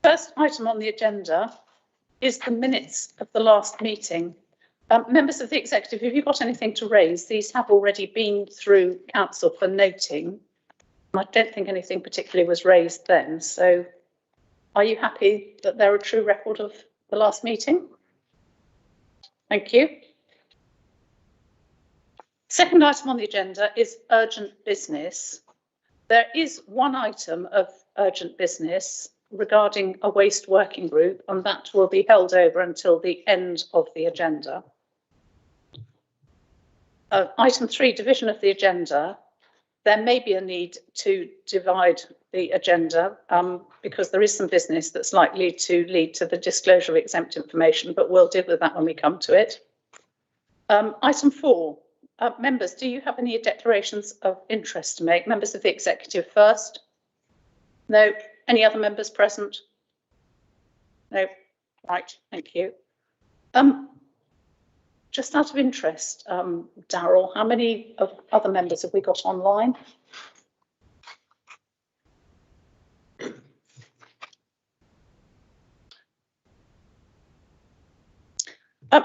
First item on the agenda is the minutes of the last meeting. Members of the executive, have you got anything to raise? These have already been through council for noting. I don't think anything particularly was raised then. So are you happy that they're a true record of the last meeting? Thank you. Second item on the agenda is urgent business. There is one item of urgent business regarding a waste working group, and that will be held over until the end of the agenda. Item 3, division of the agenda. There may be a need to divide the agenda because there is some business that's likely to lead to the disclosure of exempt information, but we'll deal with that when we come to it. Item 4, members, do you have any declarations of interest to make? Members of the executive first? No. Any other members present? No. Right, thank you. Just out of interest, Darryl, how many of other members have we got online?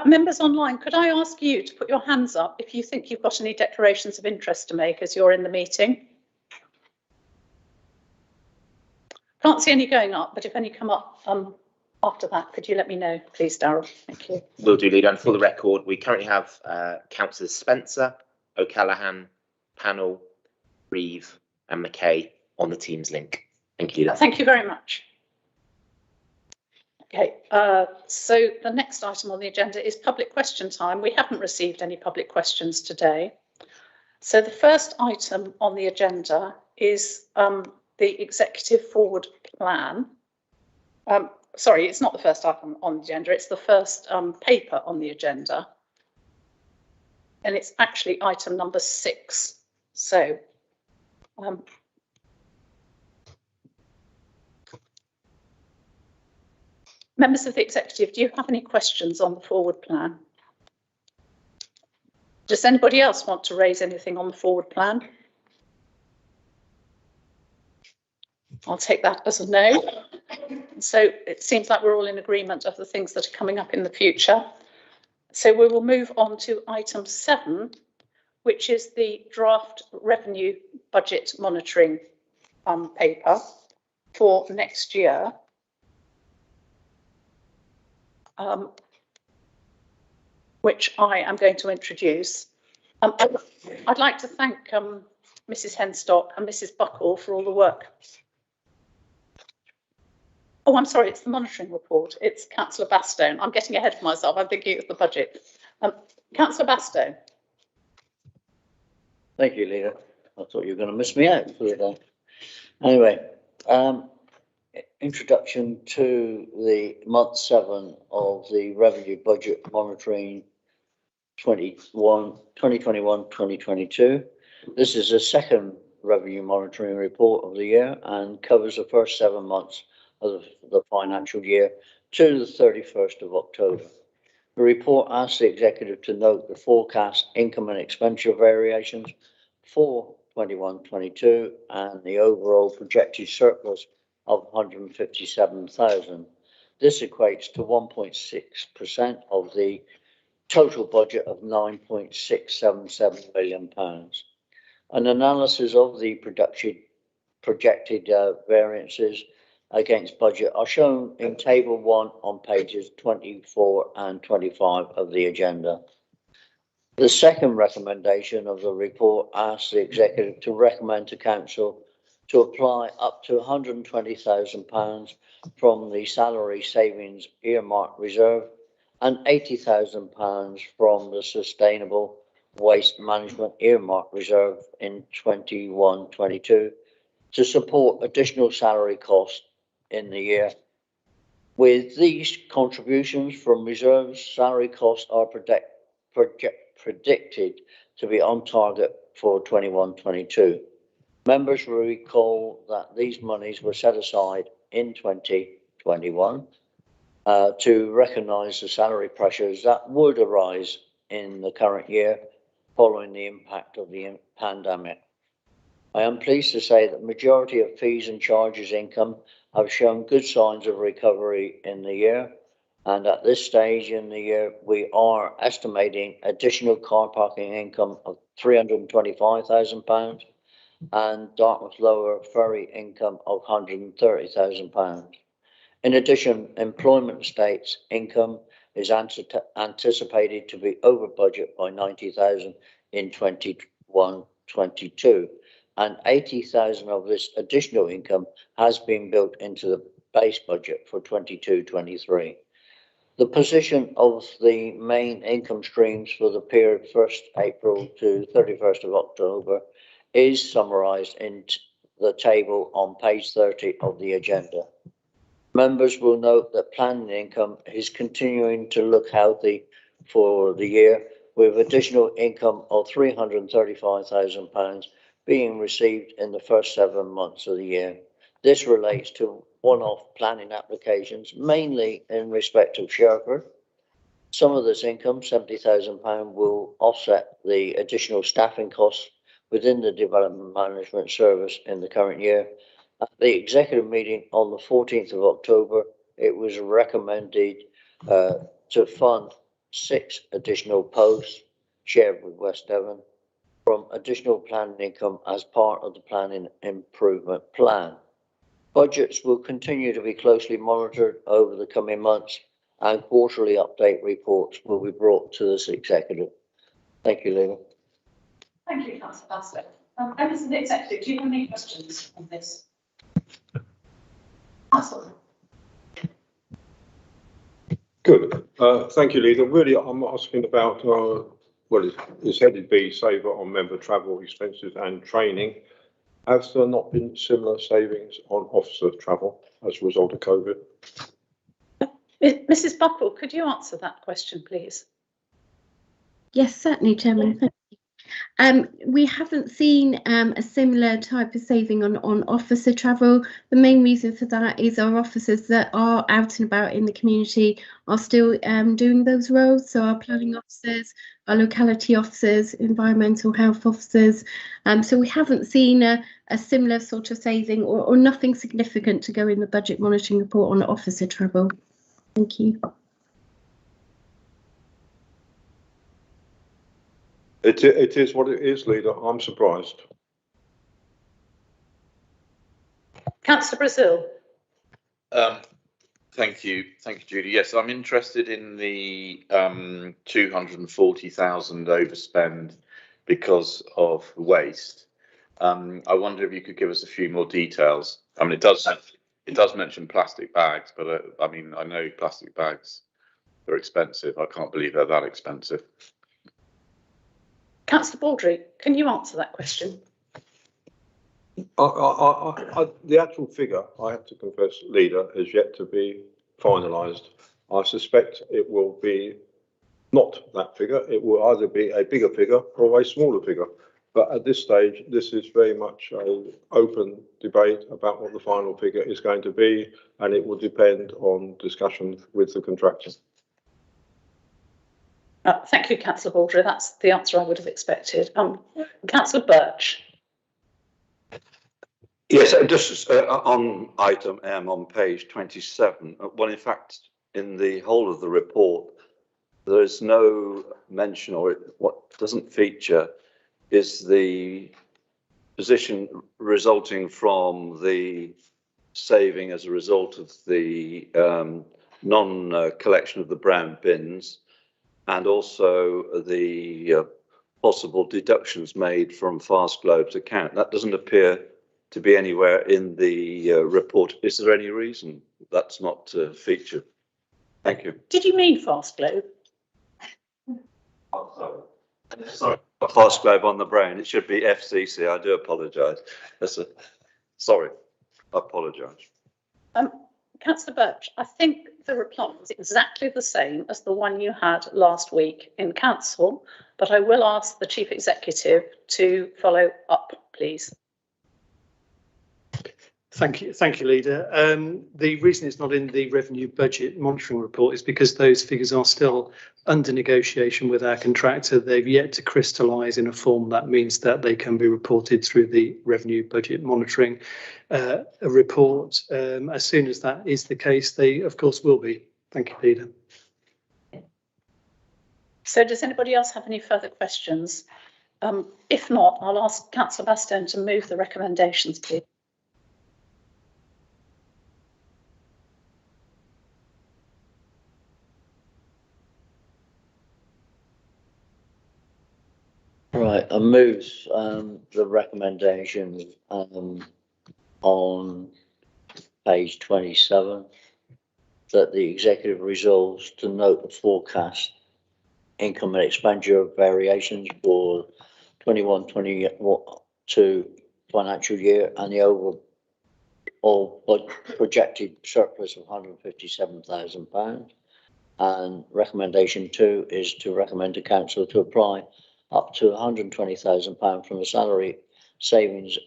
Members online, could I ask you to put your hands up if you think you've got any declarations of interest to make as you're in the meeting? Can't see any going up, but if any come up after that, could you let me know, please, Darryl? Thank you. Will do, Leader. And for the record, we currently have Councillors Spencer, O'Callaghan, Pannell, Reeve and McKay on the Teams link. Thank you, Leader. Thank you very much. Okay, so the next item on the agenda is public question time. We haven't received any public questions today. So the first item on the agenda is the executive forward plan. Sorry, it's not the first item on the agenda, it's the first paper on the agenda. And it's actually item number 6. So, members of the executive, do you have any questions on the forward plan? Does anybody else want to raise anything on the forward plan? I'll take that as a no. So it seems like we're all in agreement of the things that are coming up in the future. So we will move on to item 7, which is the draft revenue budget monitoring paper for next year. Which I am going to introduce. I'd like to thank Mrs. Henstock and Mrs. Buckle for all the work. Oh, I'm sorry, it's the monitoring report. It's Councillor Bastone. I'm getting ahead of myself. I'm thinking it's the budget. Councillor Bastone. Thank you, Leader. I thought you were going to miss me out for the day. Anyway, introduction to the month 7 of the revenue budget monitoring 2021-2022. This is the second revenue monitoring report of the year and covers the first 7 months of the financial year to the 31st of October. The report asks the executive to note the forecast income and expenditure variations for 21-22 and the overall projected surplus of 157,000. This equates to 1.6% of the total budget of £9.677 million. An analysis of the projected variances against budget are shown in table 1 on pages 24 and 25 of the agenda. The second recommendation of the report asks the executive to recommend to council to apply up to £120,000 from the salary savings earmark reserve and £80,000 from the sustainable waste management earmark reserve in 21-22 to support additional salary costs in the year. With these contributions from reserves, salary costs are predicted to be on target for 21-22. Members will recall that these monies were set aside in 2021 to recognise the salary pressures that would arise in the current year following the impact of the pandemic. I am pleased to say that the majority of fees and charges income have shown good signs of recovery in the year. And at this stage in the year, we are estimating additional car parking income of £325,000 and Dartmouth Lower Ferry income of £130,000. In addition, employment estates income is anticipated to be over budget by 90,000 in 21-22, and 80,000 of this additional income has been built into the base budget for 22-23. The position of the main income streams for the period 1st April to 31st of October is summarised in the table on page 30 of the agenda. Members will note that planning income is continuing to look healthy for the year, with additional income of £335,000 being received in the first 7 months of the year. This relates to one-off planning applications, mainly in respect of Sherford. Some of this income, £70,000, will offset the additional staffing costs within the Development Management Service in the current year. At the executive meeting on the 14th of October, it was recommended to fund 6 additional posts shared with West Devon from additional planning income as part of the planning improvement plan. Budgets will continue to be closely monitored over the coming months, and quarterly update reports will be brought to this executive. Thank you, Leila. Thank you, Councillor Aston. Members of the executive, do you have any questions on this? Councillor. Good. Thank you, Leader. Really, I'm asking about, well, it's headed B, saver on member travel expenses and training. Has there not been similar savings on officer travel as a result of COVID? Mrs. Buckle, could you answer that question, please? Yes, certainly, Chairman. Thank you. We haven't seen a similar type of saving on officer travel. The main reason for that is our officers that are out and about in the community are still doing those roles. So our planning officers, our locality officers, environmental health officers. So we haven't seen a similar sort of saving or nothing significant to go in the budget monitoring report on officer travel. Thank you. It is what it is, Leader. I'm surprised. Councillor Brazil. Thank you, Judy. Yes, I'm interested in the 240,000 overspend because of waste. I wonder if you could give us a few more details. I mean, it does mention plastic bags, but I mean, I know plastic bags are expensive. I can't believe they're that expensive. Councillor Baldry, can you answer that question? The actual figure, I have to confess, Leader, is yet to be finalised. I suspect it will be not that figure. It will either be a bigger figure or a smaller figure. But at this stage, this is very much an open debate about what the final figure is going to be, and it will depend on discussion with the contractor. Thank you, Councillor Baldry. That's the answer I would have expected. Councillor Birch. Yes, just on item M on page 27. Well, in fact, in the whole of the report, there is no mention, or what doesn't feature is the position resulting from the saving as a result of the non-collection of the brown bins, and also the possible deductions made from Fast Globe's account. That doesn't appear to be anywhere in the report. Is there any reason that's not featured? Thank you. Did you mean Fast Globe? Oh, sorry. Fast Globe on the brain. It should be FCC. I do apologise. Sorry. I apologise. Councillor Birch, I think the reply is exactly the same as the one you had last week in Council, but I will ask the Chief Executive to follow up, please. Thank you, Leader. The reason it's not in the revenue budget monitoring report is because those figures are still under negotiation with our contractor. They've yet to crystallise in a form that means that they can be reported through the revenue budget monitoring report. As soon as that is the case, they of course will be. Thank you, Leader. So does anybody else have any further questions? If not, I'll ask Councillor Aston to move the recommendations, please. Right, I move the recommendation on page 27 that the executive resolves to note the forecast income and expenditure variations for 21-22 financial year and the overall projected surplus of £157,000. And recommendation 2 is to recommend to council to apply up to £120,000 from the salary savings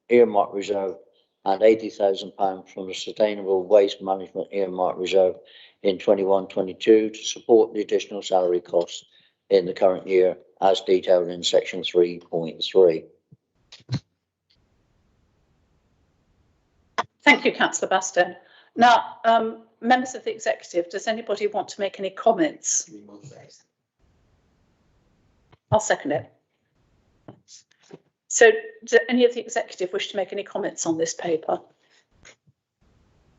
earmark reserve and £80,000 from the sustainable waste management earmark reserve in 21-22 to support the additional salary costs in the current year as detailed in section 3.3. Thank you, Councillor Baston. Now, members of the executive, does anybody want to make any comments? I'll second it. So, do any of the executive wish to make any comments on this paper,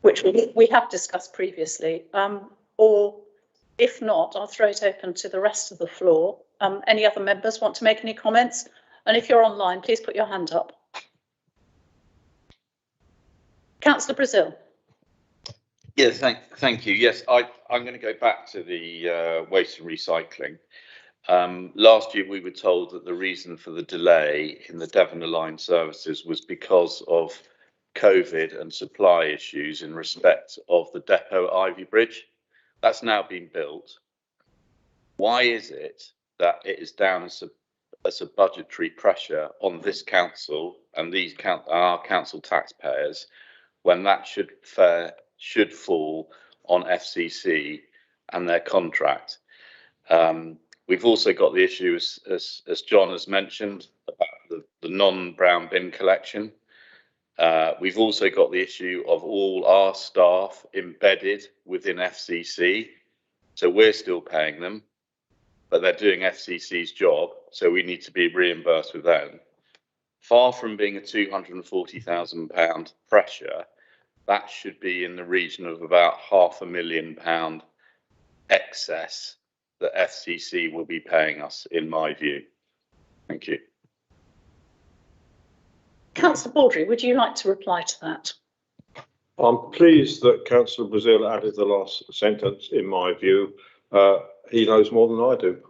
which we have discussed previously? Or if not, I'll throw it open to the rest of the floor. Any other members want to make any comments? And if you're online, please put your hand up. Councillor Brazil. Yes, thank you. Yes, I'm going to go back to the waste and recycling. Last year, we were told that the reason for the delay in the Devon Line services was because of COVID and supply issues in respect of the Depot Ivy Bridge. That's now been built. Why is it that it is down as a budgetary pressure on this council and our council taxpayers when that should fall on FCC and their contract? We've also got the issue, as John has mentioned, about the non-brown bin collection. We've also got the issue of all our staff embedded within FCC. So we're still paying them, but they're doing FCC's job. So we need to be reimbursed with them. Far from being a £240,000 pressure, that should be in the region of about £500,000 excess that FCC will be paying us, in my view. Thank you. Councillor Baldry, would you like to reply to that? I'm pleased that Councillor Brazil added the last sentence, in my view. He knows more than I do.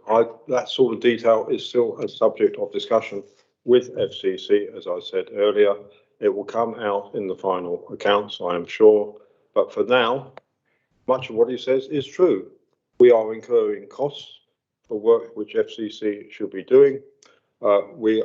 That sort of detail is still a subject of discussion with FCC, as I said earlier. It will come out in the final accounts, I am sure. But for now, much of what he says is true. We are incurring costs for work which FCC should be doing. We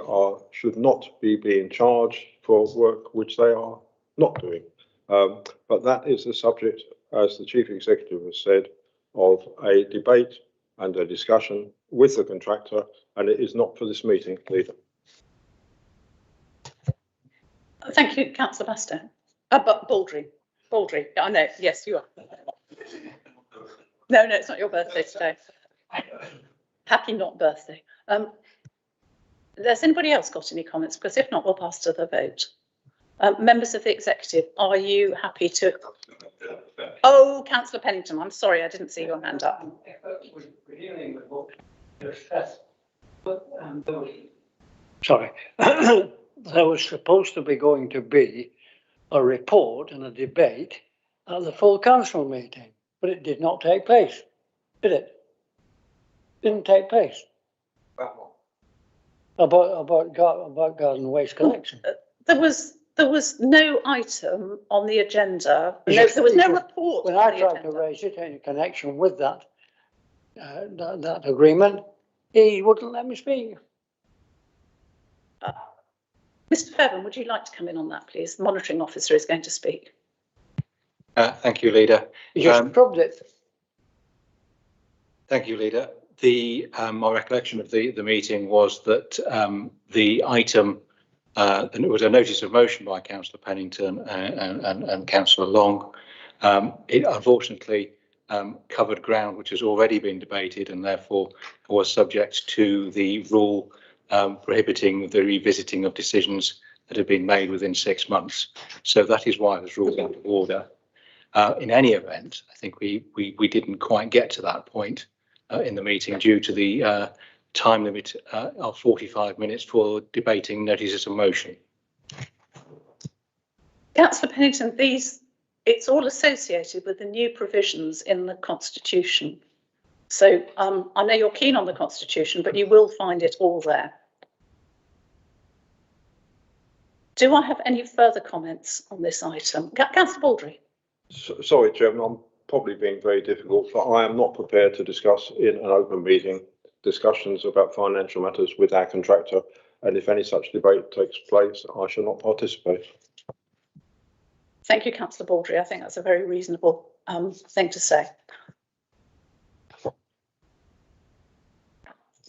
should not be being charged for work which they are not doing. But that is the subject, as the Chief Executive has said, of a debate and a discussion with the contractor, and it is not for this meeting, Leader. Thank you, Councillor Baston. But Baldry, I know, yes, you are. No, it's not your birthday today. Happy not birthday. Has anybody else got any comments? Because if not, we'll pass to the vote. Members of the executive, are you happy to? Oh, Councillor Pennington, I'm sorry, I didn't see your hand up. Sorry, there was supposed to be going to be a report and a debate at the full council meeting, but it did not take place, did it? Didn't take place. About garden waste collection. There was no item on the agenda. No, there was no report. When I tried to raise it in connection with that agreement, he wouldn't let me speak. Mr. Feathern, would you like to come in on that, please? The monitoring officer is going to speak. Thank you, Leader. You just probed it. Thank you, Leader. My recollection of the meeting was that the item, and it was a notice of motion by Councillor Pennington and Councillor Long. It unfortunately covered ground which has already been debated and therefore was subject to the rule prohibiting the revisiting of decisions that have been made within 6 months. So that is why it was ruled out of order. In any event, I think we didn't quite get to that point in the meeting due to the time limit of 45 minutes for debating notices of motion. Councillor Pennington, it's all associated with the new provisions in the Constitution. So I know you're keen on the Constitution, but you will find it all there. Do I have any further comments on this item? Councillor Baldry. Sorry, Chairman, I'm probably being very difficult, but I am not prepared to discuss in an open meeting discussions about financial matters with our contractor. And if any such debate takes place, I shall not participate. Thank you, Councillor Baldry. I think that's a very reasonable thing to say.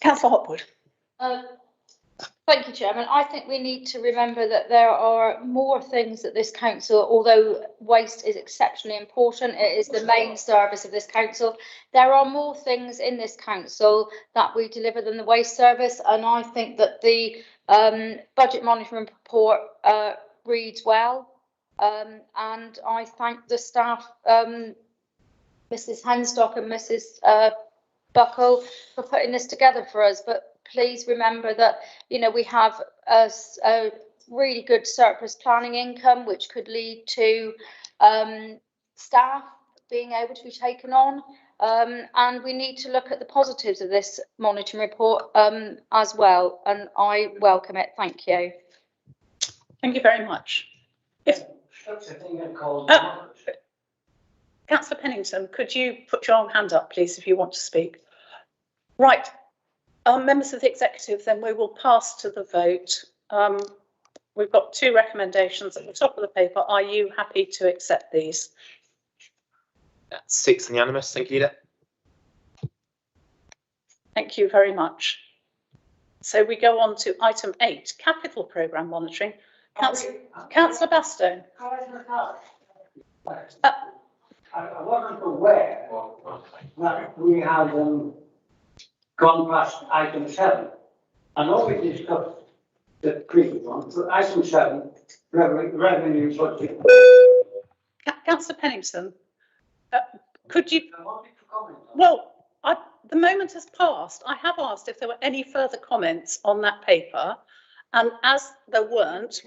Councillor Hopwood. Thank you, Chairman. I think we need to remember that there are more things that this council, although waste is exceptionally important, it is the main service of this council. There are more things in this council that we deliver than the waste service, and I think that the budget monitoring report reads well. And I thank the staff, Mrs. Henstock and Mrs. Buckle, for putting this together for us. But please remember that, you know, we have a really good surplus planning income, which could lead to staff being able to be taken on. And we need to look at the positives of this monitoring report as well. And I welcome it. Thank you. Thank you very much. If Councillor Pennington, could you put your hand up, please, if you want to speak? Right. Members of the executive, then we will pass to the vote. We've got 2 recommendations at the top of the paper. Are you happy to accept these? That's 6 unanimous. Thank you, Leader. Thank you very much. So we go on to item 8, capital programme monitoring. Councillor Aston. I wasn't aware that we had gone past item 7. I know we discussed the previous one, but item 7, revenue budget. Councillor Pennington, could you? Well, the moment has passed. I have asked if there were any further comments on that paper, and as there weren't.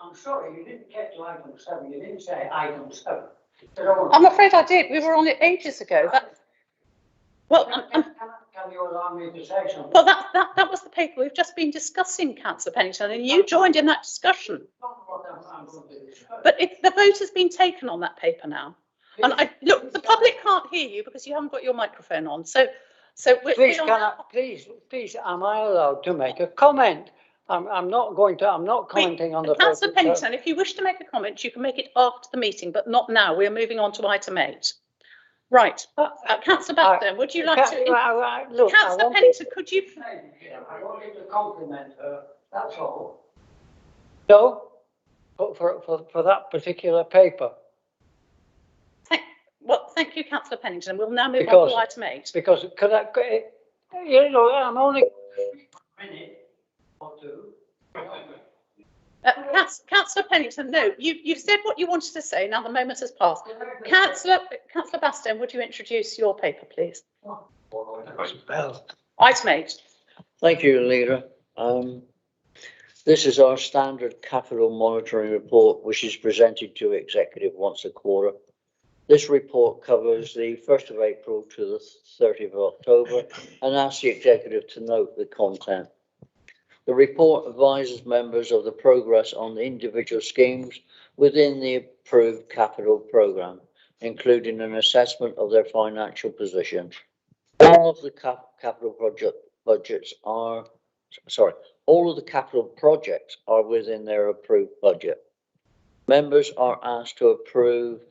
I'm sorry, you didn't get to item 7. You didn't say item 7. I'm afraid I did. We were on it ages ago. Well, can you allow me to say something? Well, that was the paper we've just been discussing, Councillor Pennington, and you joined in that discussion. But the vote has been taken on that paper now. And look, the public can't hear you because you haven't got your microphone on. So please, please, am I allowed to make a comment? I'm not commenting on the. Councillor Pennington, if you wish to make a comment, you can make it after the meeting, but not now. We're moving on to item 8. Right, Councillor Batten, would you like to? Look, Councillor Pennington, could you? I wanted to compliment her. That's all. No, for that particular paper. Thank you, Councillor Pennington. We'll now move on to item 8. Because you know, I'm only a minute or 2. Councillor Pennington, no, you've said what you wanted to say. Now the moment has passed. Councillor Baston, would you introduce your paper, please? Item 8. Thank you, Leader. This is our standard capital monitoring report, which is presented to Executive once a quarter. This report covers the 1st of April to the 30th of October and asks the Executive to note the content. The report advises members of the progress on the individual schemes within the approved capital programme, including an assessment of their financial position. All of the capital project budgets are all of the capital projects are within their approved budget. Members are asked to approve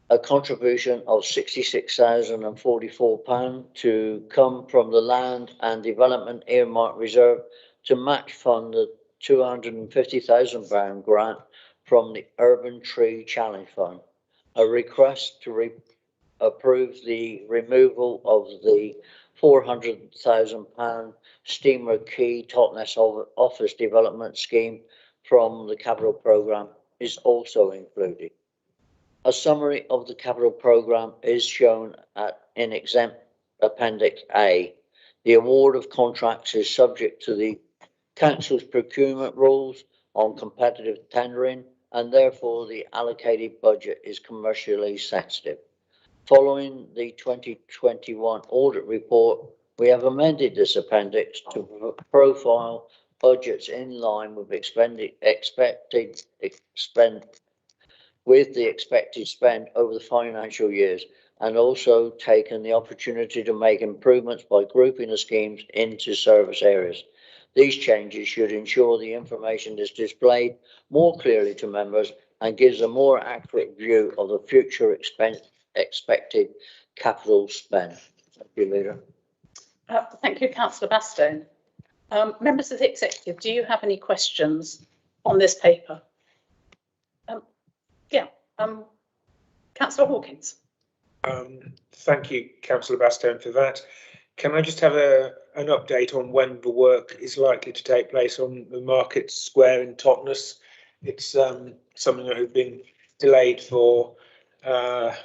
a contribution of £66,044 to come from the Land and Development Earmark Reserve to match fund the £250,000 grant from the Urban Tree Challenge Fund. A request to approve the removal of the £400,000 Steamer Quay Totnes Office Development Scheme from the capital programme is also included. A summary of the capital programme is shown in exempt Appendix A. The award of contracts is subject to the Council's procurement rules on competitive tendering, and therefore the allocated budget is commercially sensitive. Following the 2021 audit report, we have amended this appendix to profile budgets in line with the expected spend over the financial years, and also taken the opportunity to make improvements by grouping the schemes into service areas. These changes should ensure the information is displayed more clearly to members and gives a more accurate view of the future expected capital spend. Thank you, Leader. Thank you, Councillor Baston. Members of the Executive, do you have any questions on this paper? Councillor Hawkins. Thank you, Councillor Baston, for that. Can I just have an update on when the work is likely to take place on the Market Square in Totnes? It's something that has been delayed for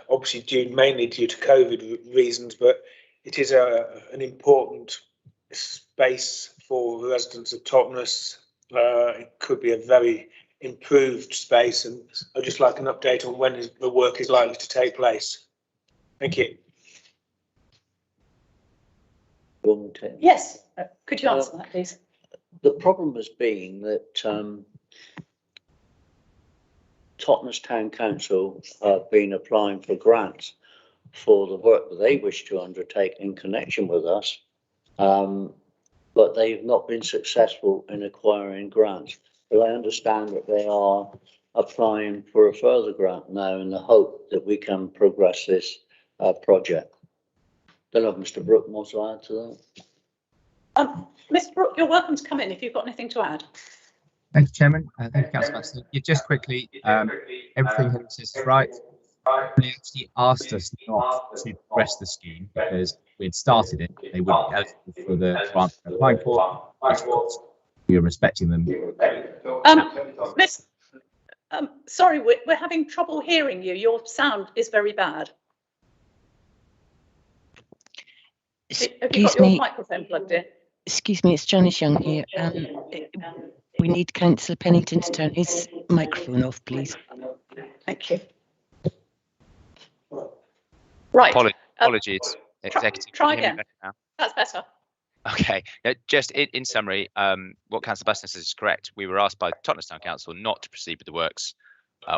obviously mainly due to COVID reasons, but it is an important space for the residents of Totnes. It could be a very improved space, and I'd just like an update on when the work is likely to take place. Thank you. Yes, could you answer that, please? The problem has been that Totnes Town Council have been applying for grants for the work that they wish to undertake in connection with us, but they've not been successful in acquiring grants. But I understand that they are applying for a further grant now in the hope that we can progress this project. Don't know if Mr. Brooke wants to add to that. Mr. Brooke, you're welcome to come in if you've got anything to add. Thank you, Chairman. Thank you, Councillor Aston. Yeah, just quickly, everything Helen says is right. They actually asked us not to progress the scheme because we had started it. They wouldn't be eligible for the grant they're applying for. We are respecting them. Sorry, we're having trouble hearing you. Your sound is very bad. Have you got your microphone plugged in? Excuse me, it's Janice Young here. We need Councillor Pennington to turn his microphone off, please. Thank you. Right. Apologies, Executive. Try again. That's better. Okay. Just in summary, what Councillor Baston says is correct. We were asked by Totnes Town Council not to proceed with the works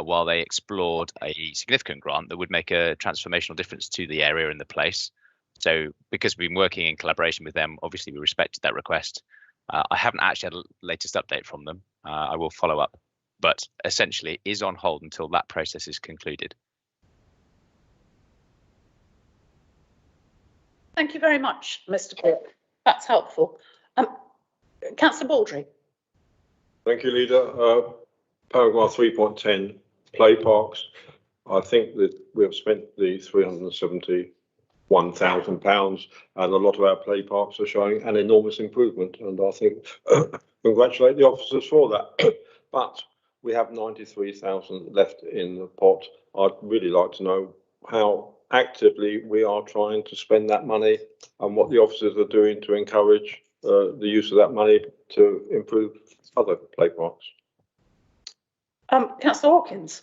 while they explored a significant grant that would make a transformational difference to the area and the place. So because we've been working in collaboration with them, obviously we respected that request. I haven't actually had a latest update from them. I will follow up, but essentially it is on hold until that process is concluded. Thank you very much, Mr. Brooke. That's helpful. Councillor Baldry. Thank you, Leader. Paragraph 3.10, play parks. I think that we have spent the £371,000 and a lot of our play parks are showing an enormous improvement, and I think congratulate the officers for that. But we have 93,000 left in the pot. I'd really like to know how actively we are trying to spend that money and what the officers are doing to encourage the use of that money to improve other play parks. Councillor Hawkins.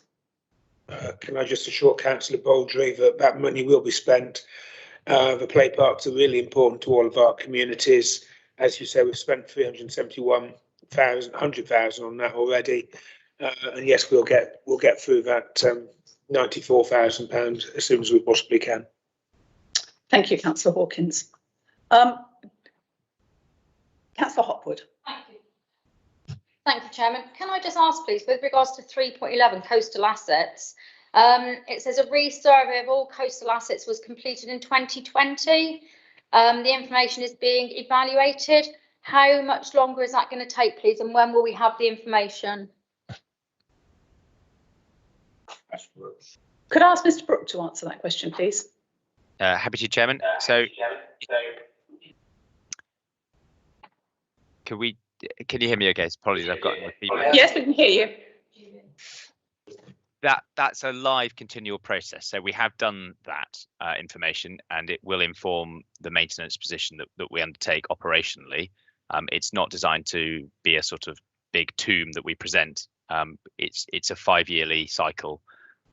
Can I just assure Councillor Baldry that that money will be spent? The play parks are really important to all of our communities. As you say, we've spent 100,000 on that already, and yes, we'll get through that £94,000 as soon as we possibly can. Thank you, Councillor Hawkins. Councillor Hopwood. Thank you. Thank you, Chairman. Can I just ask, please, with regards to 3.11 coastal assets, it says a resurvey of all coastal assets was completed in 2020. The information is being evaluated. How much longer is that going to take, please, and when will we have the information? Could I ask Mr. Brooke to answer that question, please? Happy to, Chairman. So, can you hear me okay? Apologies, I've got feedback. Yes, we can hear you. That's a live continual process. So we have done that information, and it will inform the maintenance position that we undertake operationally. It's not designed to be a sort of big tomb that we present. It's a 5-yearly cycle.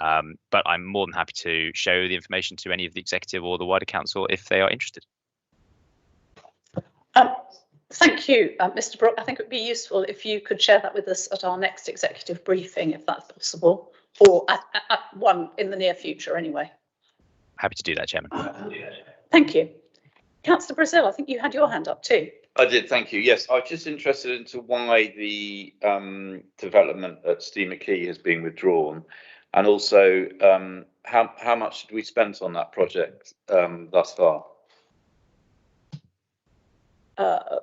But I'm more than happy to show the information to any of the executive or the wider council if they are interested. Thank you, Mr. Brooke. I think it would be useful if you could share that with us at our next executive briefing, if that's possible, or at one in the near future anyway. Happy to do that, Chairman. Thank you. Councillor Brazil, I think you had your hand up too. I did, thank you. Yes, I was just interested into why the development at Steamer Quay has been withdrawn, and also how much did we spend on that project thus far? Mr.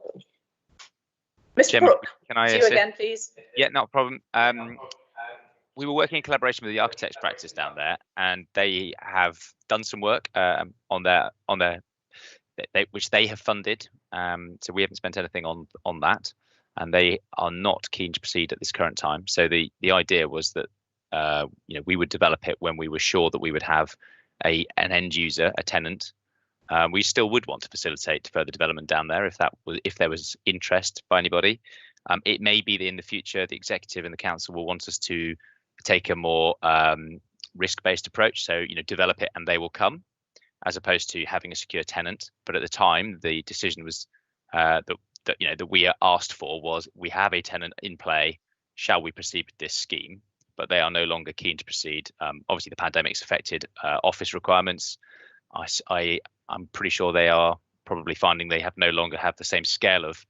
Chairman, Brooke, can I to you again, please? Yeah, not a problem. We were working in collaboration with the architects practice down there, and they have on some work on their which they have funded. So we haven't spent anything on that, and they are not keen to proceed at this current time. So the idea was that we would develop it when we were sure that we would have an end user, a tenant. We still would want to facilitate further development down there if there was interest by anybody. It may be that in the future the executive and the council will want us to take a more risk-based approach. So develop it and they will come, as opposed to having a secure tenant. But at the time, the decision was that we are asked for was, we have a tenant in play. Shall we proceed with this scheme? But they are no longer keen to proceed. Obviously, the pandemic's affected office requirements. I'm pretty sure they are probably finding they no longer have the same scale of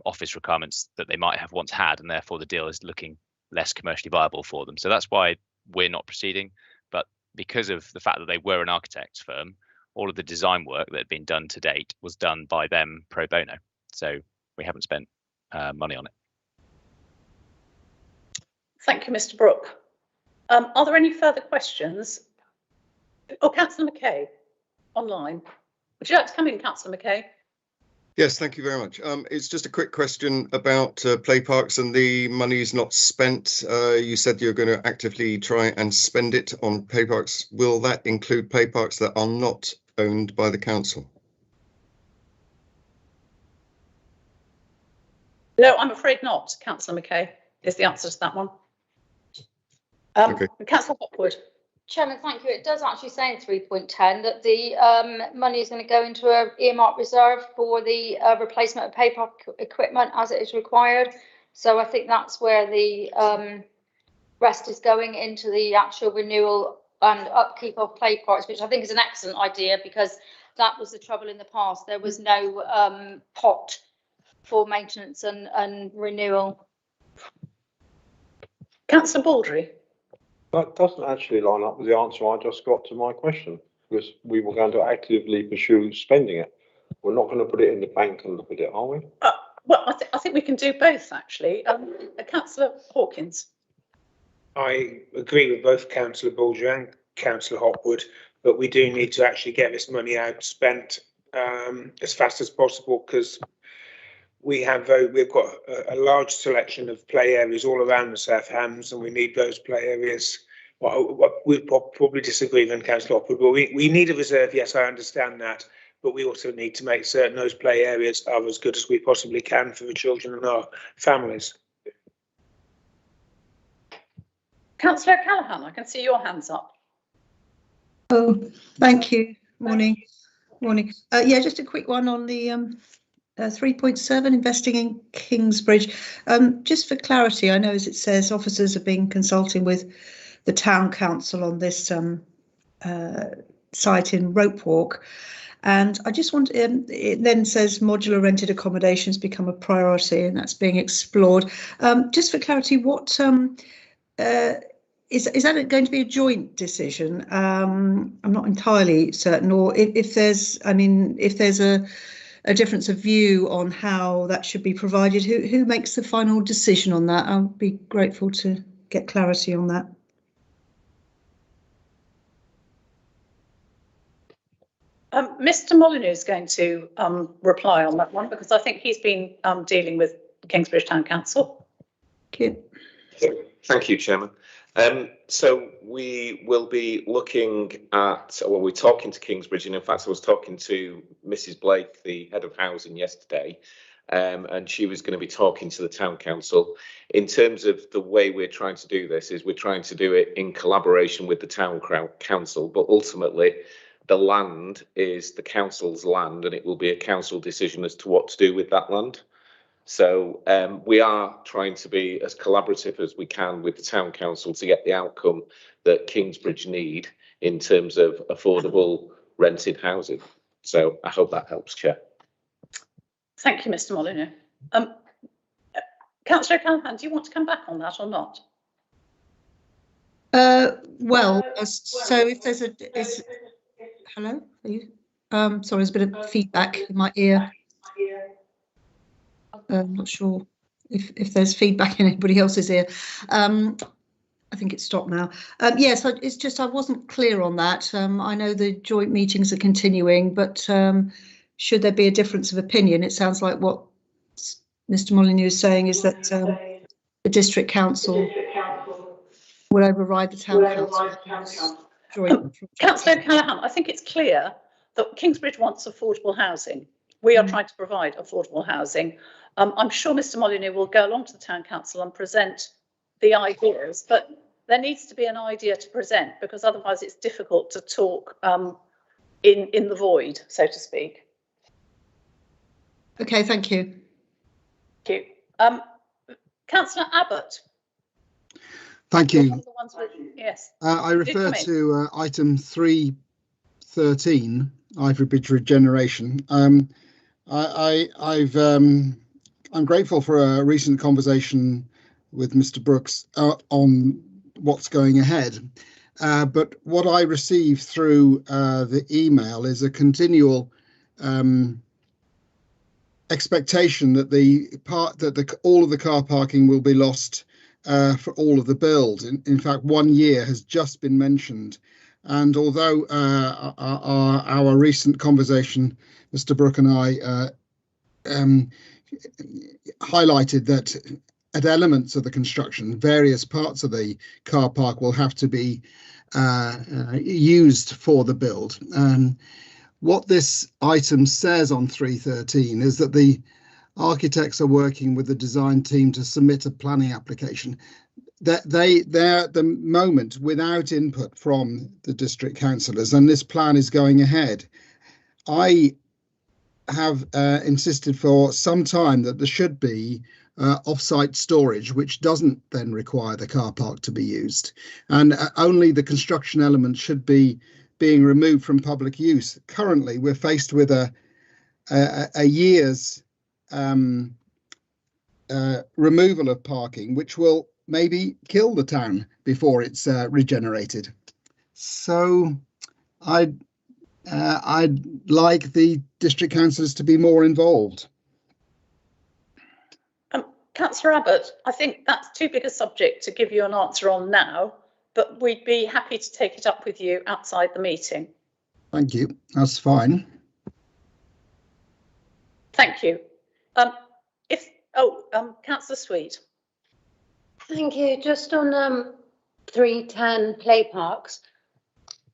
office requirements that they might have once had, and therefore the deal is looking less commercially viable for them. So that's why we're not proceeding. But because of the fact that they were an architect's firm, all of the design work that had been done to date was done by them pro bono. So we haven't spent money on it. Thank you, Mr. Brooke. Are there any further questions? Oh, Councillor McKay, online. Would you like to come in, Councillor McKay? Yes, thank you very much. It's just a quick question about play parks and the money's not spent. You said you're going to actively try and spend it on play parks. Will that include play parks that are not owned by the council? No, I'm afraid not, Councillor McKay, is the answer to that one. Okay. Councillor Hopwood. Chairman, thank you. It does actually say in 3.10 that the money is going to go into an earmark reserve for the replacement of paper equipment as it is required. So I think that's where the rest is going, into the actual renewal and upkeep of play parks, which I think is an excellent idea, because that was the trouble in the past. There was no pot for maintenance and renewal. Councillor Baldry. That doesn't actually line up with the answer I just got to my question, because we were going to actively pursue spending it. We're not going to put it in the bank and look at it, are we? Well, I think we can do both, actually. Councillor Hawkins. I agree with both Councillor Baldry and Councillor Hopwood, but we do need to actually get this money out spent as fast as possible, because we've got a large selection of play areas all around the South Hams, and we need those play areas. Well, we probably disagree with Councillor Hopwood, but we need a reserve. Yes, I understand that, but we also need to make certain those play areas are as good as we possibly can for the children and our families. Councillor Callaghan, I can see your hands up. Oh, thank you. Morning. Yeah, just a quick one on the 3.7, investing in Kingsbridge. Just for clarity, I know, as it says, officers have been consulting with the town council on this site in Rope Walk. And I just want, it then says modular rented accommodations become a priority and that's being explored. Just for clarity, what is that going to be a joint decision? I'm not entirely certain, or if there's, I mean, if there's a difference of view on how that should be provided, who makes the final decision on that? I'll be grateful to get clarity on that. Mr. Molyneux is going to reply on that one because I think he's been dealing with Kingsbridge Town Council. Thank you. Thank you, Chairman. So we will be looking at, well, we're talking to Kingsbridge, and in fact, I was talking to Mrs. Blake, the head of housing, yesterday, and she was going to be talking to the Town Council. In terms of the way we're trying to do this, is we're trying to do it in collaboration with the Town Council, but ultimately, the land is the council's land, and it will be a council decision as to what to do with that land. So we are trying to be as collaborative as we can with the Town Council to get the outcome that Kingsbridge need in terms of affordable rented housing. So I hope that helps, Chair. Thank you, Mr. Molyneux. Councillor O'Callaghan, do you want to come back on that or not? Well, so if there's hello, are you? Sorry, there's a bit of feedback in my ear. I'm not sure if there's feedback in anybody else's ear. I think it's stopped now. Yes, it's just I wasn't clear on that. I know the joint meetings are continuing, but should there be a difference of opinion, it sounds like what Mr. Molyneux is saying is that the district council will override the town council. Councillor O'Callaghan, I think it's clear that Kingsbridge wants affordable housing. We are trying to provide affordable housing. I'm sure Mr. Molyneux will go along to the Town Council and present the ideas, but there needs to be an idea to present because otherwise it's difficult to talk in the void, so to speak. Okay, thank you. Thank you. Councillor Abbott. Thank you. Yes. I refer to item 313, Ivory Bridge regeneration. I'm grateful for a recent conversation with Mr. Brooks on what's going ahead. But what I received through the email is a continual expectation that all of the car parking will be lost for all of the build. In fact, 1 year has just been mentioned. And although our recent conversation, Mr. Brooke and I highlighted that at elements of the construction, various parts of the car park will have to be used for the build. What this item says on 313 is that the architects are working with the design team to submit a planning application. That they're at the moment without input from the district councillors, and this plan is going ahead. I have insisted for some time that there should be off-site storage, which doesn't then require the car park to be used, and only the construction element should be being removed from public use. Currently, we're faced with a year's removal of parking, which will maybe kill the town before it's regenerated. So I'd like the district councillors to be more involved. Councillor Abbott, I think that's too big a subject to give you an answer on now, but we'd be happy to take it up with you outside the meeting. Thank you. That's fine. Thank you. Councillor Sweet. Thank you. Just on 310 play parks,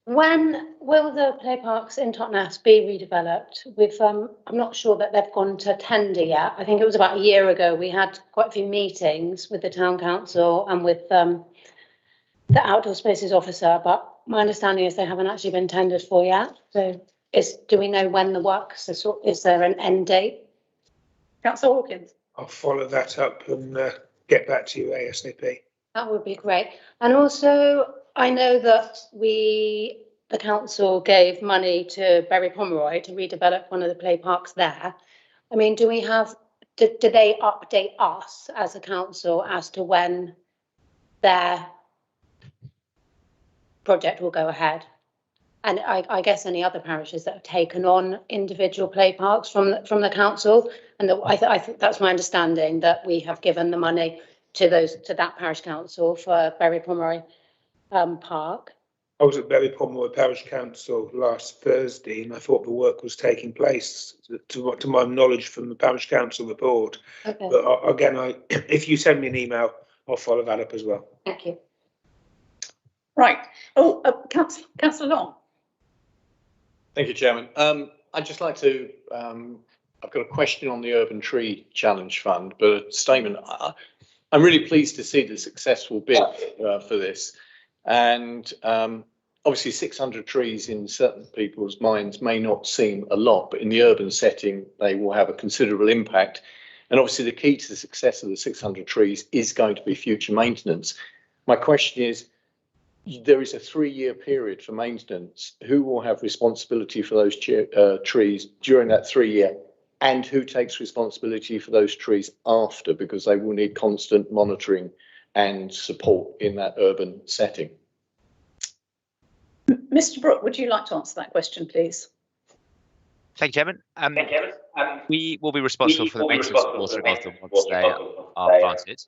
when will the play parks in Totnes be redeveloped? I'm not sure that they've gone to tender yet. I think it was about a year ago. We had quite a few meetings with the town council and with the outdoor spaces officer, but my understanding is they haven't actually been tendered for yet. So do we know when the works are, is there an end date? Councillor Hawkins. I'll follow that up and get back to you ASAP. That would be great. And also, I know that we the council gave money to Berry Pomeroy to redevelop one of the play parks there. I mean, do they update us as a council as to when their project will go ahead? And I guess any other parishes that have taken on individual play parks from the council, and I think that's my understanding, that we have given the money to that parish council for Berry Pomeroy Park. I was at Berry Pomeroy Parish Council last Thursday, and I thought the work was taking place, to my knowledge, from the Parish Council report. Okay. But again, if you send me an email, I'll follow that up as well. Thank you. Right. Oh, Councillor Long. Thank you, Chairman. I'd just like to, I've got a question on the Urban Tree Challenge Fund, but a statement. I'm really pleased to see the successful bid for this. And obviously 600 trees in certain people's minds may not seem a lot, but in the urban setting, they will have a considerable impact. And obviously the key to the success of the 600 trees is going to be future maintenance. My question is, there is a 3-year period for maintenance. Who will have responsibility for those trees during that 3-year, and who takes responsibility for those trees after, because they will need constant monitoring and support in that urban setting? Mr. Brooke, would you like to answer that question, please? Thank you, Chairman. We will be responsible for the maintenance of water above them once they are planted.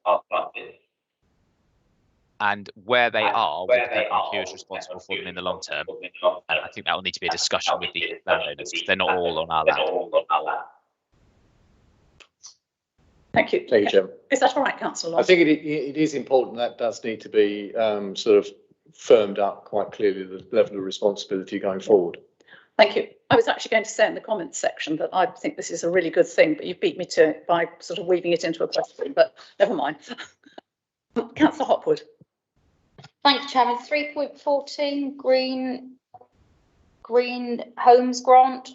And where they are will depend on who is responsible for them in the long term. And I think that will need to be a discussion with the landowners, because they're not all on our land. Thank you. Thank you, Chairman. Is that all right, Councillor Long? I think it is important that does need to be sort of firmed up quite clearly, the level of responsibility going forward. Thank you. I was actually going to say in the comments section that I think this is a really good thing, but you've beat me to it by sort of weaving it into a question, but never mind. Councillor Hopwood. Thank you, Chairman. 3.14 Green Homes Grant.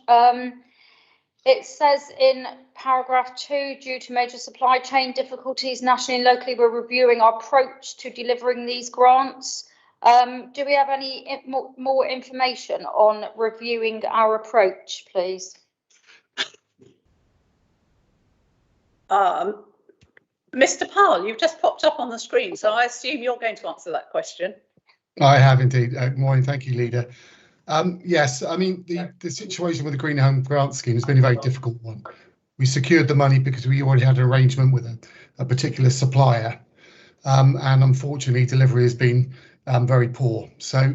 It says in paragraph 2, due to major supply chain difficulties nationally and locally, we're reviewing our approach to delivering these grants. Do we have any more information on reviewing our approach, please? Mr. Powell, you've just popped up on the screen, so I assume you're going to answer that question. I have indeed. Good morning. Thank you, Leader. Yes, I mean, the situation with the Green Home Grant Scheme has been a very difficult one. We secured the money because we already had an arrangement with a particular supplier, and unfortunately delivery has been very poor. So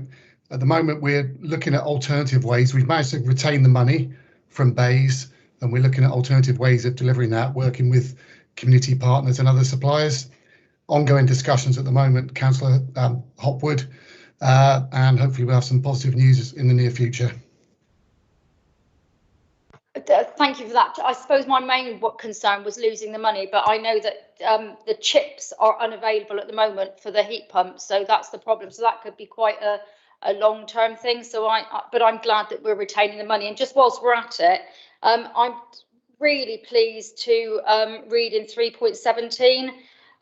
at the moment we're looking at alternative ways. We've managed to retain the money from Bays, and we're looking at alternative ways of delivering that, working with community partners and other suppliers. Ongoing discussions at the moment, Councillor Hopwood, and hopefully we'll have some positive news in the near future. Thank you for that. I suppose my main concern was losing the money, but I know that the chips are unavailable at the moment for the heat pumps, so that's the problem. So that could be quite a long-term thing. So but I'm glad that we're retaining the money. And just whilst we're at it, I'm really pleased to read in 3.17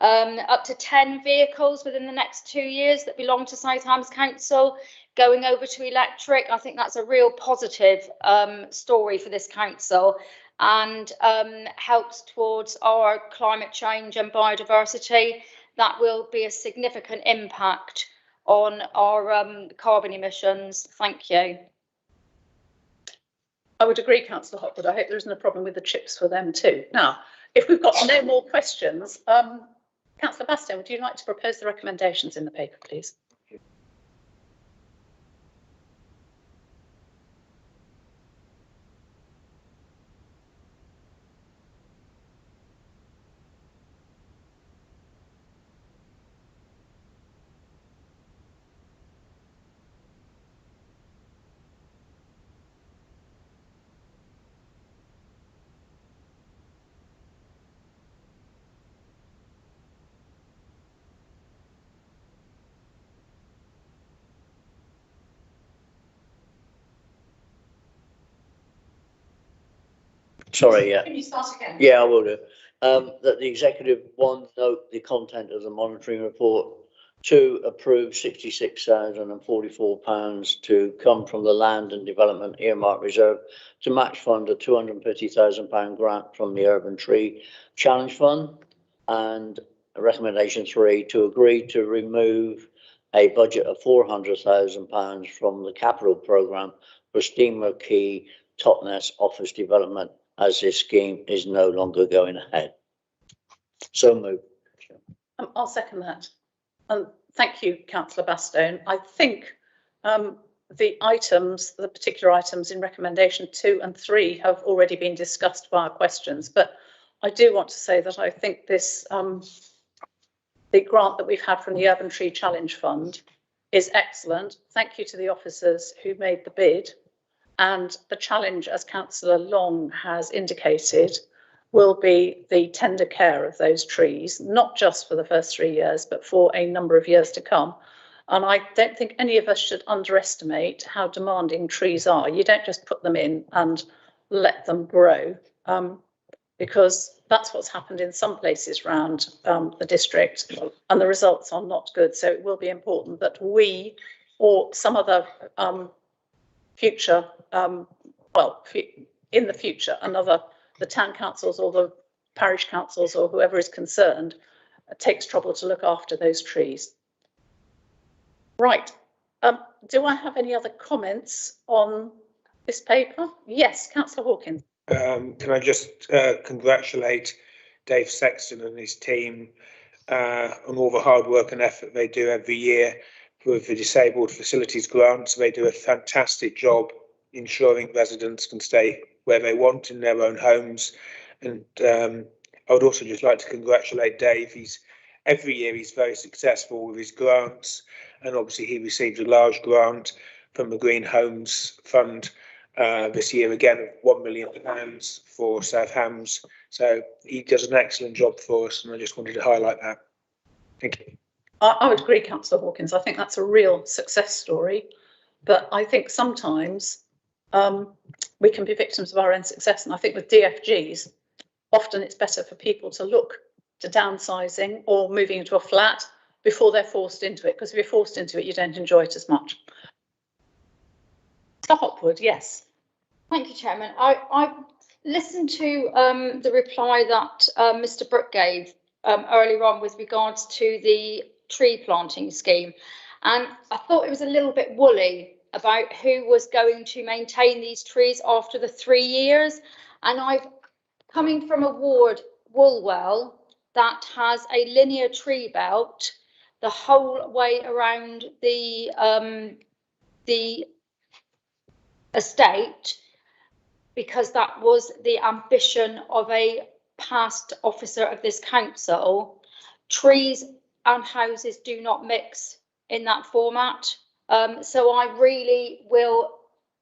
up to 10 vehicles within the next 2 years that belong to Southampton Council going over to electric. I think that's a real positive story for this council, and helps towards our climate change and biodiversity. That will be a significant impact on our carbon emissions. Thank you. I would agree, Councillor Hopwood. I hope there isn't a problem with the chips for them too. Now, if we've got no more questions, Councillor Aston, would you like to propose the recommendations in the paper, please? Sorry, yeah. Can you start again? Yeah, I will do. That the executive, one, note the content of the monitoring report, to approve £66,044 to come from the Land and Development Earmark Reserve to match fund a £250,000 grant from the Urban Tree Challenge Fund. And recommendation 3, to agree to remove a budget of £400,000 from the capital programme for Steamer Quay Totnes office development, as this scheme is no longer going ahead. So moved. I'll second that. Thank you, Councillor Bastone. I think the particular items in recommendation 2 and 3 have already been discussed via questions, but I do want to say that I think this, the grant that we've had from the Urban Tree Challenge Fund is excellent. Thank you to the officers who made the bid, and the challenge, as Councillor Long has indicated, will be the tender care of those trees, not just for the first 3 years, but for a number of years to come. And I don't think any of us should underestimate how demanding trees are. You don't just put them in and let them grow, because that's what's happened in some places around the district, and the results are not good. So it will be important that we, or some other future, in the future, the town councils or the parish councils or whoever is concerned takes trouble to look after those trees. Right. Do I have any other comments on this paper? Yes, Councillor Hawkins. Can I just congratulate Dave Sexton and his team on all the hard work and effort they do every year with the Disabled Facilities Grants. They do a fantastic job ensuring residents can stay where they want in their own homes. And I would also just like to congratulate Dave. Every year he's very successful with his grants, and obviously he received a large grant from the Green Homes Fund this year, again, £1 million for South Hams. So he does an excellent job for us, and I just wanted to highlight that. Thank you. I would agree, Councillor Hawkins. I think that's a real success story, but I think sometimes we can be victims of our own success. And I think with DFGs, often it's better for people to look to downsizing or moving into a flat before they're forced into it, because if you're forced into it, you don't enjoy it as much. Mr. Hopwood, yes. Thank you, Chairman. I listened to the reply that Mr. Brooke gave earlier on with regards to the tree planting scheme, and I thought it was a little bit woolly about who was going to maintain these trees after the 3 years. And coming from a ward, Woolwell, that has a linear tree belt the whole way around the estate, because that was the ambition of a past officer of this council. Trees and houses do not mix in that format. So I really will,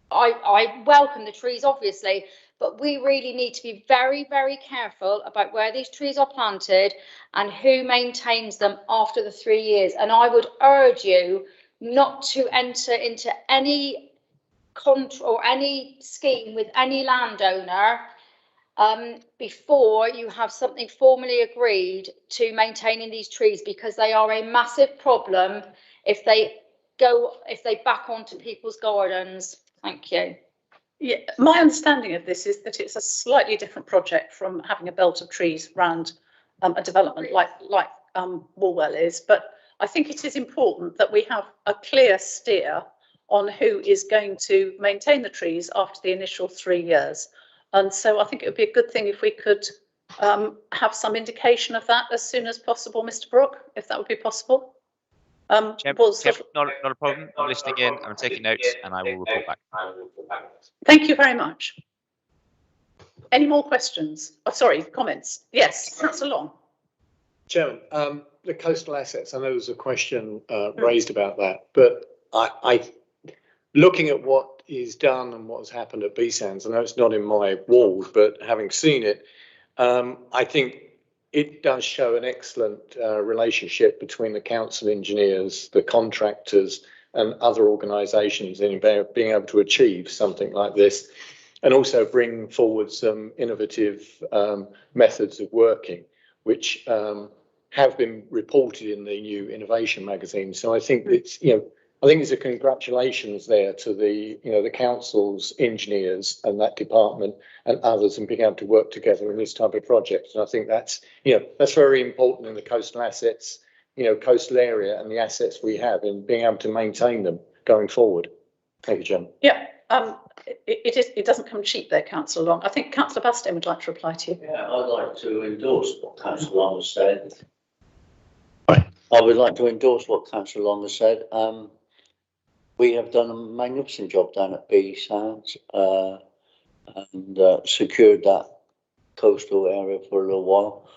I welcome the trees, obviously, but we really need to be very, very careful about where these trees are planted and who maintains them after the 3 years. And I would urge you not to enter into any contract or any scheme with any landowner before you have something formally agreed to maintaining these trees, because they are a massive problem if they back onto people's gardens. Thank you. Yeah, my understanding of this is that it's a slightly different project from having a belt of trees around a development like Woolwell is, but I think it is important that we have a clear steer on who is going to maintain the trees after the initial 3 years. And so I think it would be a good thing if we could have some indication of that as soon as possible, Mr. Brooke, if that would be possible. Not a problem. I'm listening in, I'm taking notes, and I will report back. Thank you very much. Any more questions? Oh, sorry, comments? Yes, Councillor Long. Chairman, the coastal assets, I know there's a question raised about that, but I looking at what is done and what has happened at B-Sands, I know it's not in my ward, but having seen it, I think it does show an excellent relationship between the council engineers, the contractors and other organisations in being able to achieve something like this, and also bring forward some innovative methods of working, which have been reported in the new innovation magazine. So I think it's, I think it's a congratulations there to the, the council's engineers and that department and others, and being able to work together in this type of project. And I think that's, that's very important in the coastal assets, coastal area and the assets we have, and being able to maintain them going forward. Thank you, Jen. Yeah, it doesn't come cheap there, Councillor Long. I think Councillor Baston would like to reply to you. Yeah, I'd like to endorse what Councillor Long has said. I would like to endorse what Councillor Long has said. We have done a magnificent job down at B Sands and secured that coastal area for a little while.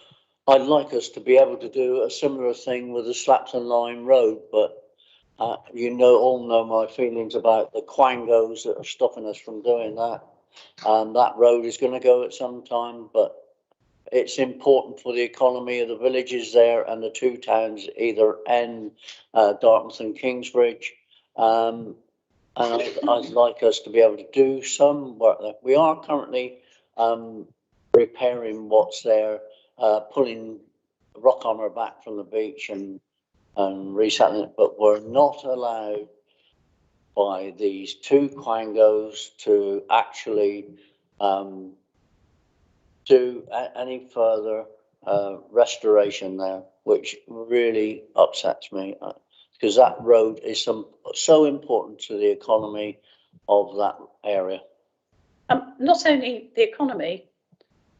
I'd like us to be able to do a similar thing with the Slapton Line Road, but all know my feelings about the quangos that are stopping us from doing that. And that road is going to go at some time, but it's important for the economy of the villages there and the two towns, either end Dartmouth and Kingsbridge. And I'd like us to be able to do some work there. We are currently repairing what's there, pulling rock armour back from the beach and resettling it, but we're not allowed by these two quangos to actually do any further restoration there, which really upsets me, because that road is so important to the economy of that area. Not only the economy,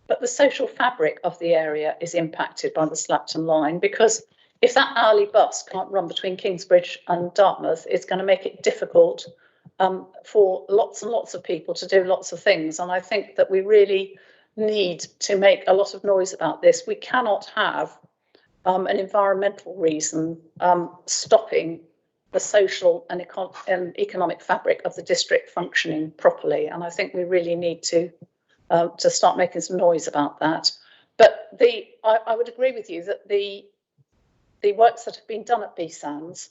but the social fabric of the area is impacted by the Slapton Line, because if that hourly bus can't run between Kingsbridge and Dartmouth, it's going to make it difficult for lots and lots of people to do lots of things. And I think that we really need to make a lot of noise about this. We cannot have an environmental reason stopping the social and economic fabric of the district functioning properly. And I think we really need to start making some noise about that. But I would agree with you that the works that have been done at B Sands,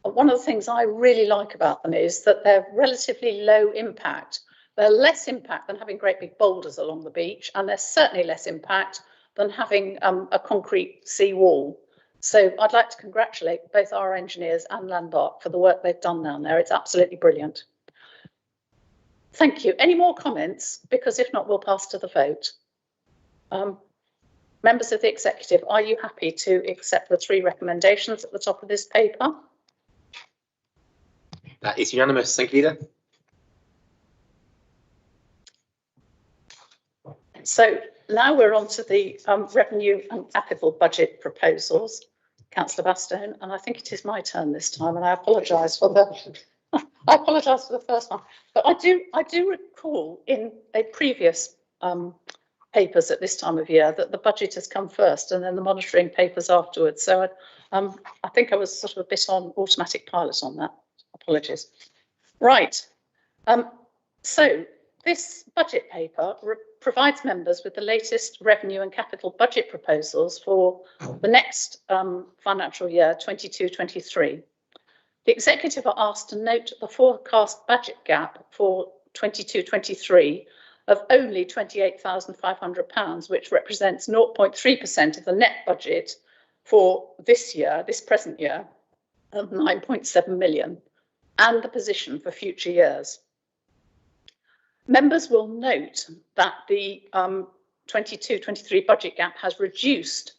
one of the things I really like about them is that they're relatively low impact. They're less impact than having great big boulders along the beach, and they're certainly less impact than having a concrete sea wall. So I'd like to congratulate both our engineers and Landmark for the work they've done down there. It's absolutely brilliant. Thank you. Any more comments? Because if not, we'll pass to the vote. Members of the executive, are you happy to accept the three recommendations at the top of this paper? That is unanimous. Thank you, Leader. So now we're on to the revenue and capital budget proposals, Councillor Baston, and I think it is my turn this time, and I apologise for the first one. But I do recall in a previous papers at this time of year that the budget has come first and then the monitoring papers afterwards. So I think I was sort of a bit on automatic pilot on that. Apologies. Right. So this budget paper provides members with the latest revenue and capital budget proposals for the next financial year, 22-23. The executive are asked to note the forecast budget gap for 22-23 of only £28,500, which represents 0.3% of the net budget for this year, this present year, of 9.7 million, and the position for future years. Members will note that the 22-23 budget gap has reduced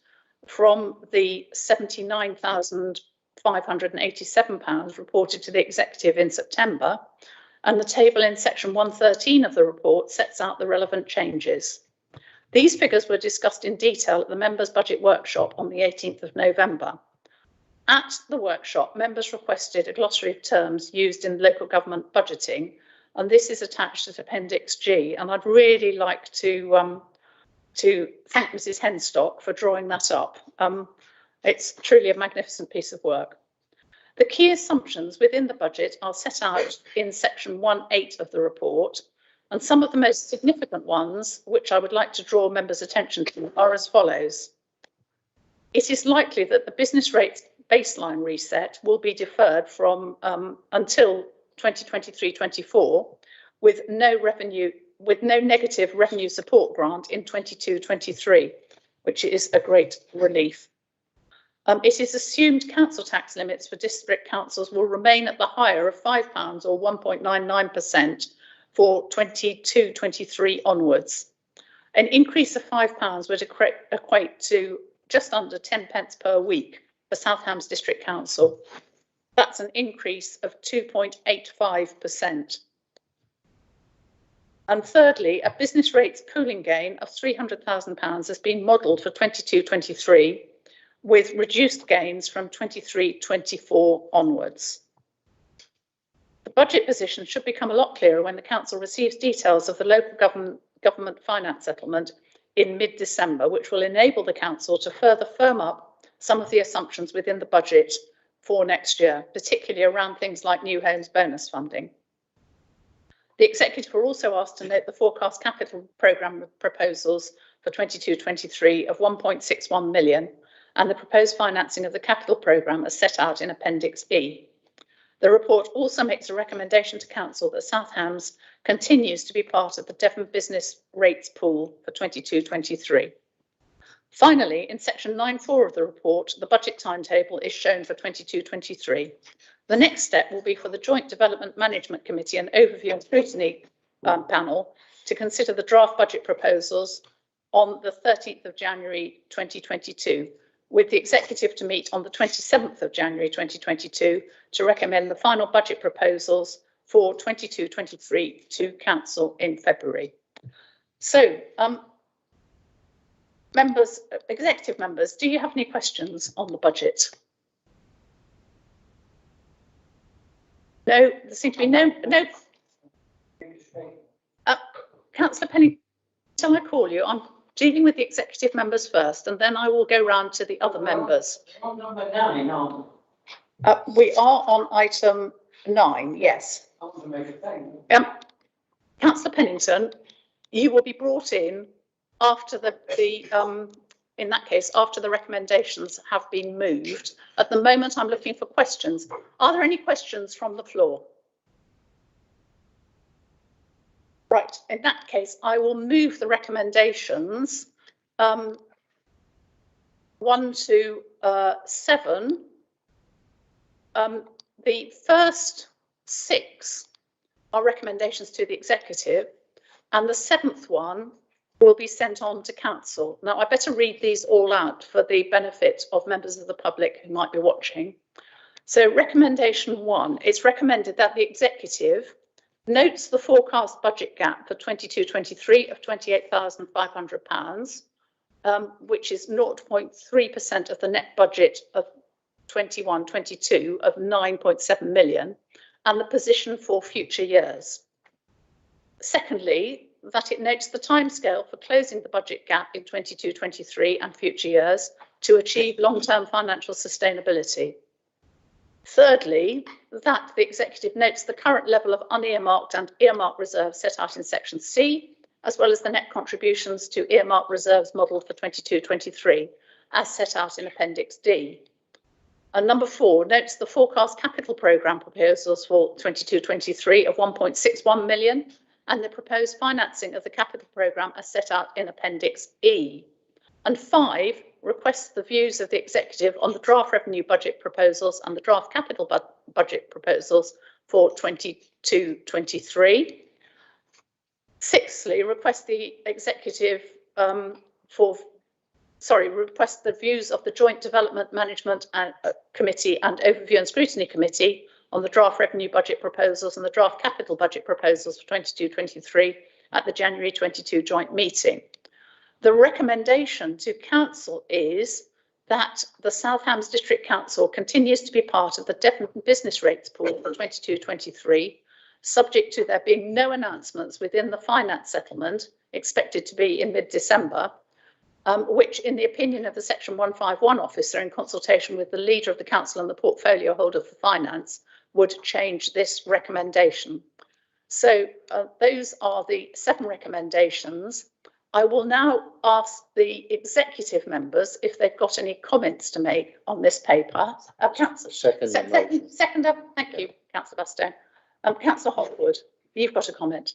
from the £79,587 reported to the executive in September, and the table in section 113 of the report sets out the relevant changes. These figures were discussed in detail at the members' budget workshop on the 18th of November. At the workshop, members requested a glossary of terms used in local government budgeting, and this is attached at Appendix G. And I'd really like to thank Mrs. Henstock for drawing that up. It's truly a magnificent piece of work. The key assumptions within the budget are set out in section 1.8 of the report, and some of the most significant ones, which I would like to draw members' attention to, are as follows. It is likely that the business rates baseline reset will be deferred from until 2023-24, with no negative revenue support grant in 22-23, which is a great relief. It is assumed council tax limits for district councils will remain at the higher of £5 or 1.99% for 22-23 onwards. An increase of £5 would equate to just under 10 pence per week for South Hams District Council. That's an increase of 2.85%. And thirdly, a business rates pooling gain of £300,000 has been modelled for 22-23, with reduced gains from 23-24 onwards. The budget position should become a lot clearer when the council receives details of the local government finance settlement in mid-December, which will enable the council to further firm up some of the assumptions within the budget for next year, particularly around things like new homes bonus funding. The executive were also asked to note the forecast capital programme proposals for 22-23 of 1.61 million and the proposed financing of the capital programme as set out in Appendix E. The report also makes a recommendation to Council that South Hams continues to be part of the Devon Business Rates Pool for 22-23. Finally, in section 9.4 of the report, the budget timetable is shown for 22-23. The next step will be for the Joint Development Management Committee and Overview and Scrutiny panel to consider the draft budget proposals on the 13th of January 2022, with the executive to meet on the 27th of January 2022 to recommend the final budget proposals for 22-23 to Council in February. So, members, executive members, do you have any questions on the budget? No, there seem to be no. Councillor Penny, shall I call you? I'm dealing with the executive members first, and then I will go round to the other members. On number 9, on. We are on item 9, yes. Councillor Pennington, you will be brought in after in that case, after the recommendations have been moved. At the moment, I'm looking for questions. Are there any questions from the floor? Right, in that case, I will move the recommendations 1 to 7. The first 6 are recommendations to the executive, and the 7th one will be sent on to council. Now, I better read these all out for the benefit of members of the public who might be watching. So, recommendation 1, it's recommended that the executive notes the forecast budget gap for 22-23 of £28,500, which is 0.3% of the net budget of 21-22 of 9.7 million, and the position for future years. Secondly, that it notes the timescale for closing the budget gap in 22-23 and future years to achieve long-term financial sustainability. Thirdly, that the executive notes the current level of unearmarked and earmarked reserves set out in section C, as well as the net contributions to earmarked reserves modelled for 22-23, as set out in Appendix D. And number 4, notes the forecast capital programme proposals for 22-23 of 1.61 million and the proposed financing of the capital programme as set out in Appendix E. And 5, requests the views of the executive on the draft revenue budget proposals and the draft capital budget proposals for 22-23. Sixthly, request the executive request the views of the Joint Development Management Committee and Overview and Scrutiny Committee on the draft revenue budget proposals and the draft capital budget proposals for 22-23 at the January 22 joint meeting. The recommendation to Council is that the South Hams District Council continues to be part of the Devon Business Rates Pool for 22-23, subject to there being no announcements within the finance settlement expected to be in mid-December, which, in the opinion of the Section 151 officer in consultation with the leader of the council and the portfolio holder for finance, would change this recommendation. So those are the 7 recommendations. I will now ask the executive members if they've got any comments to make on this paper. Seconder, thank you, Councillor Bastow. Councillor Hopwood, you've got a comment.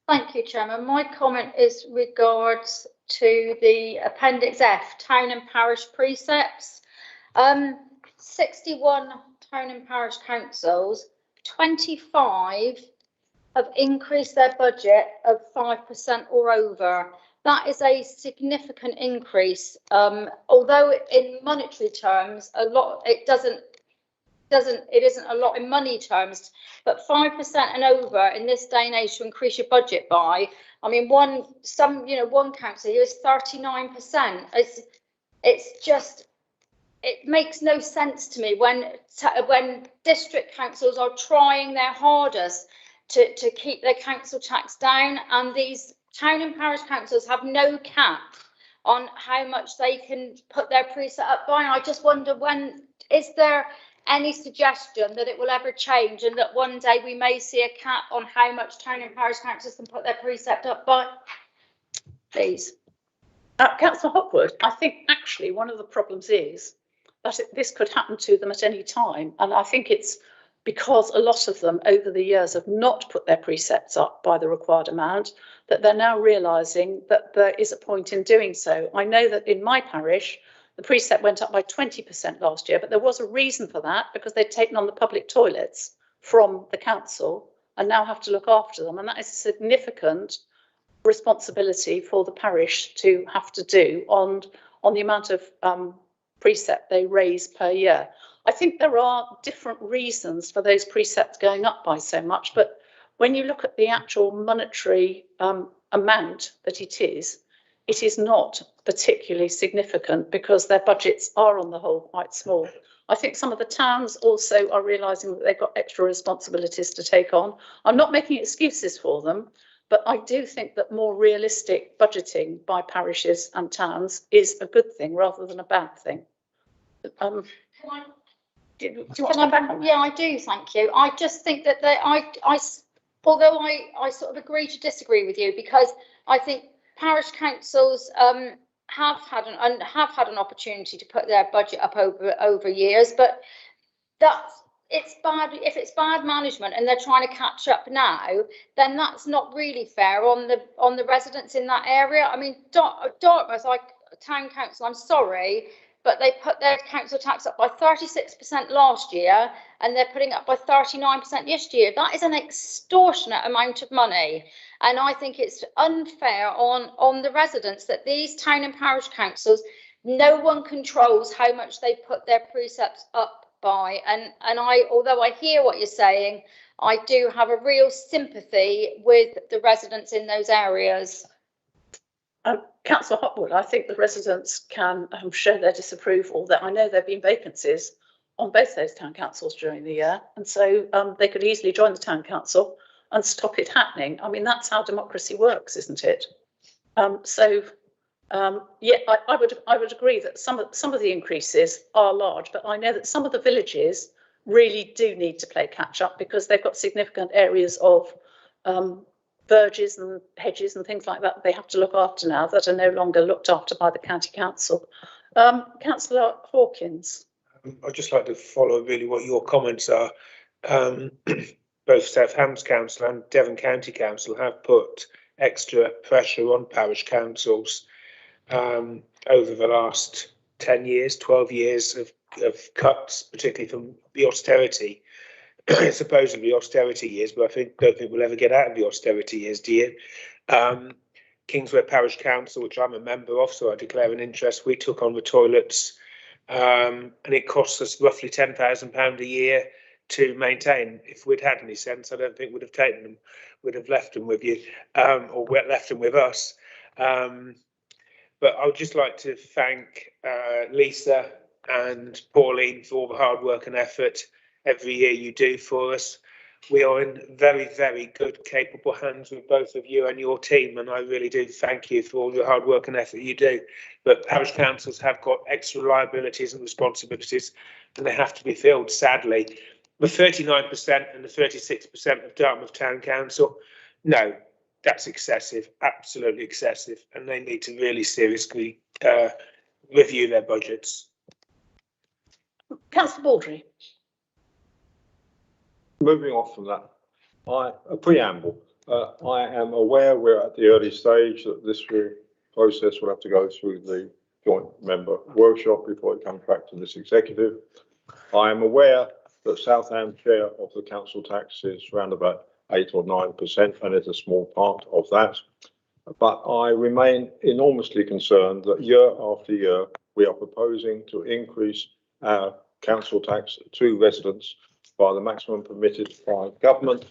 Thank you, Chairman. My comment is regards to the Appendix F, Town and Parish Precepts. 61 town and parish councils, 25 have increased their budget of 5% or over. That is a significant increase. Although in monetary terms, it isn't a lot in money terms, but 5% and over in this day and age to increase your budget by, I mean, one council here is 39%. It's just, it makes no sense to me when district councils are trying their hardest to keep their council tax down, and these town and parish councils have no cap on how much they can put their preset up by. And I just wonder, is there any suggestion that it will ever change, and that one day we may see a cap on how much town and parish councils can put their precept up by? Please. Councillor Hopwood, I think actually one of the problems is that this could happen to them at any time. And I think it's because a lot of them over the years have not put their precepts up by the required amount that they're now realising that there is a point in doing so. I know that in my parish, the precept went up by 20% last year, but there was a reason for that, because they'd taken on the public toilets from the council and now have to look after them. And that is a significant responsibility for the parish to have to do on the amount of precept they raise per year. I think there are different reasons for those precepts going up by so much, but when you look at the actual monetary amount that it is not particularly significant, because their budgets are on the whole quite small. I think some of the towns also are realising that they've got extra responsibilities to take on. I'm not making excuses for them, but I do think that more realistic budgeting by parishes and towns is a good thing rather than a bad thing. Do you want to come back on that? Yeah, I do, thank you. I just think that although I sort of agree to disagree with you, because I think parish councils have had an opportunity to put their budget up over years, but it's bad. If it's bad management and they're trying to catch up now, then that's not really fair on the residents in that area. I mean, Dartmouth, town council, I'm sorry, but they put their council tax up by 36% last year, and they're putting up by 39% this year. That is an extortionate amount of money, and I think it's unfair on the residents that these town and parish councils, no one controls how much they put their precepts up by. And although I hear what you're saying, I do have a real sympathy with the residents in those areas. Councillor Hopwood, I think the residents can show their disapproval. That I know there have been vacancies on both those town councils during the year, and so they could easily join the town council and stop it happening. I mean, that's how democracy works, isn't it? Yeah, I would agree that some of the increases are large, but I know that some of the villages really do need to play catch up, because they've got significant areas of verges and hedges and things like that they have to look after now that are no longer looked after by the county council. Councillor Hawkins. I'd just like to follow really what your comments are. Both South Hams Council and Devon County Council have put extra pressure on parish councils over the last 10 years, 12 years of cuts, particularly from the austerity, supposedly austerity years, but don't think we'll ever get out of the austerity years, do you? Kingsway Parish Council, which I'm a member of, so I declare an interest, we took on the toilets, and it costs us roughly £10,000 a year to maintain. If we'd had any sense, I don't think we'd have taken them. We'd have left them with you, or left them with us. But I would just like to thank Lisa and Pauline for all the hard work and effort every year you do for us. We are in very, very good, capable hands with both of you and your team, and I really do thank you for all the hard work and effort you do. But parish councils have got extra liabilities and responsibilities, and they have to be filled, sadly. The 39% and the 36% of Dartmouth Town Council, no, that's excessive, absolutely excessive, and they need to really seriously review their budgets. Councillor Baldry. Moving off from that, a preamble. I am aware we're at the early stage that this process will have to go through the joint member workshop before it comes back to this executive. I am aware that Southam's share of the council tax is around about 8 or 9%, and it's a small part of that. But I remain enormously concerned that year after year, we are proposing to increase our council tax to residents by the maximum permitted by government.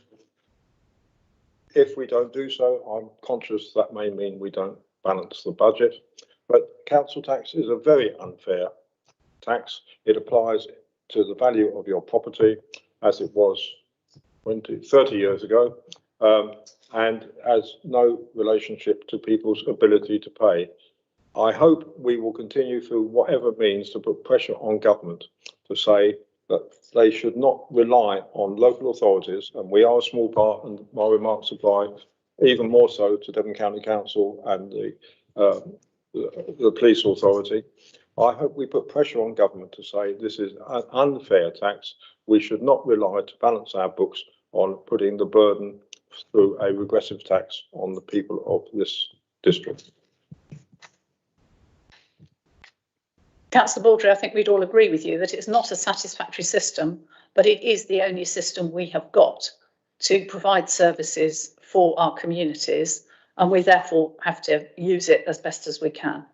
If we don't do so, I'm conscious that may mean we don't balance the budget. But council tax is a very unfair tax. It applies to the value of your property as it was 20, 30 years ago, and has no relationship to people's ability to pay. I hope we will continue through whatever means to put pressure on government to say that they should not rely on local authorities, and we are a small part, and my remarks apply even more so to Devon County Council and the police authority. I hope we put pressure on government to say this is an unfair tax. We should not rely to balance our books on putting the burden through a regressive tax on the people of this district. Councillor Baldry, I think we'd all agree with you that it's not a satisfactory system, but it is the only system we have got to provide services for our communities, and we therefore have to use it as best as we can.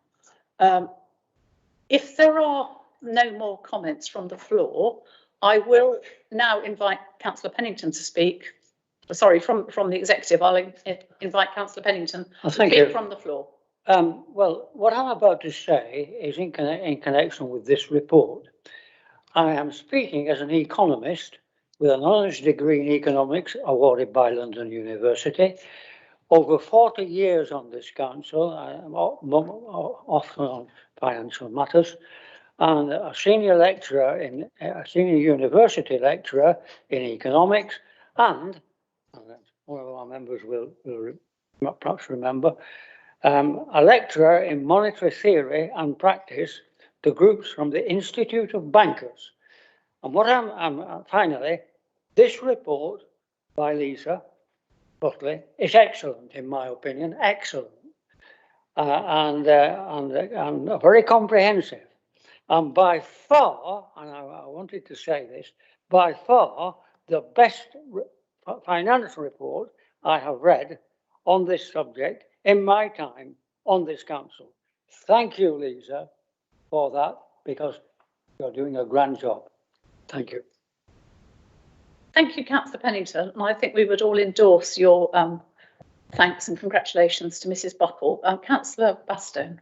If there are no more comments from the floor, I will now invite Councillor Pennington to speak. Sorry, from the executive, I'll invite Councillor Pennington to speak from the floor. Well, what I'm about to say is in connection with this report. I am speaking as an economist with an honours degree in economics awarded by London University. Over 40 years on this council, I am often on financial matters, and a senior university lecturer in economics, and one of our members will perhaps remember, a lecturer in monetary theory and practice to groups from the Institute of Bankers. And what finally, this report by Lisa Buckley is excellent, in my opinion, excellent, and very comprehensive. And by far, and I wanted to say this, by far the best financial report I have read on this subject in my time on this council. Thank you, Lisa, for that, because you're doing a grand job. Thank you. Thank you, Councillor Pennington. And I think we would all endorse your thanks and congratulations to Mrs. Buckle. Councillor Aston.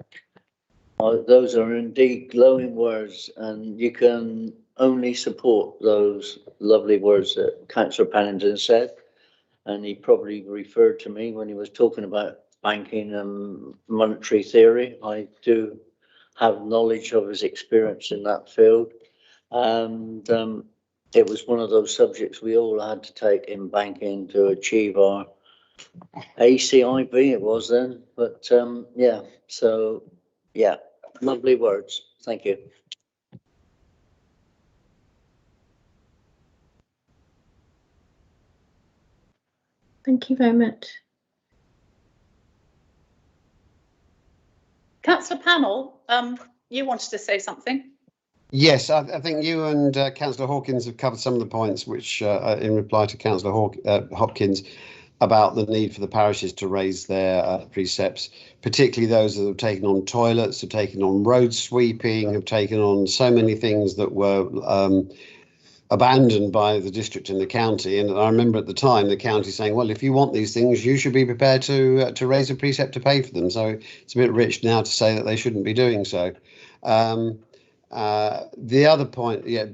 Those are indeed glowing words, and you can only support those lovely words that Councillor Pennington said. And he probably referred to me when he was talking about banking and monetary theory. I do have knowledge of his experience in that field. And it was one of those subjects we all had to take in banking to achieve our ACIB, it was then. But yeah, so yeah, lovely words. Thank you. Thank you very much. Councillor Pannell, you wanted to say something? Yes, I think you and Councillor Hawkins have covered some of the points which, in reply to Councillor Hopkins, about the need for the parishes to raise their precepts, particularly those that have taken on toilets, have taken on road sweeping, have taken on so many things that were abandoned by the district and the county. And I remember at the time the county saying, well, if you want these things, you should be prepared to raise a precept to pay for them. So it's a bit rich now to say that they shouldn't be doing so. The other point, yeah,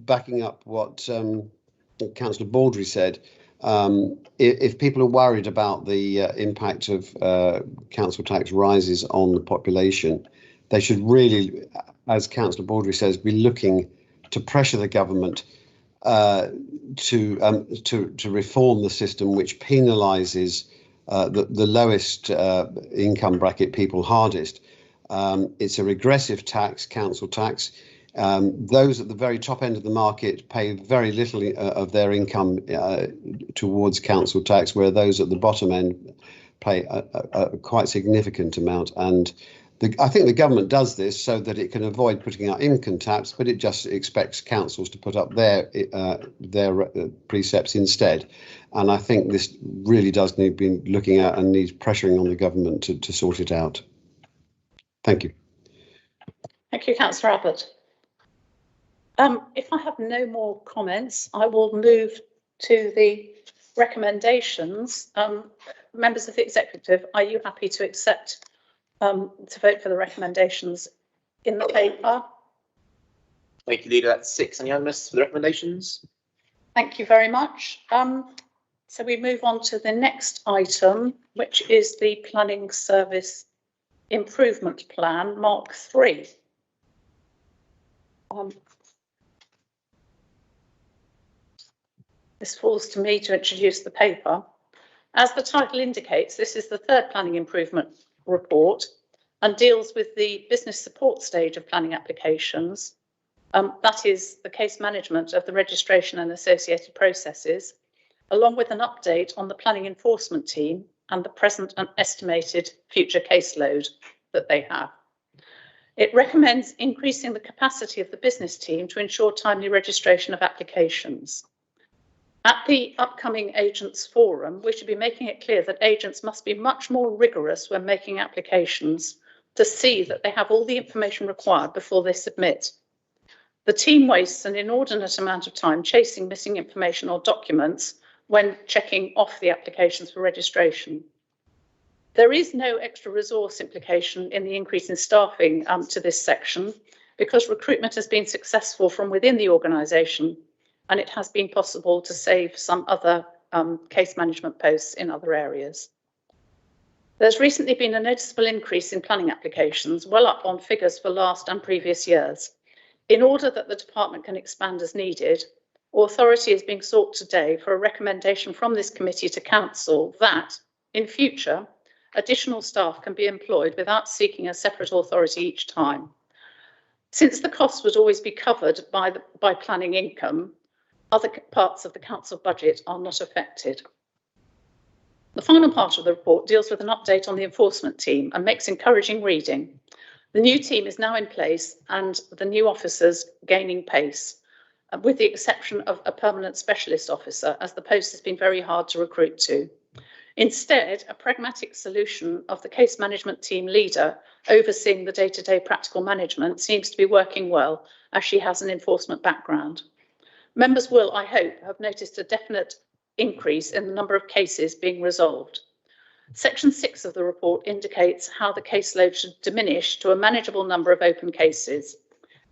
backing up what Councillor Baldry said, if people are worried about the impact of council tax rises on the population, they should really, as Councillor Baldry says, be looking to pressure the government to reform the system which penalises the lowest income bracket people hardest. It's a regressive tax, council tax. Those at the very top end of the market pay very little of their income towards council tax, where those at the bottom end pay a quite significant amount. And I think the government does this so that it can avoid putting out income tax, but it just expects councils to put up their precepts instead. And I think this really does need to be looking at and needs pressuring on the government to sort it out. Thank you. Thank you, Councillor Abbott. If I have no more comments, I will move to the recommendations. Members of the executive, are you happy to accept to vote for the recommendations in the paper? Thank you, Leader. That's 6 unanimous for the recommendations. Thank you very much. So we move on to the next item, which is the Planning Service Improvement Plan, Mark 3. This falls to me to introduce the paper. As the title indicates, this is the third planning improvement report and deals with the business support stage of planning applications. That is the case management of the registration and associated processes, along with an update on the planning enforcement team and the present and estimated future caseload that they have. It recommends increasing the capacity of the business team to ensure timely registration of applications. At the upcoming Agents Forum, we should be making it clear that agents must be much more rigorous when making applications to see that they have all the information required before they submit. The team wastes an inordinate amount of time chasing missing information or documents when checking off the applications for registration. There is no extra resource implication in the increase in staffing to this section because recruitment has been successful from within the organisation, and it has been possible to save some other case management posts in other areas. There's recently been a noticeable increase in planning applications, well up on figures for last and previous years. In order that the department can expand as needed, authority is being sought today for a recommendation from this committee to council that, in future, additional staff can be employed without seeking a separate authority each time. Since the costs would always be covered by planning income, other parts of the council budget are not affected. The final part of the report deals with an update on the enforcement team and makes encouraging reading. The new team is now in place and the new officers gaining pace, with the exception of a permanent specialist officer, as the post has been very hard to recruit to. Instead, a pragmatic solution of the case management team leader overseeing the day-to-day practical management seems to be working well, as she has an enforcement background. Members will, I hope, have noticed a definite increase in the number of cases being resolved. Section 6 of the report indicates how the caseload should diminish to a manageable number of open cases.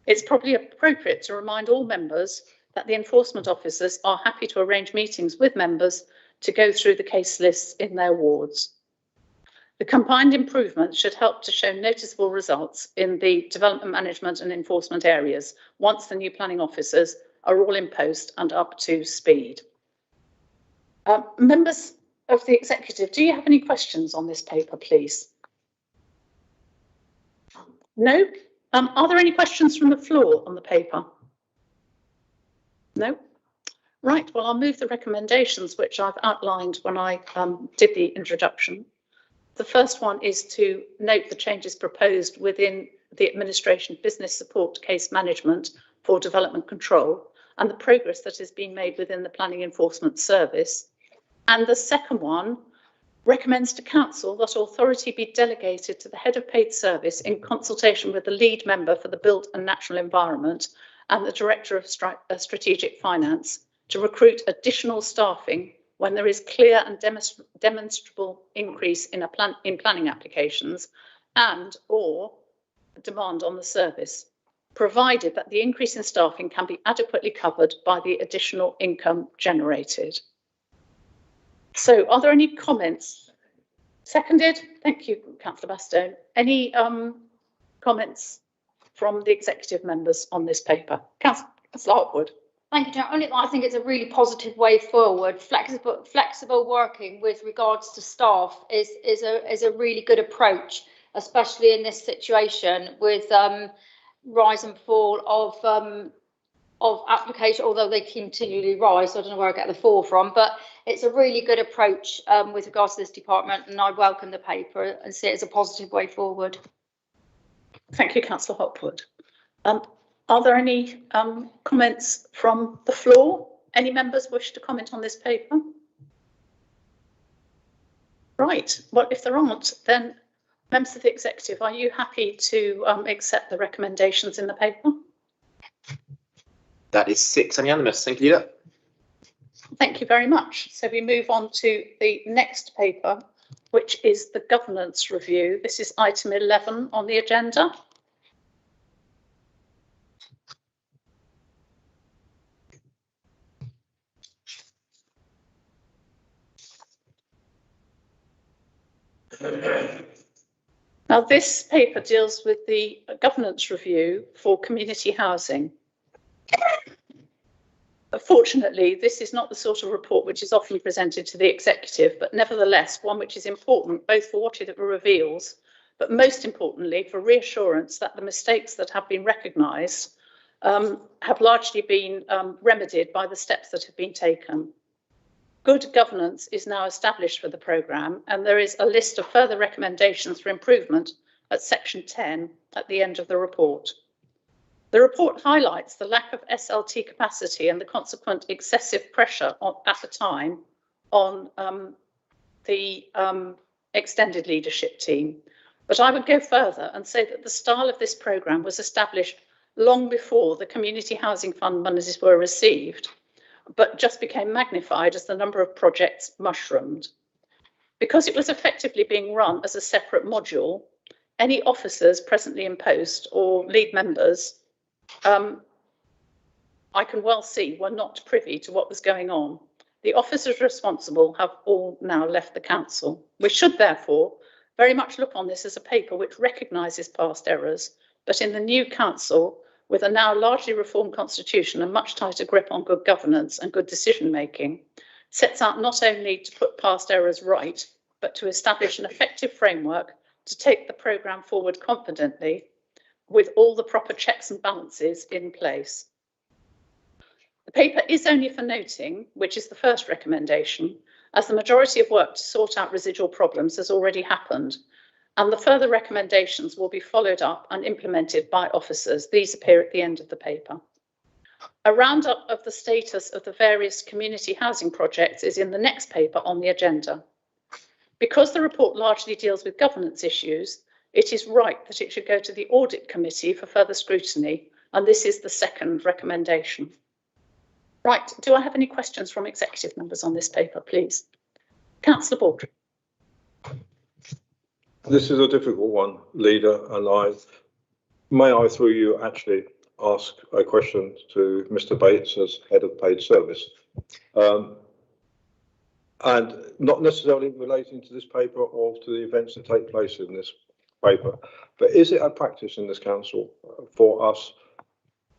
It's probably appropriate to remind all members that the enforcement officers are happy to arrange meetings with members to go through the case lists in their wards. The combined improvements should help to show noticeable results in the development management and enforcement areas once the new planning officers are all in post and up to speed. Members of the executive, do you have any questions on this paper, please? No? Are there any questions from the floor on the paper? No? Right, well, I'll move the recommendations which I've outlined when I did the introduction. The first one is to note the changes proposed within the administration business support case management for development control and the progress that has been made within the planning enforcement service. And the second one recommends to council that authority be delegated to the head of paid service in consultation with the lead member for the built and natural environment and the director of strategic finance to recruit additional staffing when there is clear and demonstrable increase in planning applications and or demand on the service, provided that the increase in staffing can be adequately covered by the additional income generated. So are there any comments? Seconded. Thank you, Councillor Aston. Any comments from the executive members on this paper? Councillor Hartwood. Thank you, Chair. I think it's a really positive way forward. Flexible working with regards to staff is a really good approach, especially in this situation with rise and fall of application, although they continually rise. So I don't know where I get the fall from, but it's a really good approach with regards to this department, and I welcome the paper and see it as a positive way forward. Thank you, Councillor Hopwood. Are there any comments from the floor? Any members wish to comment on this paper? Right, well, if there aren't, then members of the executive, are you happy to accept the recommendations in the paper? That is 6 unanimous. Thank you, Leader. Thank you very much. So we move on to the next paper, which is the governance review. This is item 11 on the agenda. Now, this paper deals with the governance review for community housing. Fortunately, this is not the sort of report which is often presented to the executive, but nevertheless one which is important both for what it reveals, but most importantly for reassurance that the mistakes that have been recognised have largely been remedied by the steps that have been taken. Good governance is now established for the programme, and there is a list of further recommendations for improvement at section 10 at the end of the report. The report highlights the lack of SLT capacity and the consequent excessive pressure at the time on the extended leadership team. But I would go further and say that the style of this programme was established long before the Community Housing Fund monies were received, but just became magnified as the number of projects mushroomed. Because it was effectively being run as a separate module, any officers presently in post or lead members I can well see were not privy to what was going on. The officers responsible have all now left the council. We should therefore very much look on this as a paper which recognises past errors, but in the new council, with a now largely reformed constitution and much tighter grip on good governance and good decision making, sets out not only to put past errors right, but to establish an effective framework to take the programme forward confidently with all the proper checks and balances in place. The paper is only for noting, which is the first recommendation, as the majority of work to sort out residual problems has already happened, and the further recommendations will be followed up and implemented by officers. These appear at the end of the paper. A roundup of the status of the various community housing projects is in the next paper on the agenda. Because the report largely deals with governance issues, it is right that it should go to the Audit Committee for further scrutiny, and this is the second recommendation. Right, do I have any questions from executive members on this paper, please? Councillor Baldry. This is a difficult one, Leader, and may I, through you, actually ask a question to Mr. Bates as Head of Paid Service, and not necessarily relating to this paper or to the events that take place in this paper, but is it a practice in this council for us,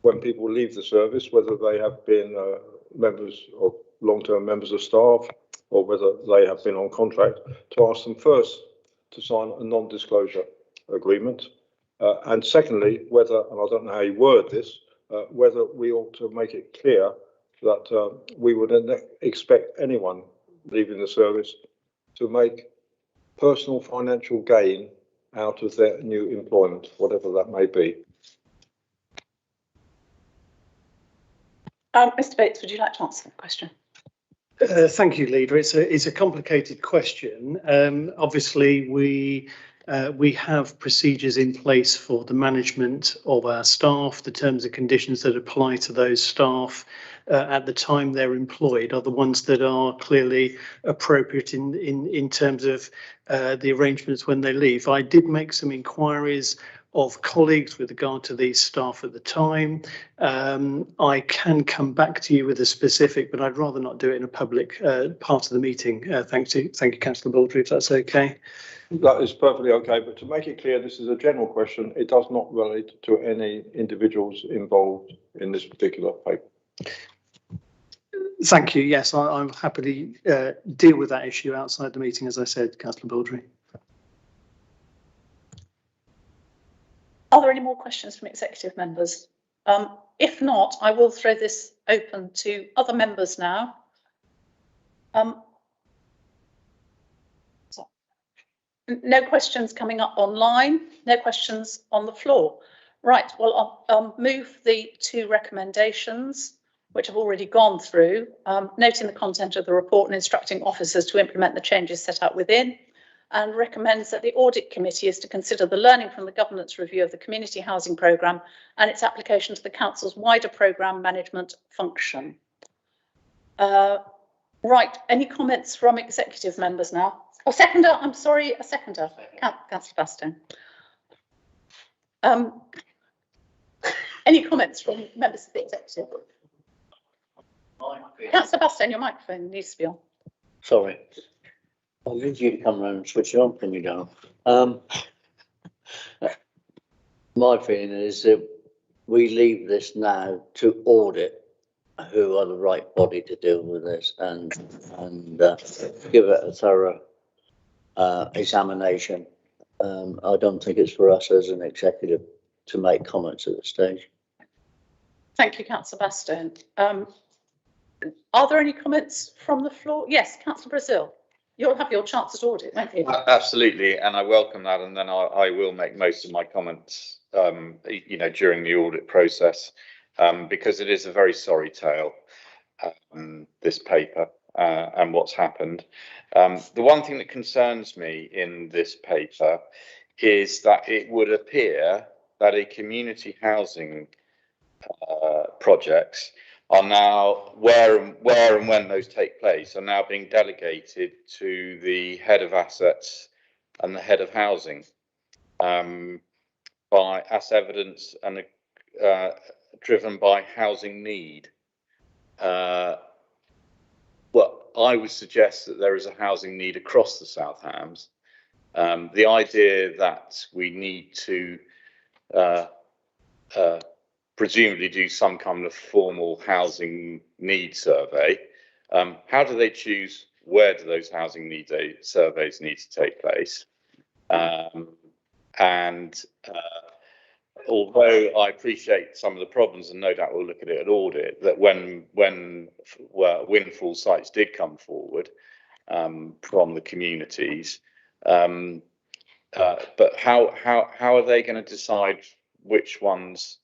when people leave the service, whether they have been members of long-term members of staff or whether they have been on contract, to ask them first to sign a non-disclosure agreement, and secondly, whether, and I don't know how you word this, whether we ought to make it clear that we would expect anyone leaving the service to make personal financial gain out of their new employment, whatever that may be. Mr. Bates, would you like to answer that question? Thank you, Leader. It's a complicated question. Obviously, we have procedures in place for the management of our staff. The terms and conditions that apply to those staff at the time they're employed are the ones that are clearly appropriate in terms of the arrangements when they leave. I did make some inquiries of colleagues with regard to these staff at the time. I can come back to you with a specific, but I'd rather not do it in a public part of the meeting. Thank you, Councillor Baldry, if that's okay. That is perfectly okay, but to make it clear, this is a general question. It does not relate to any individuals involved in this particular paper. Thank you. Yes, I'm happy to deal with that issue outside the meeting, as I said, Councillor Baldry. Are there any more questions from executive members? If not, I will throw this open to other members now. No questions coming up online, no questions on the floor. Right, well, I'll move the 2 recommendations, which have already gone through, noting the content of the report and instructing officers to implement the changes set out within, and recommends that the Audit Committee is to consider the learning from the governance review of the Community Housing Programme and its application to the Council's wider programme management function. Right, any comments from executive members now? Oh, seconder, I'm sorry, a seconder, Councillor Baston. Any comments from members of the executive? Councillor Baston, your microphone needs to be on. Sorry. I need you to come around and switch it on from you down. My feeling is that we leave this now to audit who are the right body to deal with this and give it a thorough examination. I don't think it's for us as an executive to make comments at this stage. Thank you, Councillor Baston. Are there any comments from the floor? Yes, Councillor Brazil. You'll have your chance at audit, won't you? Absolutely, and I welcome that, and then I will make most of my comments, you know, during the audit process, because it is a very sorry tale, this paper and what's happened. The one thing that concerns me in this paper is that it would appear that a community housing projects are now, where and when those take place, are now being delegated to the head of assets and the head of housing, by as evidence and driven by housing need. Well, I would suggest that there is a housing need across the South Hams. The idea that we need to presumably do some kind of formal housing need survey. How do they choose where do those housing need surveys need to take place? Although I appreciate some of the problems, and no doubt we'll look at it at audit, that when windfall sites did come forward from the communities, but how are they going to decide which ones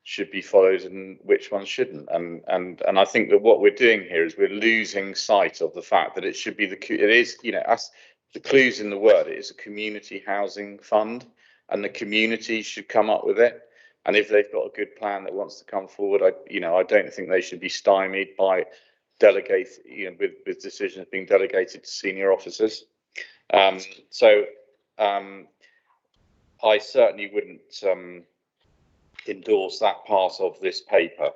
should be followed and which ones shouldn't? And I think that what we're doing here is we're losing sight of the fact that it should be it is, you know, as the clues in the word, it is a community housing fund, and the community should come up with it. And if they've got a good plan that wants to come forward, I don't think they should be stymied by with decisions being delegated to senior officers. I certainly wouldn't endorse that part of this paper.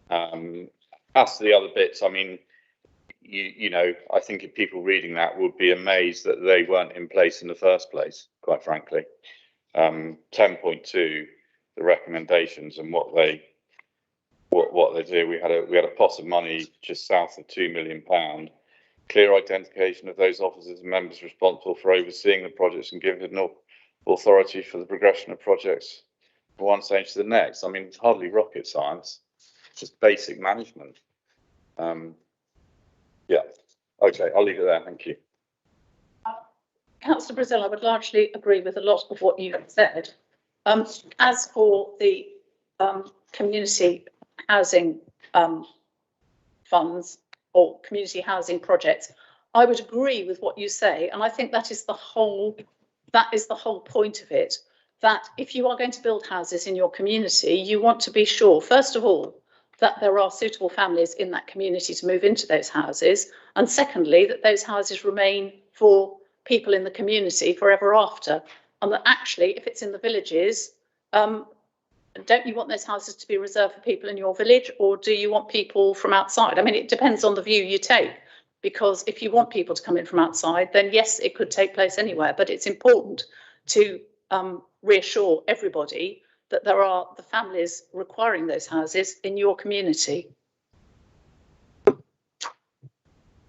As to the other bits, I mean, I think if people reading that would be amazed that they weren't in place in the first place, quite frankly. 10.2, the recommendations and what they do. We had a pot of money just south of £2 million. Clear identification of those officers and members responsible for overseeing the projects and giving authority for the progression of projects from one stage to the next. I mean, it's hardly rocket science. It's just basic management. Yeah. Okay, I'll leave it there. Thank you. Councillor Brazil, I would largely agree with a lot of what you have said. As for the community housing funds or community housing projects, I would agree with what you say, and I think that is the whole point of it. That if you are going to build houses in your community, you want to be sure, first of all, that there are suitable families in that community to move into those houses, and secondly, that those houses remain for people in the community forever after, and that actually, if it's in the villages, don't you want those houses to be reserved for people in your village, or do you want people from outside? I mean, it depends on the view you take, because if you want people to come in from outside, then yes, it could take place anywhere, but it's important to reassure everybody that there are the families requiring those houses in your community.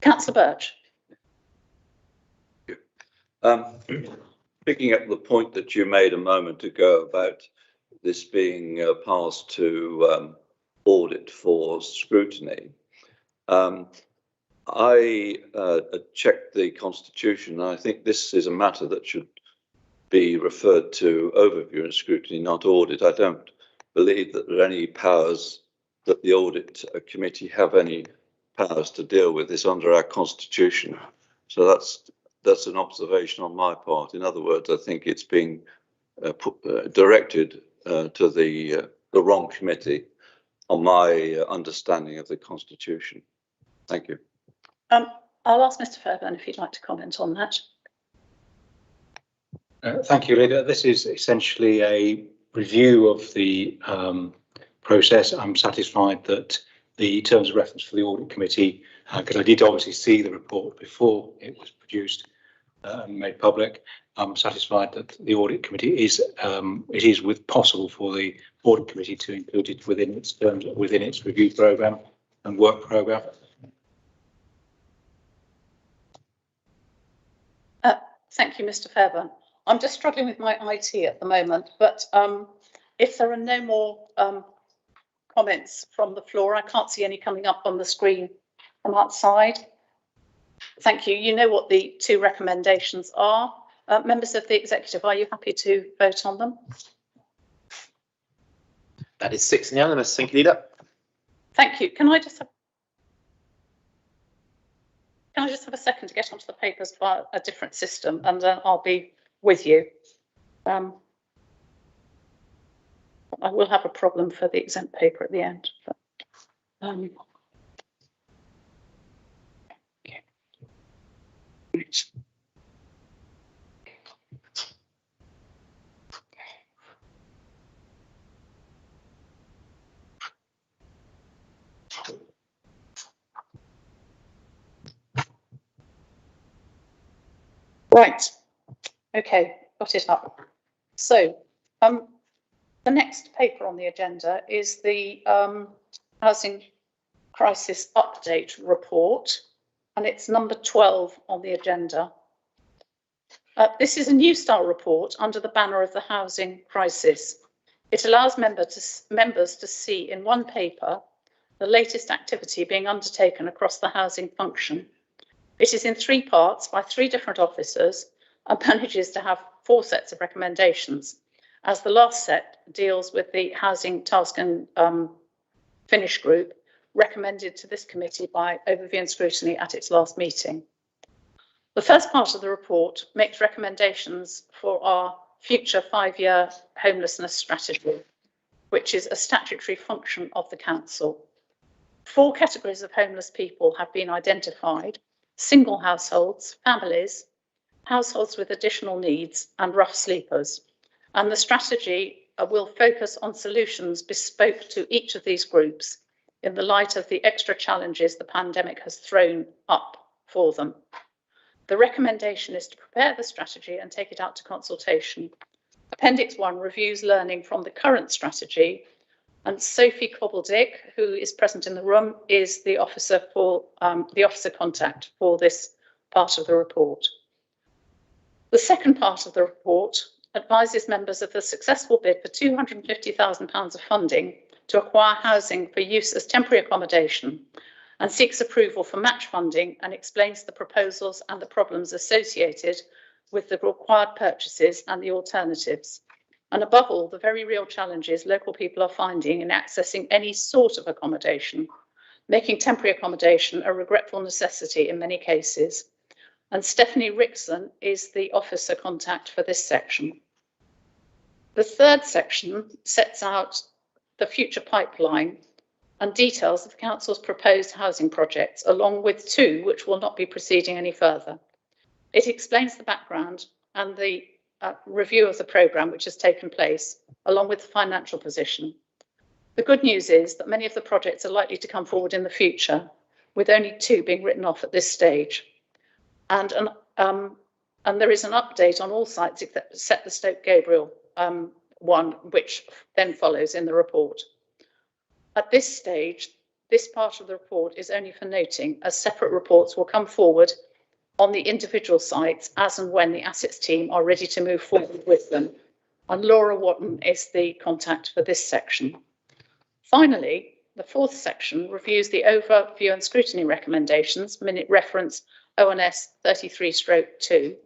Councillor Birch. Picking up the point that you made a moment ago about this being passed to audit for scrutiny, I checked the Constitution, and I think this is a matter that should be referred to overview and scrutiny, not audit. I don't believe that there are any powers that the audit committee have any powers to deal with this under our Constitution. So that's an observation on my part. In other words, I think it's being directed to the wrong committee on my understanding of the Constitution. Thank you. I'll ask Mr. Fairbairn if he'd like to comment on that. Thank you, Leader. This is essentially a review of the process. I'm satisfied that the terms of reference for the audit committee, because I did obviously see the report before it was produced and made public. I'm satisfied that the audit committee it is possible for the audit committee to include it within its terms, within its review programme and work programme. Thank you, Mr. Fairbairn. I'm just struggling with my IT at the moment, but if there are no more comments from the floor, I can't see any coming up on the screen from outside. Thank you. You know what the two recommendations are. Members of the executive, are you happy to vote on them? That is 6 unanimous. Thank you, Leader. Thank you. Can I just have a second to get onto the papers via a different system, and then I'll be with you. I will have a problem for the exempt paper at the end. But, right. Okay, got it up. So, the next paper on the agenda is the Housing Crisis Update Report, and it's number 12 on the agenda. This is a new style report under the banner of the housing crisis. It allows members to see in one paper the latest activity being undertaken across the housing function. It is in 3 parts by 3 different officers and manages to have 4 sets of recommendations, as the last set deals with the Housing Task and Finish Group recommended to this committee by Overview and Scrutiny at its last meeting. The first part of the report makes recommendations for our future 5-year homelessness strategy, which is a statutory function of the council. 4 categories of homeless people have been identified: single households, families, households with additional needs, and rough sleepers. And the strategy will focus on solutions bespoke to each of these groups in the light of the extra challenges the pandemic has thrown up for them. The recommendation is to prepare the strategy and take it out to consultation. Appendix 1 reviews learning from the current strategy, and Sophie Cobbledick, who is present in the room, is the officer contact for this part of the report. The second part of the report advises members of the successful bid for £250,000 of funding to acquire housing for use as temporary accommodation, and seeks approval for match funding and explains the proposals and the problems associated with the required purchases and the alternatives. And above all, the very real challenges local people are finding in accessing any sort of accommodation, making temporary accommodation a regretful necessity in many cases. And Stephanie Rickson is the officer contact for this section. The third section sets out the future pipeline and details of the council's proposed housing projects, along with 2 which will not be proceeding any further. It explains the background and the review of the programme which has taken place, along with the financial position. The good news is that many of the projects are likely to come forward in the future, with only 2 being written off at this stage. And there is an update on all sites except the Stoke Gabriel one, which then follows in the report. At this stage, this part of the report is only for noting, as separate reports will come forward on the individual sites as and when the assets team are ready to move forward with them. And Laura Watton is the contact for this section. Finally, the fourth section reviews the overview and scrutiny recommendations, minute reference ONS 33/2,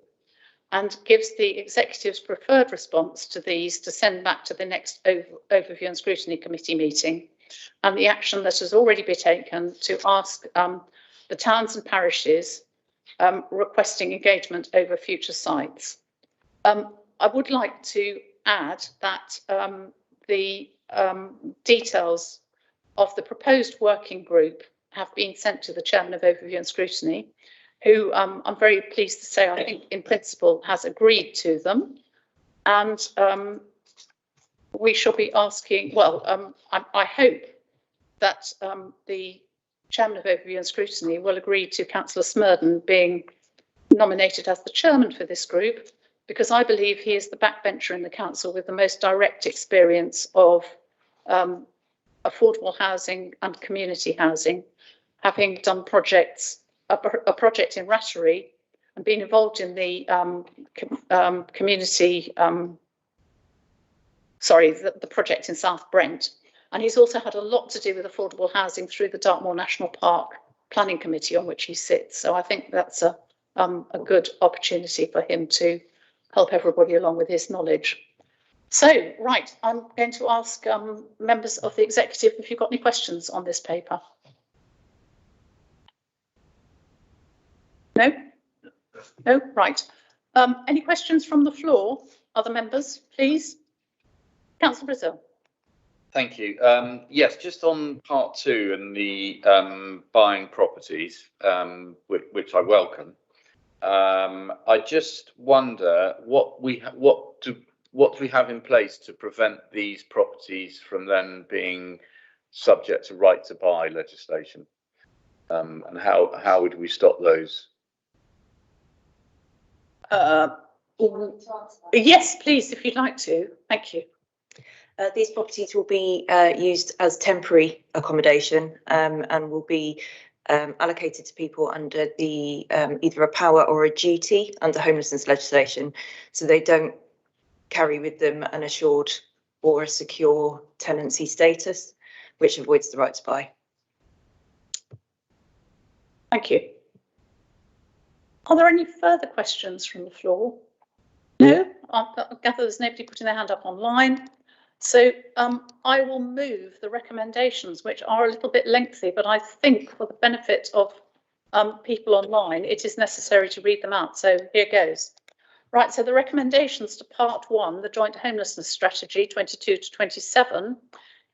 and gives the executive's preferred response to these to send back to the next overview and scrutiny committee meeting, and the action that has already been taken to ask the towns and parishes requesting engagement over future sites. I would like to add that the details of the proposed working group have been sent to the Chairman of Overview and Scrutiny, who I'm very pleased to say, I think in principle has agreed to them. And we shall be asking, well, I hope that the Chairman of Overview and Scrutiny will agree to Councillor Smurden being nominated as the chairman for this group, because I believe he is the backbencher in the council with the most direct experience of affordable housing and community housing, having done projects, a project in Rattery and been involved in the community, the project in South Brent. And he's also had a lot to do with affordable housing through the Dartmoor National Park Planning Committee on which he sits. So I think that's a good opportunity for him to help everybody along with his knowledge. So, right, I'm going to ask members of the executive if you've got any questions on this paper. No? No, right. Any questions from the floor? Other members, please. Councillor Brazil. Thank you. Yes, just on part 2 and the buying properties, which I welcome. I just wonder what do we have in place to prevent these properties from then being subject to right to buy legislation, and how would we stop those? Yes, please, if you'd like to. Thank you. These properties will be used as temporary accommodation and will be allocated to people under the either a power or a duty under homelessness legislation, so they don't carry with them an assured or a secure tenancy status, which avoids the right to buy. Thank you. Are there any further questions from the floor? No, I gather there's nobody putting their hand up online. So I will move the recommendations, which are a little bit lengthy, but I think for the benefit of people online, it is necessary to read them out. So here goes. Right, so the recommendations to part 1, the Joint Homelessness Strategy 22 to 27,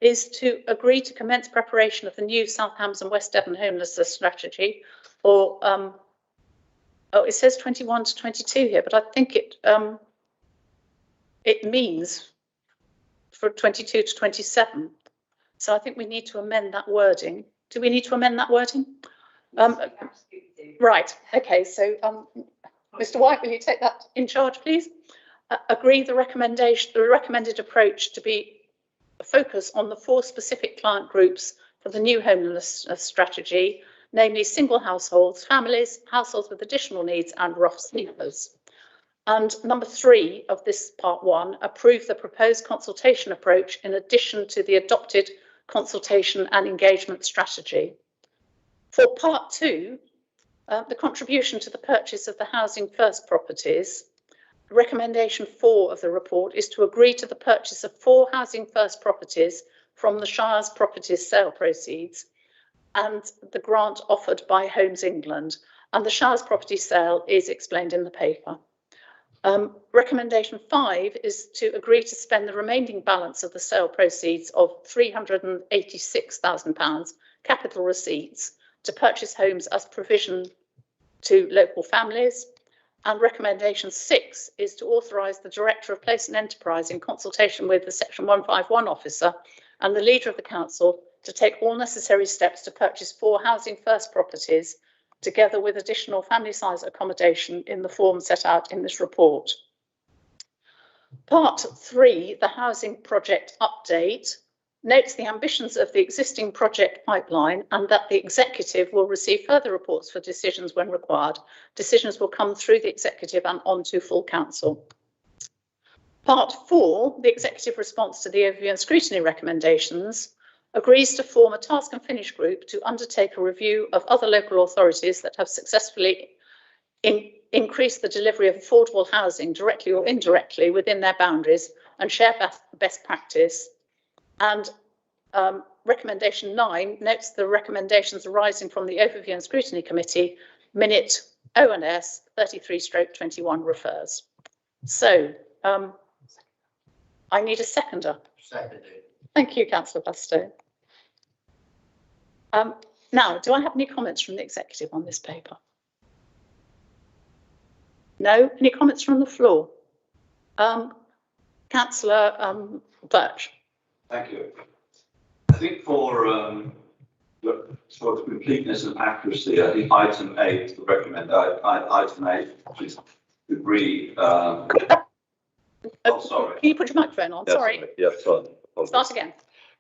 is to agree to commence preparation of the new South Hams and West Devon Homelessness Strategy, or oh, it says 21 to 22 here, but I think it means for 22 to 27. So I think we need to amend that wording. Do we need to amend that wording? Right, okay, so Mr. White, will you take that in charge, please? Agree the recommended approach to be a focus on the 4 specific client groups for the new homelessness strategy, namely single households, families, households with additional needs, and rough sleepers. And number 3 of this part 1, approve the proposed consultation approach in addition to the adopted consultation and engagement strategy. For part 2, the contribution to the purchase of the Housing First properties, recommendation 4 of the report is to agree to the purchase of 4 Housing First properties from the Shire's properties sale proceeds and the grant offered by Homes England. And the Shire's property sale is explained in the paper. Recommendation 5 is to agree to spend the remaining balance of the sale proceeds of £386,000 capital receipts to purchase homes as provision to local families. And recommendation 6 is to authorise the Director of Place and Enterprise in consultation with the Section 151 officer and the Leader of the Council to take all necessary steps to purchase 4 Housing First properties together with additional family size accommodation in the form set out in this report. Part 3, the housing project update, notes the ambitions of the existing project pipeline and that the executive will receive further reports for decisions when required. Decisions will come through the executive and on to full council. Part 4, the executive response to the overview and scrutiny recommendations, agrees to form a task and finish group to undertake a review of other local authorities that have successfully increased the delivery of affordable housing directly or indirectly within their boundaries and share best practice. And recommendation 9 notes the recommendations arising from the Overview and Scrutiny Committee, minute ONS 33/21 refers. So I need a seconder. Seconded. Thank you, Councillor Bastow. Now, do I have any comments from the executive on this paper? No? Any comments from the floor? Councillor Birch. Thank you. I think for the completeness and accuracy, I think item 8, the recommend item 8, which is agree. Oh, sorry. Can you put your microphone on? Yeah, sorry. Yeah, sorry. Start again.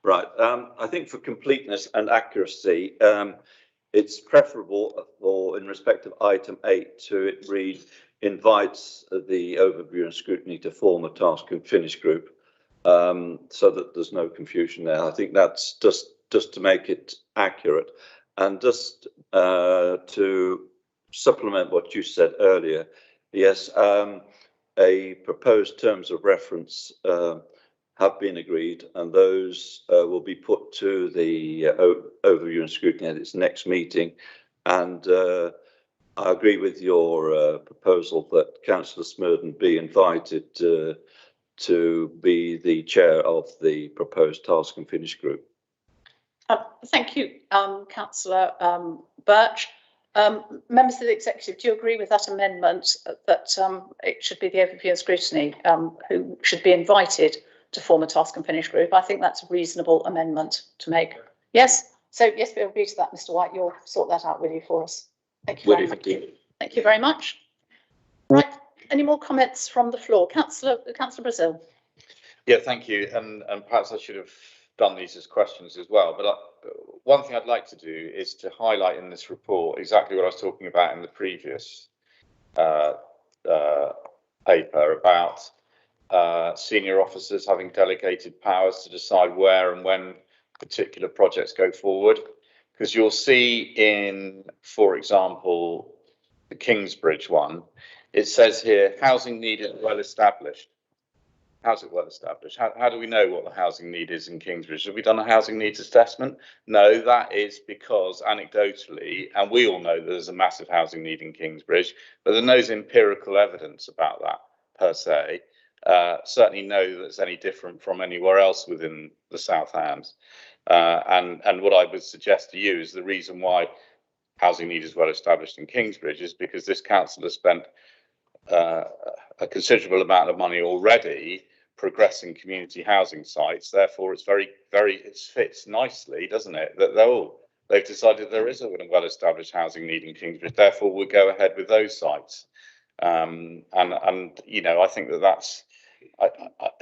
Right. I think for completeness and accuracy, it's preferable, or in respect of item 8, to it read invites the Overview and Scrutiny to form a task and finish group, so that there's no confusion there. I think that's just to make it accurate, and just to supplement what you said earlier. Yes, a proposed terms of reference have been agreed, and those will be put to the Overview and Scrutiny at its next meeting. And I agree with your proposal that Councillor Smurden be invited to be the chair of the proposed task and finish group. Thank you, Councillor Birch. Members of the executive, do you agree with that amendment that it should be the Overview and Scrutiny who should be invited to form a task and finish group? I think that's a reasonable amendment to make. Yes? So yes, we agree to that, Mr. White. You'll sort that out, will you, for us? Thank you very much. Thank you very much. Right. Any more comments from the floor? Councillor Brazil. Yeah, thank you. And perhaps I should have done these as questions as well. But one thing I'd like to do is to highlight in this report exactly what I was talking about in the previous paper about senior officers having delegated powers to decide where and when particular projects go forward. Because you'll see in, for example, the Kingsbridge one, it says here, housing need is well established. How's it well established? How do we know what the housing need is in Kingsbridge? Have we done a housing needs assessment? No, that is because anecdotally, and we all know that there's a massive housing need in Kingsbridge, but there's no empirical evidence about that per se. Certainly no that's any different from anywhere else within the South Hams. And what I would suggest to you is the reason why housing need is well established in Kingsbridge is because this council has spent a considerable amount of money already progressing community housing sites. Therefore, it's it fits nicely, doesn't it? That they've decided there is a well-established housing need in Kingsbridge. Therefore, we'll go ahead with those sites. And you know, I think that's,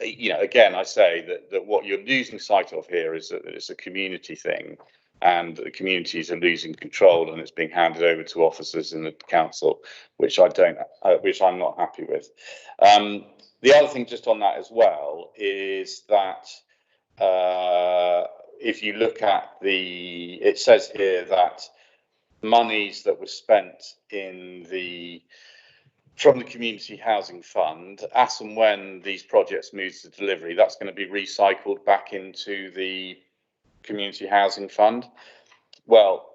you know, again, I say that what you're losing sight of here is that it's a community thing, and the communities are losing control, and it's being handed over to officers in the council, which I'm not happy with. The other thing just on that as well is that if you look at it says here that monies that were spent from the Community Housing Fund, as and when these projects move to delivery, that's going to be recycled back into the Community Housing Fund. Well,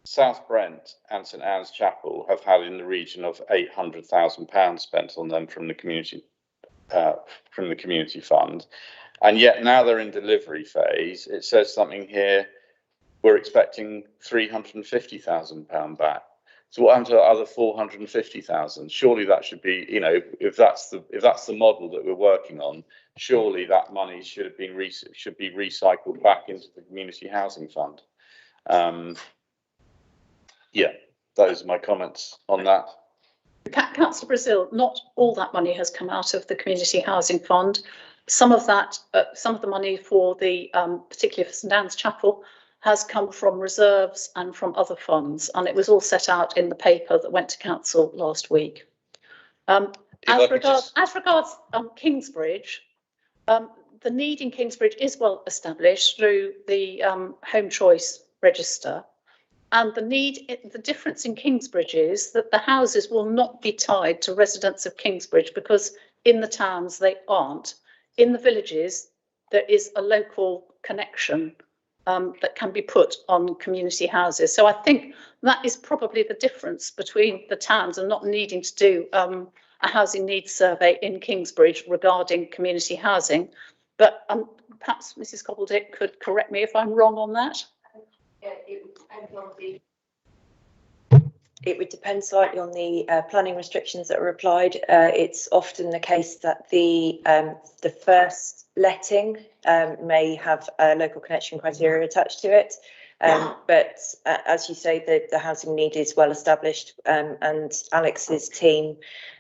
South Brent and St Anne's Chapel have had in the region of £800,000 spent on them from the community fund, and yet now they're in delivery phase. It says something here, we're expecting £350,000 back. So what happened to the other 450,000? Surely that should be, you know, if that's the model that we're working on, surely that money should be recycled back into the Community Housing Fund. Yeah, those are my comments on that. Councillor Brazil, not all that money has come out of the Community Housing Fund. Some of the money for the, particularly for St Anne's Chapel, has come from reserves and from other funds, and it was all set out in the paper that went to council last week. As regards Kingsbridge, the need in Kingsbridge is well established through the Home Choice Register. And the difference in Kingsbridge is that the houses will not be tied to residents of Kingsbridge, because in the towns they aren't. In the villages, there is a local connection that can be put on community houses. So I think that is probably the difference between the towns and not needing to do a housing needs survey in Kingsbridge regarding community housing. But perhaps Mrs. Cobbledick could correct me if I'm wrong on that. It would depend slightly on the planning restrictions that are applied. It's often the case that the first letting may have a local connection criteria attached to it. But as you say, the housing need is well established, and Alex's team,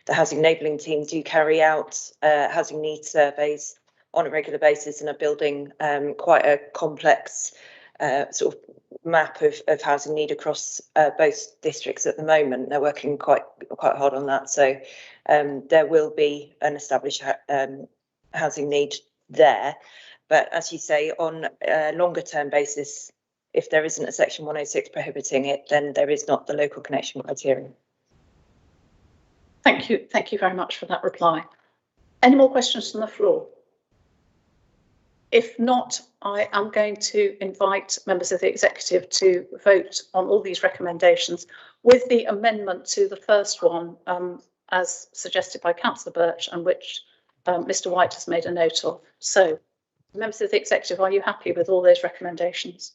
the housing enabling team, do carry out housing needs surveys on a regular basis and are building quite a complex sort of map of housing need across both districts at the moment. They're working quite hard on that. So there will be an established housing need there. But as you say, on a longer term basis, if there isn't a section 106 prohibiting it, then there is not the local connection criteria. Thank you very much for that reply. Any more questions from the floor? If not, I am going to invite members of the executive to vote on all these recommendations with the amendment to the first one, as suggested by Councillor Birch, and which Mr. White has made a note of. So, members of the executive, are you happy with all those recommendations?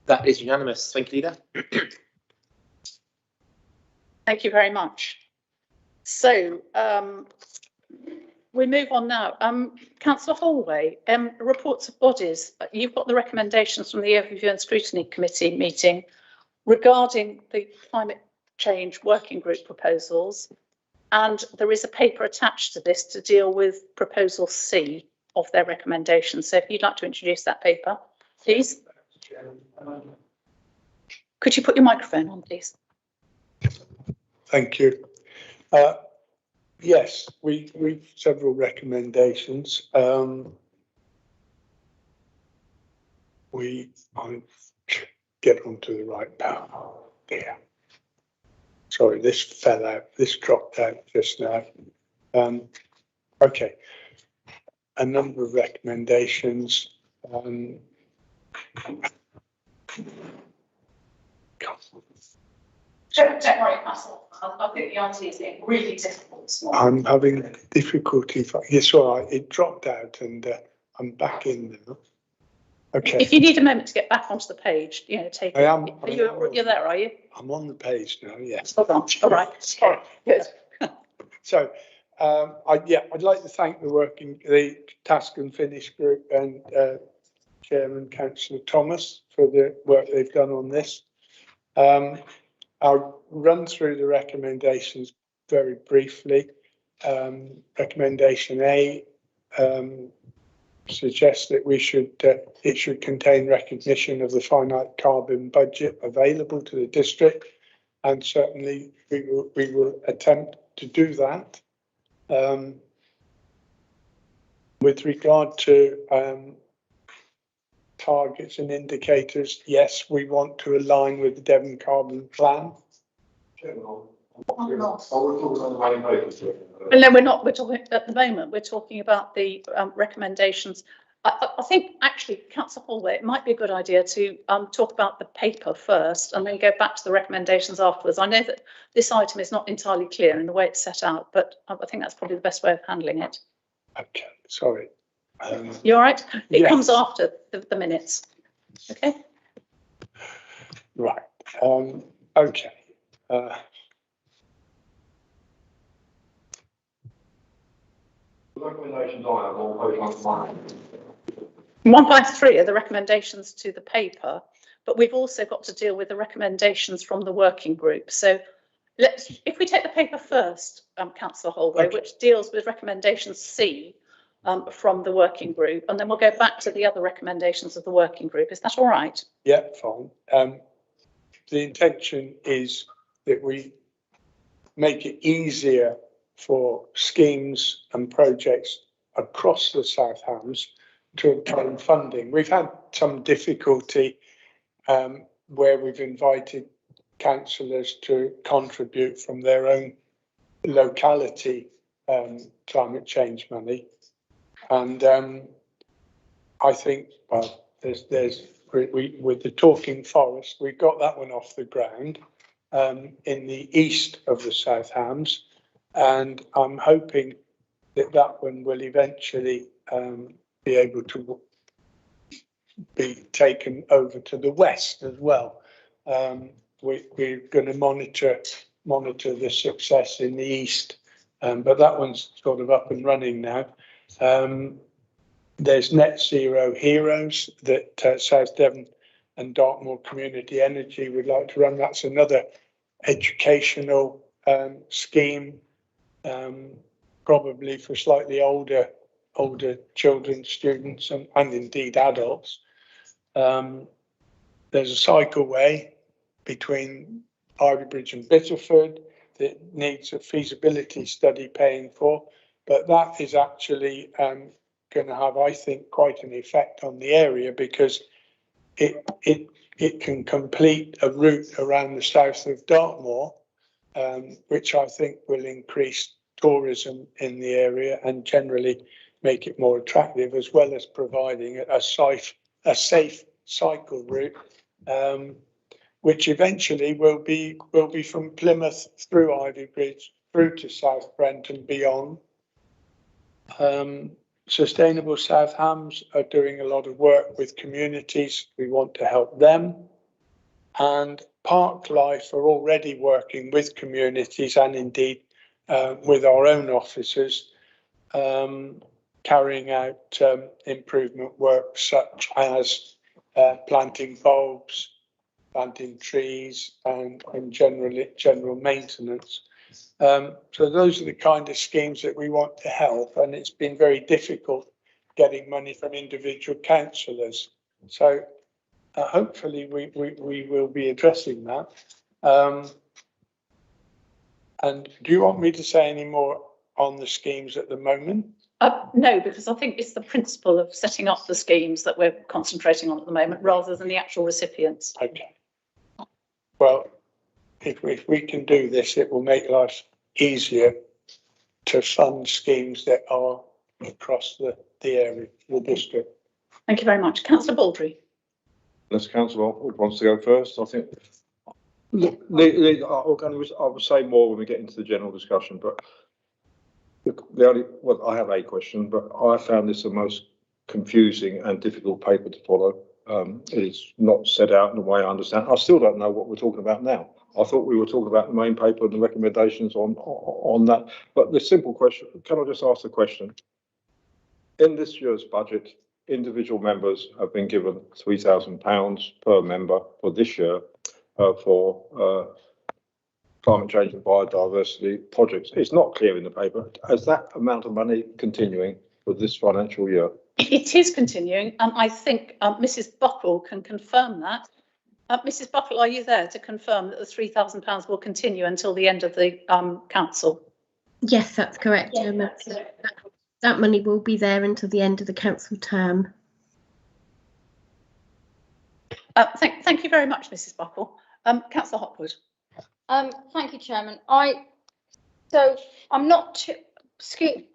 That is unanimous. Thank you, Leader. Thank you very much. So, we move on now. Councillor Holway, reports of bodies. You've got the recommendations from the Overview and Scrutiny Committee meeting regarding the climate change working group proposals, and there is a paper attached to this to deal with proposal C of their recommendations. So if you'd like to introduce that paper, please. Could you put your microphone on, please? Thank you. Yes, we've several recommendations. I'll get onto the right path there. Sorry, this fell out. This dropped out just now. Okay, a number of recommendations. Don't worry, Councillor. I think the answer is really difficult this morning. I'm having difficulty. Yes, all right. It dropped out, and I'm back in now. Okay. If you need a moment to get back onto the page, take it. I am. You're there, are you? I'm on the page now. Yes. Hold on. All right. Okay. Good. So, I'd like to thank the Task and Finish group and Chairman Councillor Thomas for the work they've done on this. I'll run through the recommendations very briefly. Recommendation A suggests that it should contain recognition of the finite carbon budget available to the district, and certainly we will attempt to do that. With regard to targets and indicators, yes, we want to align with the Devon Carbon Plan. Well, no, we're not. We're talking at the moment. We're talking about the recommendations. I think actually, Councillor Holway, it might be a good idea to talk about the paper first and then go back to the recommendations afterwards. I know that this item is not entirely clear in the way it's set out, but I think that's probably the best way of handling it. Okay, sorry. You all right? It yes. comes after the minutes. Okay. Right. Okay. 1 by 3 are the recommendations to the paper, but we've also got to deal with the recommendations from the working group. So if we take the paper first, Councillor Holway, okay, which deals with recommendation C from the working group, and then we'll go back to the other recommendations of the working group. Is that all right? Yeah, fine. The intention is that we make it easier for schemes and projects across the South Hams to obtain funding. We've had some difficulty where we've invited councillors to contribute from their own locality climate change money, and I think with the Talking Forest, we got that one off the ground in the east of the South Hams, and I'm hoping that one will eventually be able to be taken over to the west as well. We're going to monitor the success in the east, but that one's sort of up and running now. There's Net Zero Heroes that South Devon and Dartmoor Community Energy would like to run. That's another educational scheme, probably for slightly older children, students, and indeed adults. There's a cycleway between Ivybridge and Bitterford that needs a feasibility study paying for, but that is actually going to have, I think, quite an effect on the area, because it can complete a route around the south of Dartmoor, which I think will increase tourism in the area and generally make it more attractive, as well as providing a safe cycle route, which eventually will be from Plymouth through Ivybridge through to South Brent and beyond. Sustainable South Hams are doing a lot of work with communities. We want to help them. And Park Life are already working with communities and indeed with our own officers, carrying out improvement work such as planting bulbs, planting trees, and general maintenance. So those are the kind of schemes that we want to help, and it's been very difficult getting money from individual councillors. So hopefully we will be addressing that. And do you want me to say any more on the schemes at the moment? No, because I think it's the principle of setting up the schemes that we're concentrating on at the moment, rather than the actual recipients. Okay. Well, if we can do this, it will make life easier to fund schemes that are across the area, the district. Thank you very much. Councillor Baldry. Unless Councillor wants to go first, I think. Look, I will say more when we get into the general discussion, but I have a question, but I found this the most confusing and difficult paper to follow. It is not set out in the way I understand. I still don't know what we're talking about now. I thought we were talking about the main paper and the recommendations on that. But the simple question, can I just ask the question? In this year's budget, individual members have been given £3,000 per member for this year for climate change and biodiversity projects. It's not clear in the paper. Is that amount of money continuing for this financial year? It is continuing, and I think Mrs. Buckle can confirm that. Mrs. Buckle, are you there to confirm that the £3,000 will continue until the end of the council? Yes, that's correct, Chairman. So that money will be there until the end of the council term. Thank you very much, Mrs. Buckle. Councillor Hopwood. Thank you, Chairman. I'm not.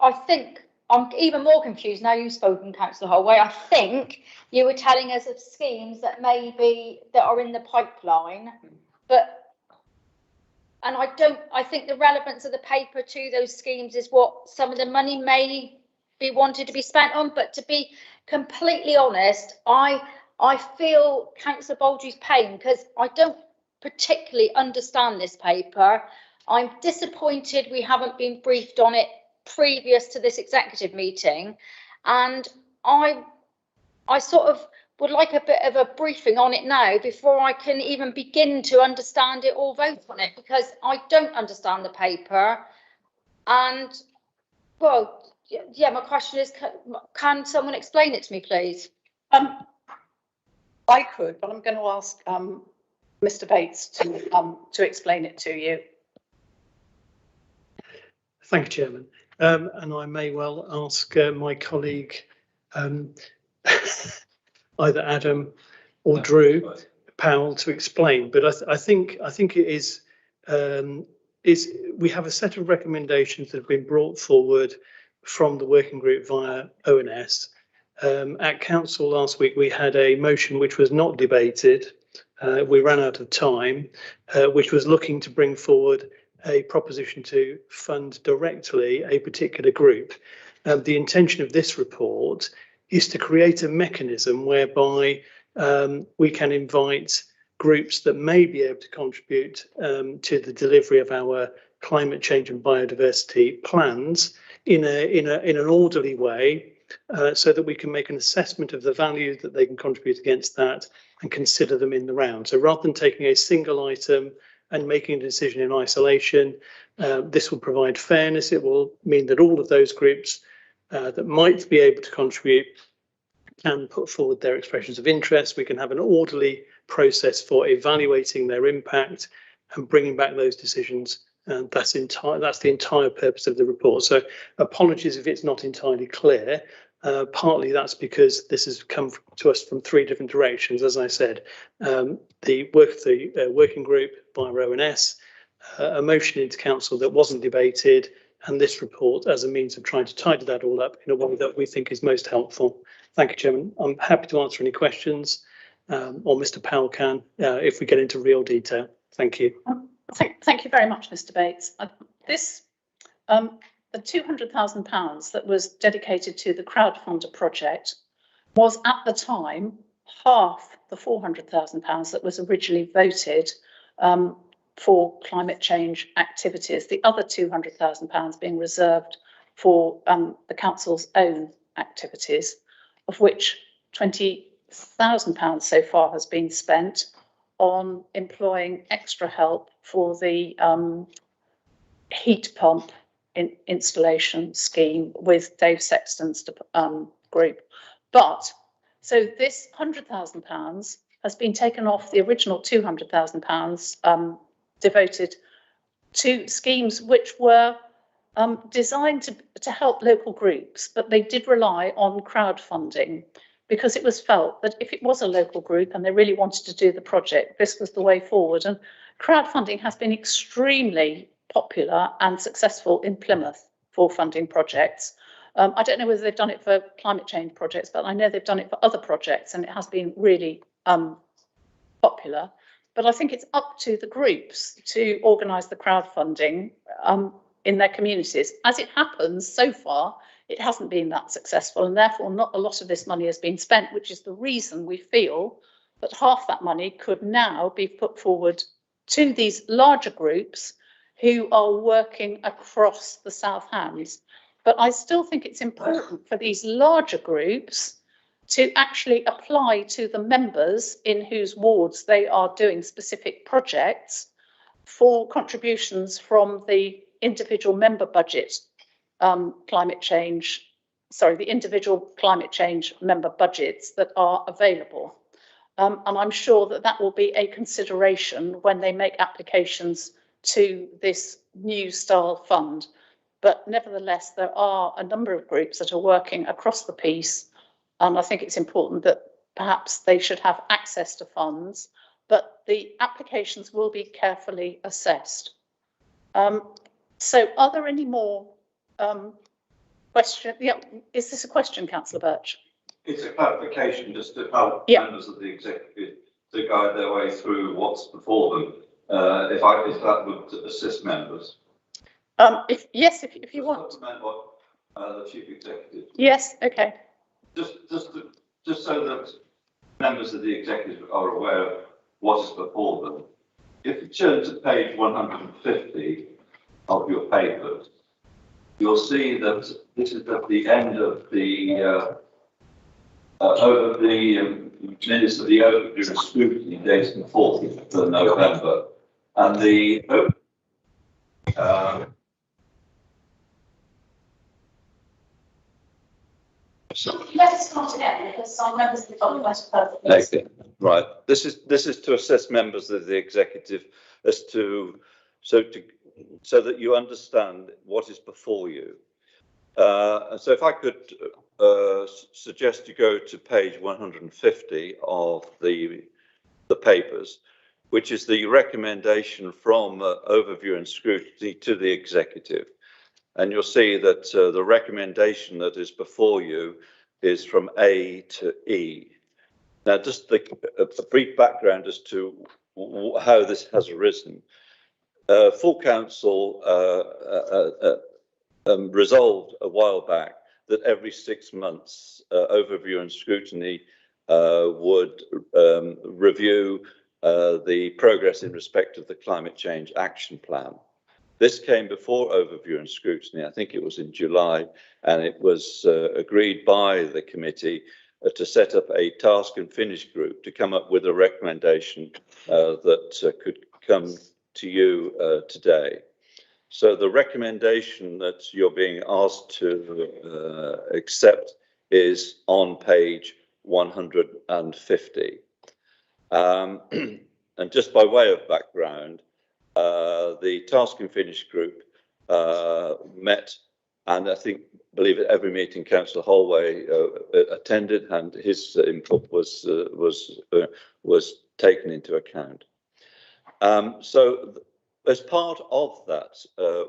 I think I'm even more confused now you've spoken, Councillor Holway. I think you were telling us of schemes that are in the pipeline, and I think the relevance of the paper to those schemes is what some of the money may be wanted to be spent on. But to be completely honest, I feel Councillor Baldry's pain, because I don't particularly understand this paper. I'm disappointed we haven't been briefed on it previous to this executive meeting, and I sort of would like a bit of a briefing on it now before I can even begin to understand it or vote on it, because I don't understand the paper. And well, yeah, my question is, can someone explain it to me, please? I could, but I'm going to ask Mr. Bates to explain it to you. Thank you, Chairman. And I may well ask my colleague, either Adam or Drew Powell, to explain. But I think it is we have a set of recommendations that have been brought forward from the working group via ONS. At council last week, we had a motion which was not debated. We ran out of time, which was looking to bring forward a proposition to fund directly a particular group. The intention of this report is to create a mechanism whereby we can invite groups that may be able to contribute to the delivery of our climate change and biodiversity plans in an orderly way, so that we can make an assessment of the value that they can contribute against that and consider them in the round. So rather than taking a single item and making a decision in isolation, this will provide fairness. It will mean that all of those groups that might be able to contribute can put forward their expressions of interest. We can have an orderly process for evaluating their impact and bringing back those decisions. And that's the entire purpose of the report. So apologies if it's not entirely clear. Partly that's because this has come to us from three different directions. As I said, the working group via ONS, a motion into council that wasn't debated, and this report as a means of trying to tidy that all up in a way that we think is most helpful. Thank you, Chairman. I'm happy to answer any questions, or Mr. Powell can, if we get into real detail. Thank you. Thank you very much, Mr. Bates. The £200,000 that was dedicated to the crowdfunder project was at the time half the £400,000 that was originally voted for climate change activities. The other £200,000 being reserved for the council's own activities, of which £20,000 so far has been spent on employing extra help for the heat pump installation scheme with Dave Sexton's group. But so this £100,000 has been taken off the original £200,000 devoted to schemes which were designed to help local groups, but they did rely on crowdfunding because it was felt that if it was a local group and they really wanted to do the project, this was the way forward. And crowdfunding has been extremely popular and successful in Plymouth for funding projects. I don't know whether they've done it for climate change projects, but I know they've done it for other projects and it has been really popular. But I think it's up to the groups to organise the crowdfunding in their communities. As it happens, so far, it hasn't been that successful, and therefore not a lot of this money has been spent, which is the reason we feel that half that money could now be put forward to these larger groups who are working across the South Hams. But I still think it's important for these larger groups to actually apply to the members in whose wards they are doing specific projects for contributions from the individual member budget the individual climate change member budgets that are available. And I'm sure that that will be a consideration when they make applications to this new style fund. But nevertheless, there are a number of groups that are working across the piece, and I think it's important that perhaps they should have access to funds, but the applications will be carefully assessed. So are there any more questions? Yeah, is this a question, Councillor Birch? It's a clarification just to help members of the executive to guide their way through what's before them. If that would assist members. If you want. What the chief executive. Yes. Okay. Just so that members of the executive are aware of what is before them. If you turn to page 150 of your papers, you'll see that this is at the end of the over the minutes of the overdue scrutiny dated the 4th of November, and the Let's start again because some members of the Commonwealth perfectly. Okay, right. This is to assess members of the executive as to so that you understand what is before you. So if I could suggest you go to page 150 of the papers, which is the recommendation from Overview and Scrutiny to the Executive. And you'll see that the recommendation that is before you is from A to E. Now, just a brief background as to how this has arisen. Full Council resolved a while back that every 6 months, Overview and Scrutiny would review the progress in respect of the Climate Change Action Plan. This came before Overview and Scrutiny, I think it was in July, and it was agreed by the committee to set up a task and finish group to come up with a recommendation that could come to you today. So the recommendation that you're being asked to accept is on page 150. And just by way of background, the task and finish group met, and I believe at every meeting Councillor Holway attended, and his input was taken into account. So as part of that,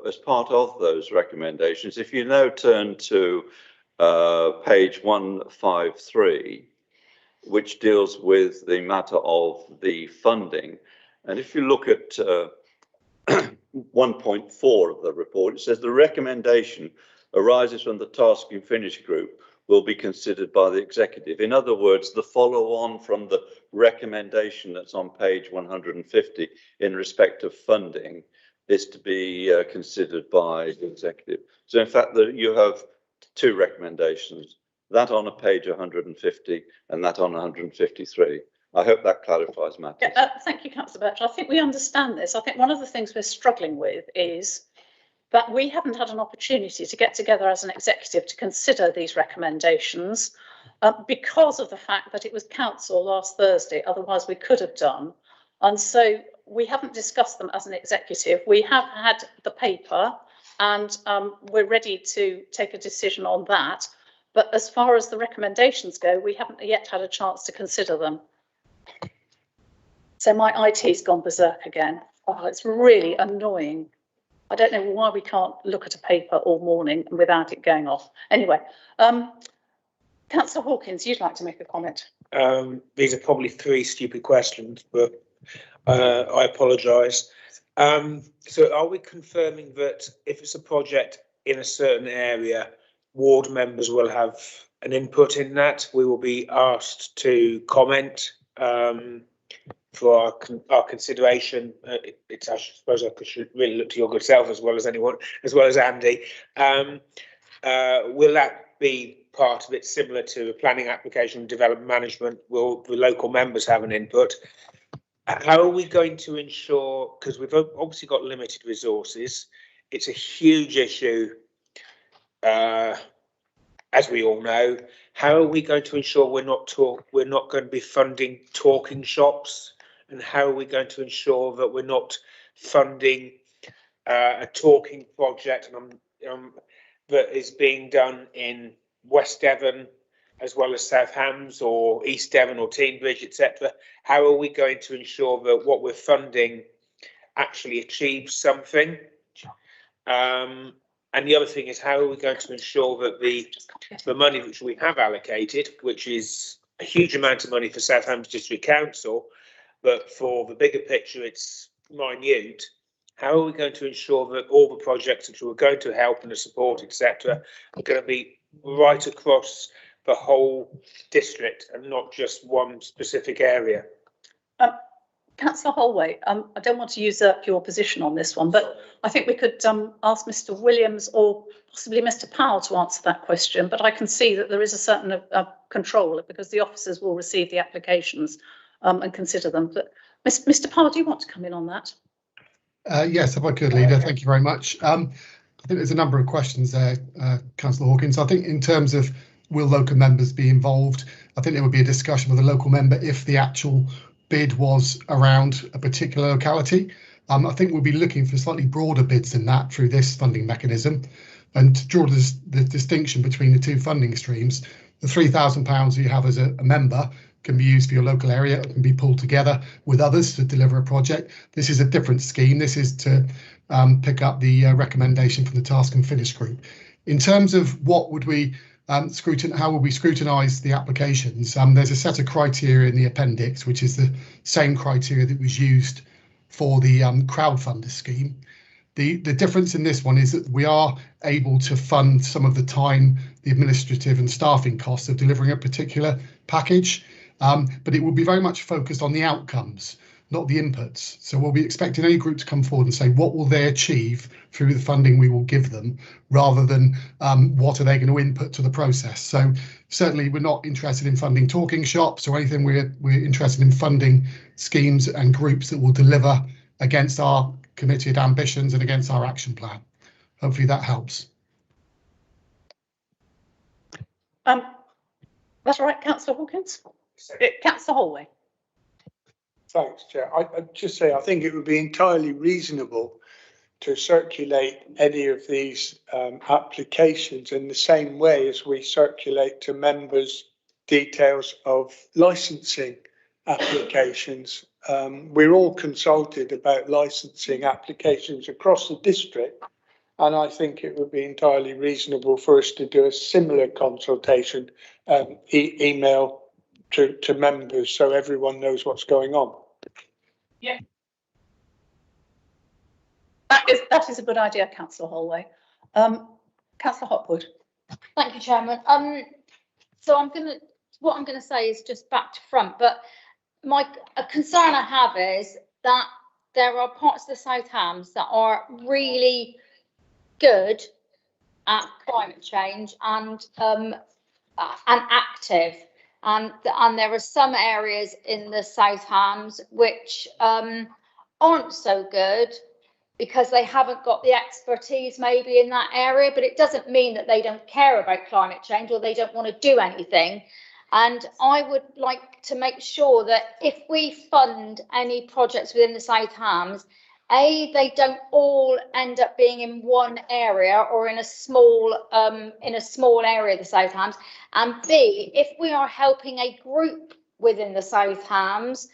as part of those recommendations, if you now turn to page 153, which deals with the matter of the funding, and if you look at 1.4 of the report, it says the recommendation arises from the task and finish group will be considered by the executive. In other words, the follow on from the recommendation that's on page 150 in respect of funding is to be considered by the executive. So in fact, you have two recommendations, that on a page 150 and that on 153. I hope that clarifies matters. Yeah, thank you, Councillor Birch. I think we understand this. I think one of the things we're struggling with is that we haven't had an opportunity to get together as an executive to consider these recommendations because of the fact that it was council last Thursday. Otherwise, we could have done. And so we haven't discussed them as an executive. We have had the paper and we're ready to take a decision on that. But as far as the recommendations go, we haven't yet had a chance to consider them. So my IT's gone berserk again. Oh, it's really annoying. I don't know why we can't look at a paper all morning without it going off. Anyway, Councillor Hawkins, you'd like to make a comment. These are probably three stupid questions, but I apologise. So are we confirming that if it's a project in a certain area, ward members will have an input in that? We will be asked to comment for our consideration. It's I suppose I should really look to your good self as well as anyone, as well as Andy. Will that be part of it, similar to a planning application, development management? Will the local members have an input? How are we going to ensure, because we've obviously got limited resources, it's a huge issue, as we all know. How are we going to ensure we're not going to be funding talking shops? And how are we going to ensure that we're not funding a talking project that is being done in West Devon as well as South Hams or East Devon or Teignbridge, etc.? How are we going to ensure that what we're funding actually achieves something? And the other thing is, how are we going to ensure that the money which we have allocated, which is a huge amount of money for South Hams District Council, but for the bigger picture it's minute, how are we going to ensure that all the projects which we're going to help and support, etc., are going to be right across the whole district and not just one specific area? Councillor Holway, I don't want to usurp your position on this one, but I think we could ask Mr. Williams or possibly Mr. Powell to answer that question. But I can see that there is a certain control because the officers will receive the applications and consider them. But Mr. Powell, do you want to come in on that? Yes, if I could, Leader. Thank you very much. I think there's a number of questions there, Councillor Hawkins. I think in terms of will local members be involved, I think there would be a discussion with a local member if the actual bid was around a particular locality. I think we'll be looking for slightly broader bids than that through this funding mechanism. And to draw the distinction between the two funding streams, the £3,000 you have as a member can be used for your local area. It can be pulled together with others to deliver a project. This is a different scheme. This is to pick up the recommendation from the Task and Finish group. In terms of what would we how will we scrutinise the applications? There's a set of criteria in the appendix, which is the same criteria that was used for the crowdfunder scheme. The difference in this one is that we are able to fund some of the time, the administrative and staffing costs of delivering a particular package, but it will be very much focused on the outcomes, not the inputs. So we'll be expecting any group to come forward and say what will they achieve through the funding we will give them, rather than what are they going to input to the process. So certainly we're not interested in funding talking shops or anything. We're interested in funding schemes and groups that will deliver against our committed ambitions and against our action plan. Hopefully that helps. That's right, Councillor Hawkins. Councillor Holway. Thanks, Chair. I'd just say I think it would be entirely reasonable to circulate any of these applications in the same way as we circulate to members details of licensing applications. We're all consulted about licensing applications across the district, and I think it would be entirely reasonable for us to do a similar consultation email to members so everyone knows what's going on. Yeah. That is a good idea, Councillor Holway. Councillor Hopwood. Thank you, Chairman. So what I'm gonna say is just back to front, but a concern I have is that there are parts of the South Hams that are really good at climate change and active, and there are some areas in the South Hams which aren't so good because they haven't got the expertise maybe in that area, but it doesn't mean that they don't care about climate change or they don't want to do anything. And I would like to make sure that if we fund any projects within the South Hams, A, they don't all end up being in one area or in a small area of the South Hams, and B, if we are helping a group within the South Hams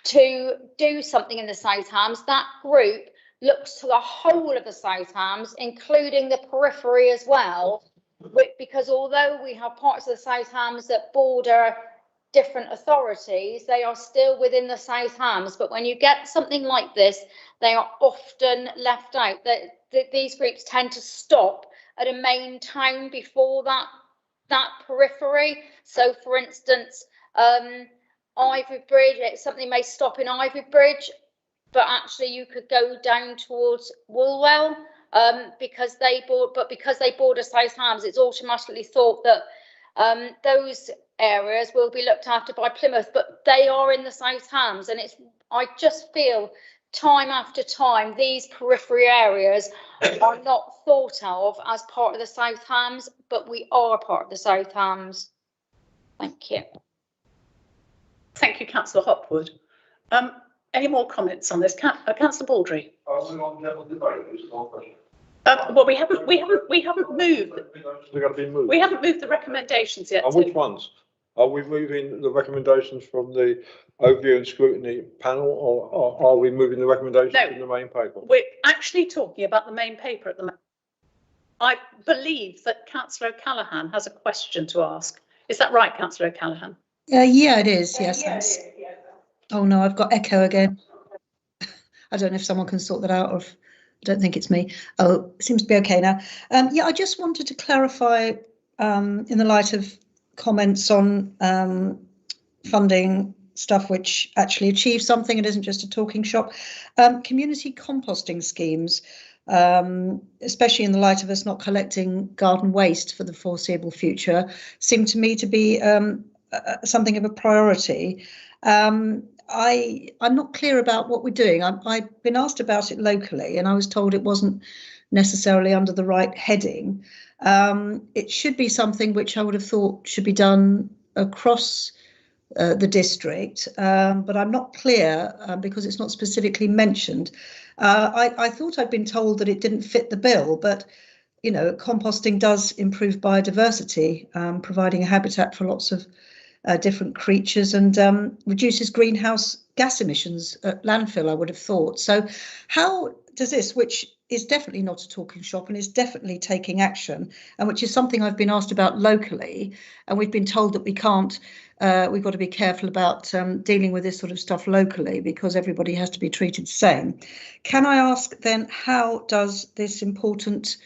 to do something in the South Hams, that group looks to the whole of the South Hams, including the periphery as well, because although we have parts of the South Hams that border different authorities, they are still within the South Hams. But when you get something like this, they are often left out. These groups tend to stop at a main town before that periphery. So, for instance, Ivy Bridge, something may stop in Ivy Bridge, but actually you could go down towards Woolwell. Because they border South Hams, it's automatically thought that those areas will be looked after by Plymouth, but they are in the South Hams, and I just feel time after time these periphery areas are not thought of as part of the South Hams, but we are part of the South Hams. Thank you. Thank you, Councillor Hopwood. Any more comments on this? Councillor Baldry. Well, we haven't moved. They're going to be moved. We haven't moved the recommendations yet. Which ones? Are we moving the recommendations from the overview and scrutiny panel, or are we moving the recommendations from the main paper? We're actually talking about the main paper at the moment. I believe that Councillor O'Callaghan has a question to ask. Is that right, Councillor O'Callaghan? Yeah, it is. Yes. Oh no, I've got echo again. I don't know if someone can sort that out, or if, I don't think it's me. Oh, it seems to be okay now. Yeah, I just wanted to clarify in the light of comments on funding stuff which actually achieves something and isn't just a talking shop. Community composting schemes, especially in the light of us not collecting garden waste for the foreseeable future, seem to me to be something of a priority. I'm not clear about what we're doing. I've been asked about it locally and I was told it wasn't necessarily under the right heading. It should be something which I would have thought should be done across the district, but I'm not clear because it's not specifically mentioned. I thought I'd been told that it didn't fit the bill, but you know, composting does improve biodiversity, providing a habitat for lots of different creatures, and reduces greenhouse gas emissions at landfill, I would have thought. So how does this, which is definitely not a talking shop and is definitely taking action, and which is something I've been asked about locally, and we've been told that we can't, we've got to be careful about dealing with this sort of stuff locally because everybody has to be treated the same. Can I ask then, how does this important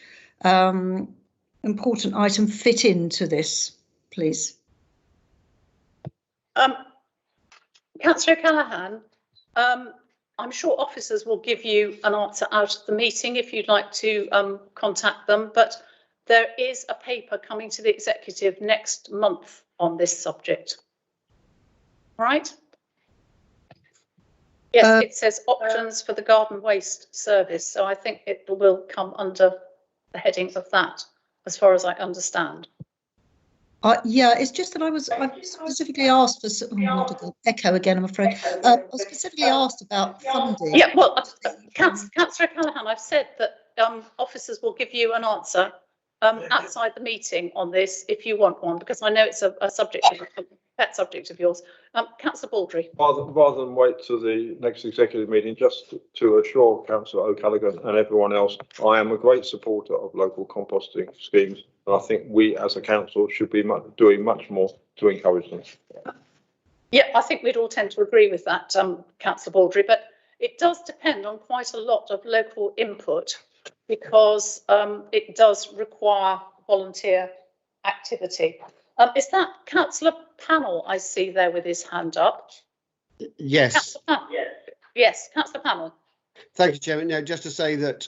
item fit into this, please? Councillor O'Callaghan, I'm sure officers will give you an answer out of the meeting if you'd like to contact them, but there is a paper coming to the executive next month on this subject. Right? Yes, it says options for the garden waste service, so I think it will come under the heading of that, as far as I understand. Yeah, it's just that I was specifically asked for, echo again, I'm afraid. I was specifically asked about funding. Yeah, well, Councillor O'Callaghan, I've said that officers will give you an answer outside the meeting on this if you want one, because I know it's a pet subject of yours. Councillor Baldry. Rather than wait to the next executive meeting, just to assure Councillor O'Callaghan and everyone else, I am a great supporter of local composting schemes. And I think we as a council should be doing much more to encourage them. Yeah, I think we'd all tend to agree with that, Councillor Baldry, but it does depend on quite a lot of local input because it does require volunteer activity. Is that Councillor Pannell I see there with his hand up? Yes. Councillor Pannell? Yes, Councillor Pannell. Thank you, Chairman. Now, just to say that,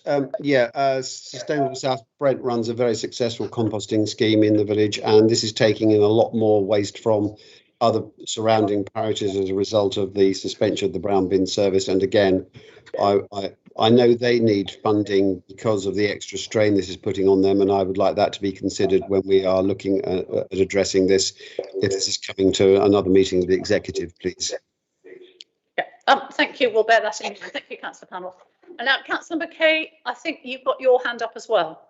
Sustainable South Brent runs a very successful composting scheme in the village, and this is taking in a lot more waste from other surrounding parishes as a result of the suspension of the brown bin service. And again, I know they need funding because of the extra strain this is putting on them, and I would like that to be considered when we are looking at addressing this, if this is coming to another meeting of the executive, please. Thank you. We'll bear that in. Thank you, Councillor Pannell. And now, Councillor McKay, I think you've got your hand up as well.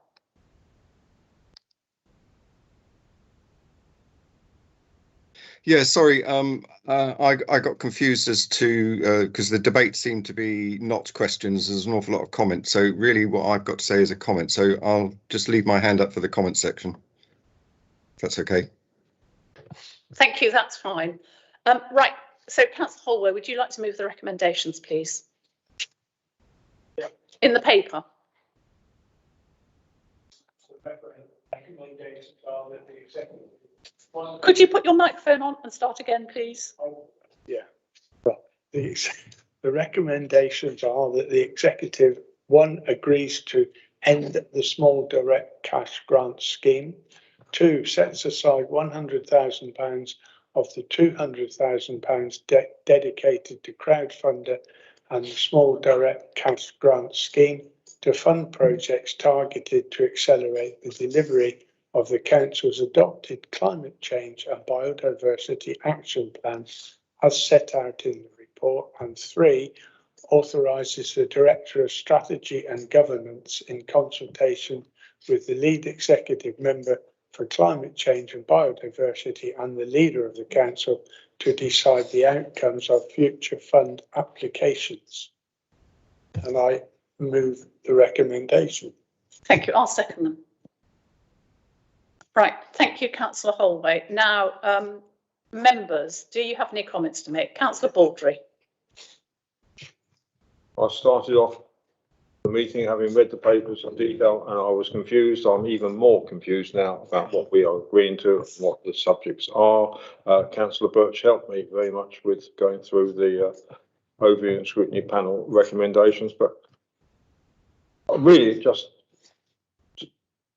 Yeah, sorry. I got confused as to because the debate seemed to be not questions. There's an awful lot of comments. So really, what I've got to say is a comment. So I'll just leave my hand up for the comment section. If that's okay. Thank you. That's fine. Right. So, Councillor Holway, would you like to move the recommendations, please? Yeah. In the paper. Could you put your microphone on and start again, please? Yeah. Right. The recommendations are that the executive, one, agrees to end the small direct cash grant scheme. Two, sets aside £100,000 of the £200,000 dedicated to crowdfunder and the small direct cash grant scheme to fund projects targeted to accelerate the delivery of the council's adopted climate change and biodiversity action plan as set out in the report. And three, authorises the Director of Strategy and Governance in consultation with the lead executive member for climate change and biodiversity and the leader of the council to decide the outcomes of future fund applications. And I move the recommendation. Thank you. I'll second them. Right. Thank you, Councillor Holway. Now, members, do you have any comments to make? Councillor Baldry. I started off the meeting having read the papers in detail and I was confused. I'm even more confused now about what we are agreeing to and what the subjects are. Councillor Birch helped me very much with going through the overview and scrutiny panel recommendations, but really just,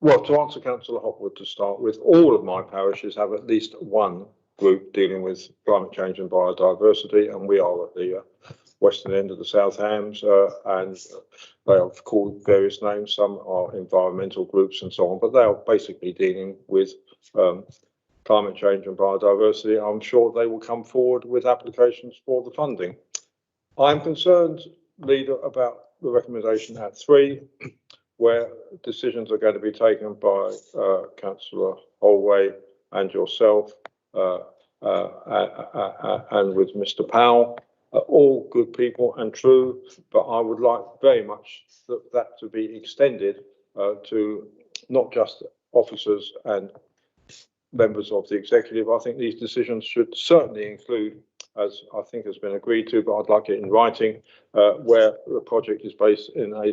well, to answer Councillor Hopwood to start with, all of my parishes have at least one group dealing with climate change and biodiversity, and we are at the western end of the South Hams, and they are called various names. Some are environmental groups and so on, but they are basically dealing with climate change and biodiversity. I'm sure they will come forward with applications for the funding. I'm concerned, Leader, about the recommendation at 3, where decisions are going to be taken by Councillor Holway and yourself, and with Mr. Powell, all good people and true, but I would like very much that to be extended to not just officers and members of the executive. I think these decisions should certainly include, as I think has been agreed to, but I'd like it in writing, where the project is based in a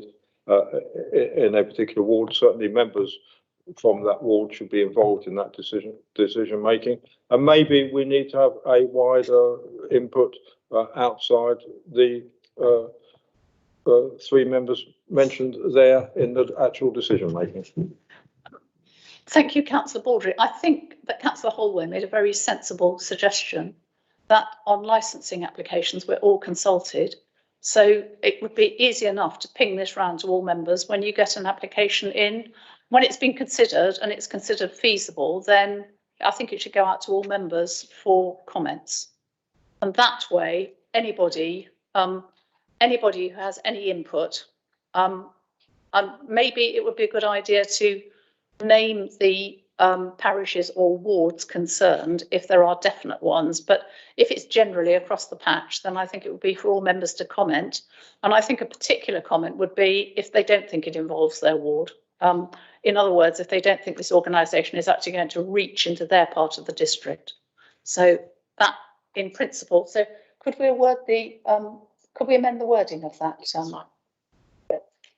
particular ward. Certainly members from that ward should be involved in that decision making, and maybe we need to have a wider input outside the 3 members mentioned there in the actual decision making. Thank you, Councillor Baldry. I think that Councillor Holway made a very sensible suggestion that on licensing applications we're all consulted. So it would be easy enough to ping this round to all members. When you get an application in, when it's been considered and it's considered feasible, then I think it should go out to all members for comments. And that way, anybody who has any input, maybe it would be a good idea to name the parishes or wards concerned if there are definite ones, but if it's generally across the patch, then I think it would be for all members to comment. And I think a particular comment would be if they don't think it involves their ward. In other words, if they don't think this organisation is actually going to reach into their part of the district. So that in principle. So could we amend the wording of that?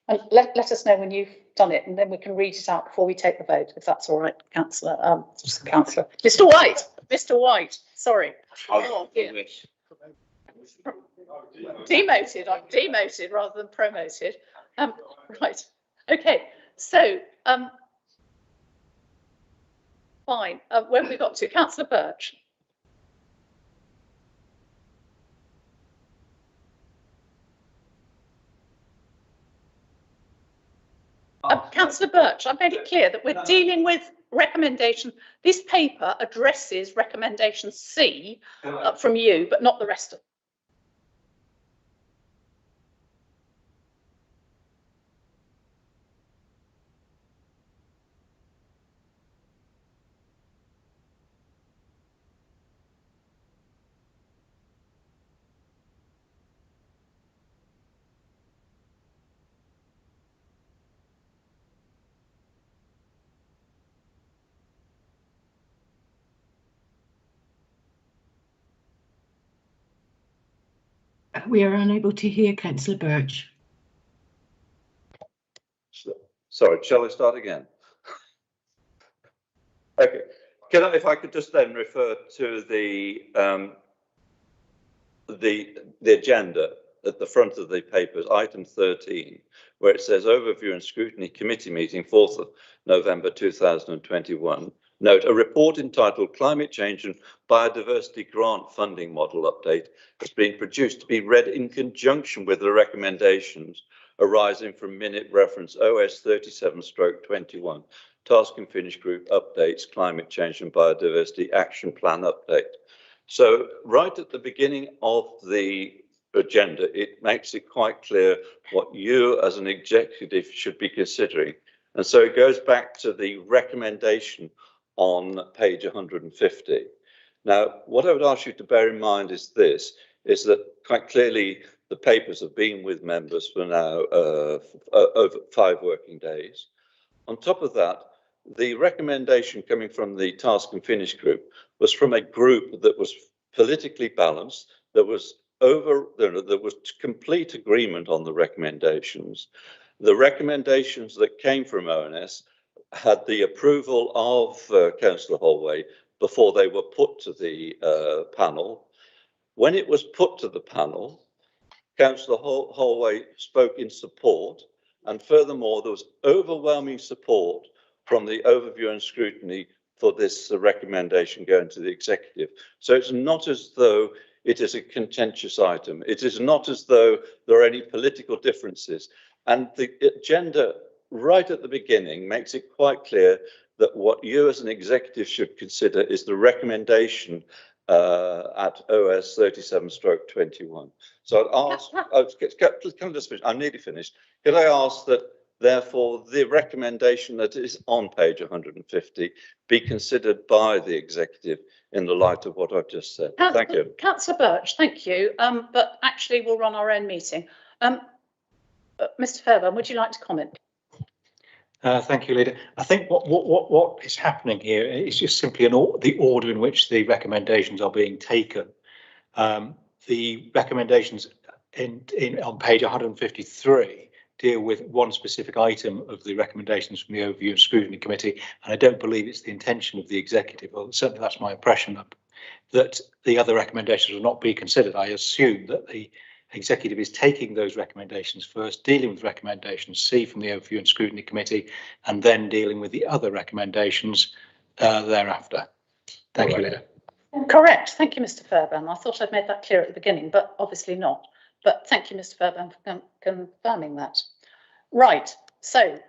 And let us know when you've done it, and then we can read it out before we take the vote, if that's all right, Councillor. Mr. White. Mr. White. Sorry. Oh, yeah. Demoted. I'm demoted rather than promoted. Right. Okay. So fine. Where have we got to? Councillor Birch. Councillor Birch, I've made it clear that we're dealing with recommendation. This paper addresses recommendation C from you, but not the rest of them. We are unable to hear Councillor Birch. Sorry, shall I start again? Okay. If I could just then refer to the agenda at the front of the papers, item 13, where it says Overview and Scrutiny Committee Meeting, 4th of November 2021. Note, a report entitled Climate Change and Biodiversity Grant Funding Model Update has been produced to be read in conjunction with the recommendations arising from minute reference OS 37/21, Task and Finish Group Updates, Climate Change and Biodiversity Action Plan Update. So right at the beginning of the agenda, it makes it quite clear what you as an executive should be considering. And so it goes back to the recommendation on page 150. Now, what I would ask you to bear in mind is this, is that quite clearly the papers have been with members for now over 5 working days. On top of that, the recommendation coming from the Task and Finish group was from a group that was politically balanced, there was complete agreement on the recommendations. The recommendations that came from ONS had the approval of Councillor Holway before they were put to the panel. When it was put to the panel, Councillor Holway spoke in support, and furthermore, there was overwhelming support from the Overview and Scrutiny for this recommendation going to the executive. So it's not as though it is a contentious item. It is not as though there are any political differences. And the agenda right at the beginning makes it quite clear that what you as an executive should consider is the recommendation at OS 37/21. So I'd ask, can I just finish? I'm nearly finished. Could I ask that Therefore, the recommendation that is on page 150 be considered by the executive in the light of what I've just said. Thank you. Councillor Birch, thank you. But actually, we'll run our own meeting. Mr. Fairbairn, would you like to comment? Thank you, Leader. I think what is happening here is just simply the order in which the recommendations are being taken. The recommendations on page 153 deal with one specific item of the recommendations from the Overview and Scrutiny Committee, and I don't believe it's the intention of the executive, or certainly that's my impression, that the other recommendations will not be considered. I assume that the executive is taking those recommendations first, dealing with recommendations C from the Overview and Scrutiny Committee, and then dealing with the other recommendations thereafter. Thank you, Leader. Correct. Thank you, Mr. Fairbairn. I thought I'd made that clear at the beginning, but obviously not. But thank you, Mr. Fairbairn, for confirming that. Right. So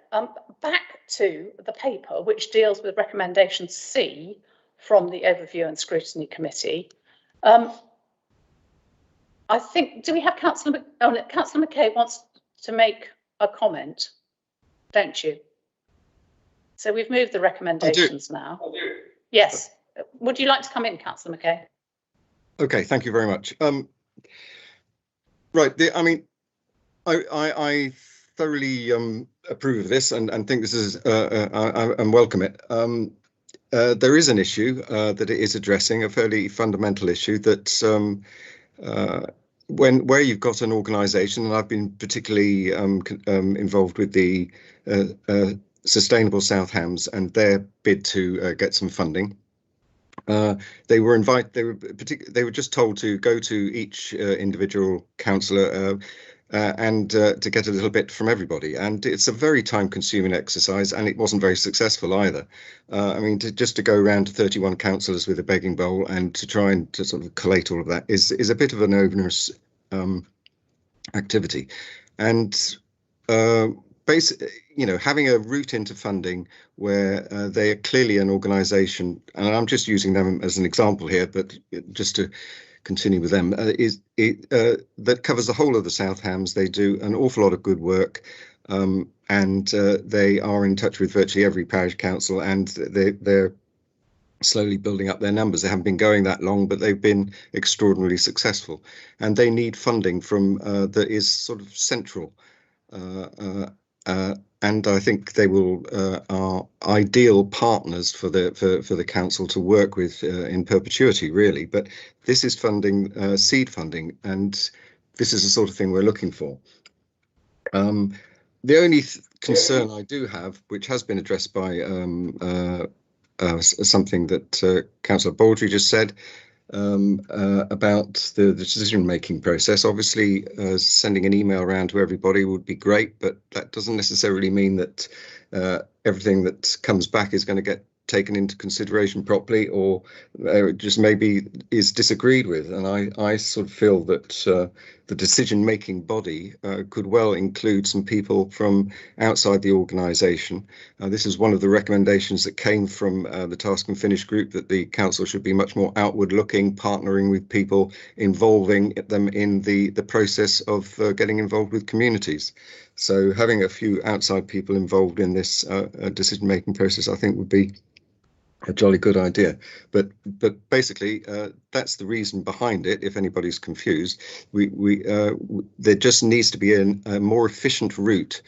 back to the paper, which deals with recommendation C from the Overview and Scrutiny Committee. I think, do we have Councillor McKay wants to make a comment, don't you? So we've moved the recommendations now. I do. Yes. Would you like to come in, Councillor McKay? Okay, thank you very much. Right, I thoroughly approve of this and think this is and welcome it. There is an issue that it is addressing, a fairly fundamental issue that where you've got an organisation, and I've been particularly involved with the Sustainable South Hams and their bid to get some funding. They were just told to go to each individual councillor and to get a little bit from everybody, and it's a very time-consuming exercise, and it wasn't very successful either. I mean, just to go around to 31 councillors with a begging bowl and to try and to sort of collate all of that is a bit of an onerous activity, and basically, you know, having a route into funding where they are clearly an organisation, and I'm just using them as an example here, but just to continue with them, that covers the whole of the South Hams. They do an awful lot of good work, and they are in touch with virtually every parish council, and they're slowly building up their numbers. They haven't been going that long, but they've been extraordinarily successful, and they need funding from that is sort of central. And I think they are ideal partners for the council to work with in perpetuity, really. But this is funding, seed funding, and this is the sort of thing we're looking for. The only concern I do have, which has been addressed by something that Councillor Baldry just said, about the decision-making process. Obviously, sending an email around to everybody would be great, but that doesn't necessarily mean that everything that comes back is going to get taken into consideration properly, or just maybe is disagreed with. And I sort of feel that the decision-making body could well include some people from outside the organisation. This is one of the recommendations that came from the Task and Finish group, that the council should be much more outward-looking, partnering with people, involving them in the process of getting involved with communities. So having a few outside people involved in this decision-making process, I think, would be a jolly good idea. But basically, that's the reason behind it. If anybody's confused, there just needs to be a more efficient route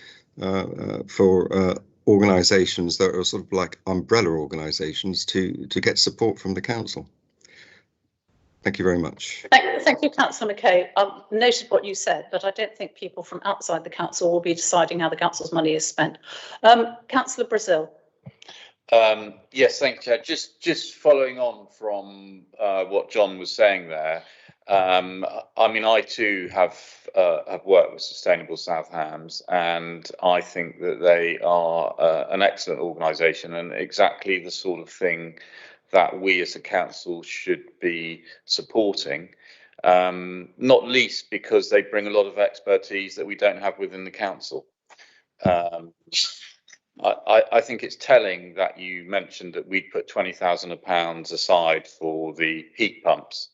for organisations that are sort of like umbrella organisations to get support from the council. Thank you very much. Thank you, Councillor McKay. I've noted what you said, but I don't think people from outside the council will be deciding how the council's money is spent. Councillor Brazil. Yes, thank you. Just following on from what John was saying there. I mean, I too have worked with Sustainable South Hams, and I think that they are an excellent organisation and exactly the sort of thing that we as a council should be supporting. Not least because they bring a lot of expertise that we don't have within the council. I think it's telling that you mentioned that we'd put £20,000 aside for the heat pumps.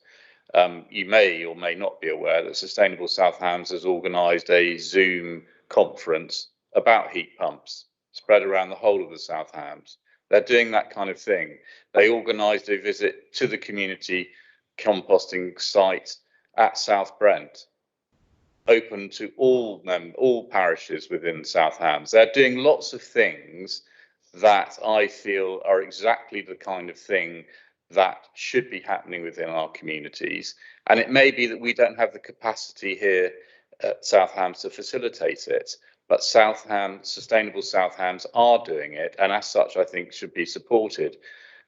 You may or may not be aware that Sustainable South Hams has organised a Zoom conference about heat pumps spread around the whole of the South Hams. They're doing that kind of thing. They organised a visit to the community composting site at South Brent, open to all parishes within South Hams. They're doing lots of things that I feel are exactly the kind of thing that should be happening within our communities. And it may be that we don't have the capacity here at South Hams to facilitate it, but Sustainable South Hams are doing it, and as such, I think should be supported.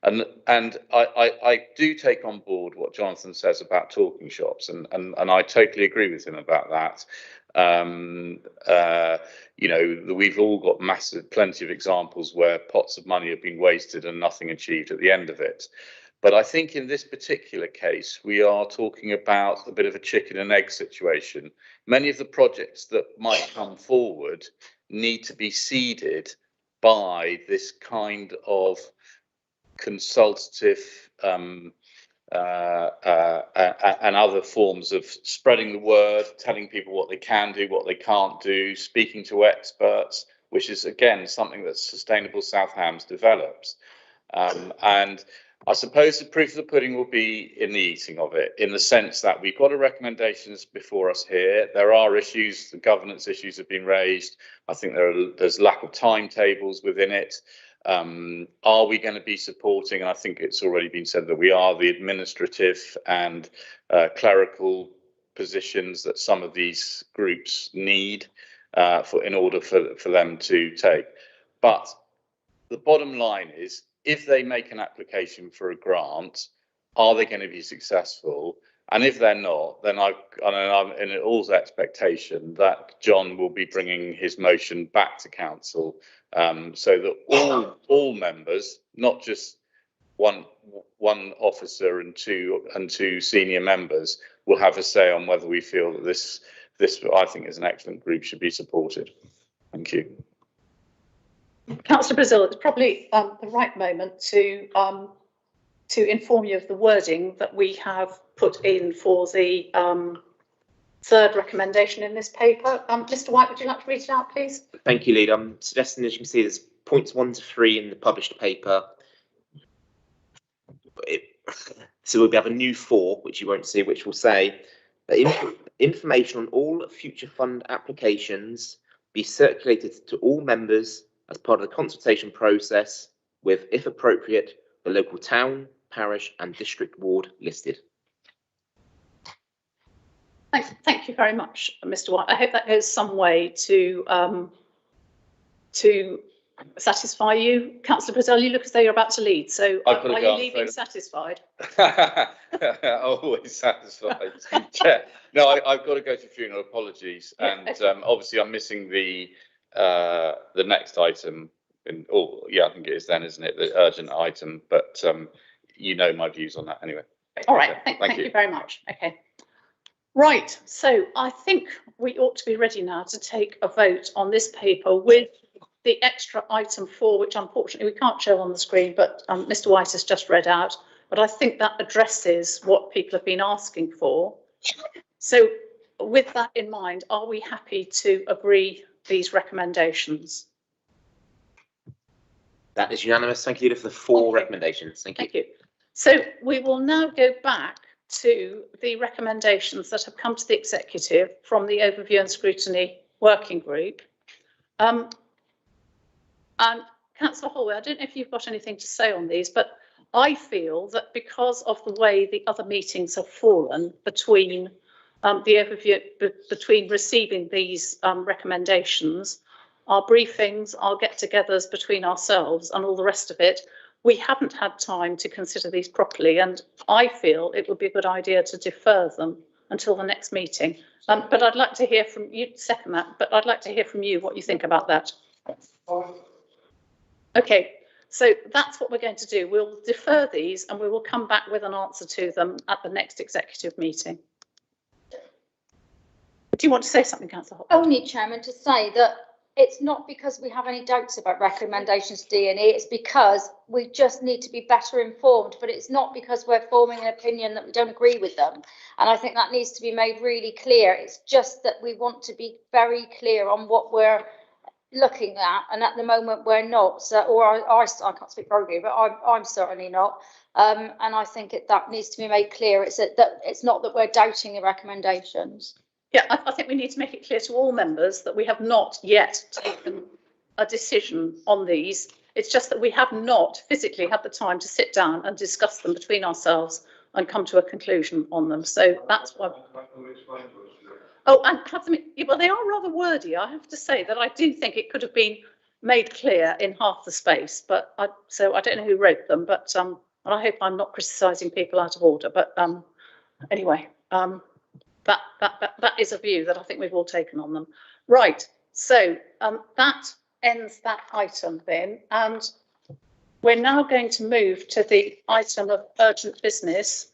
And I do take on board what Jonathan says about talking shops, and I totally agree with him about that. You know, we've all got plenty of examples where pots of money have been wasted and nothing achieved at the end of it. But I think in this particular case, we are talking about a bit of a chicken and egg situation. Many of the projects that might come forward need to be seeded by this kind of consultative and other forms of spreading the word, telling people what they can do, what they can't do, speaking to experts, which is again something that Sustainable South Hams develops. And I suppose the proof of the pudding will be in the eating of it, in the sense that we've got recommendations before us here. There are issues, the governance issues have been raised. I think there's lack of timetables within it. Are we going to be supporting, and I think it's already been said that we are, the administrative and clerical positions that some of these groups need in order for them to take. But the bottom line is, if they make an application for a grant, are they going to be successful? And if they're not, then I'm in all expectation that John will be bringing his motion back to council, so that all members, not just one officer and two senior members, will have a say on whether we feel that this I think is an excellent group, should be supported. Thank you. Councillor Brazil, it's probably the right moment to inform you of the wording that we have put in for the third recommendation in this paper. Mr. White, would you like to read it out, please? Thank you, Lead. I'm suggesting, as you can see, there's points 1 to 3 in the published paper. So we'll have a new 4, which you won't see, which will say that information on all future fund applications be circulated to all members as part of the consultation process, with, if appropriate, the local town, parish and district ward listed. Thank you very much, Mr. White. I hope that goes some way to satisfy you. Councillor Brazil, you look as though you're about to lead, so are you leaving satisfied? Always satisfied. Chair. No, I've got to go to funeral. Apologies, and obviously I'm missing the next item. I think it is then, isn't it? The urgent item, but you know my views on that anyway. All right, thank you very much. Okay. Right, so I think we ought to be ready now to take a vote on this paper with the extra item 4, which unfortunately we can't show on the screen, but Mr. White has just read out. But I think that addresses what people have been asking for. So with that in mind, are we happy to agree these recommendations? That is unanimous. Thank you, Leader, for the 4 recommendations. Thank you. So we will now go back to the recommendations that have come to the executive from the Overview and Scrutiny Working Group. And Councillor Holway, I don't know if you've got anything to say on these, but I feel that because of the way the other meetings have fallen between between receiving these recommendations, our briefings, our get-togethers between ourselves and all the rest of it, we haven't had time to consider these properly, and I feel it would be a good idea to defer them until the next meeting. But I'd like to hear from you, second that, but I'd like to hear from you what you think about that. Okay, so that's what we're going to do. We'll defer these and we will come back with an answer to them at the next executive meeting. Do you want to say something, Councillor Hopkins? Only, Chairman, to say that it's not because we have any doubts about recommendations to D&E, it's because we just need to be better informed, but it's not because we're forming an opinion that we don't agree with them. And I think that needs to be made really clear. It's just that we want to be very clear on what we're looking at, and at the moment we're not. So, or I can't speak for you, but I'm certainly not. And I think that needs to be made clear. It's that it's not that we're doubting the recommendations. Yeah, I think we need to make it clear to all members that we have not yet taken a decision on these. It's just that we have not physically had the time to sit down and discuss them between ourselves and come to a conclusion on them. So that's why. Oh, and have them. Well, they are rather wordy. I have to say that I do think it could have been made clear in half the space. But so I don't know who wrote them, but and I hope I'm not criticising people out of order. But anyway, that is a view that I think we've all taken on them. Right. So that ends that item then, and we're now going to move to the item of urgent business.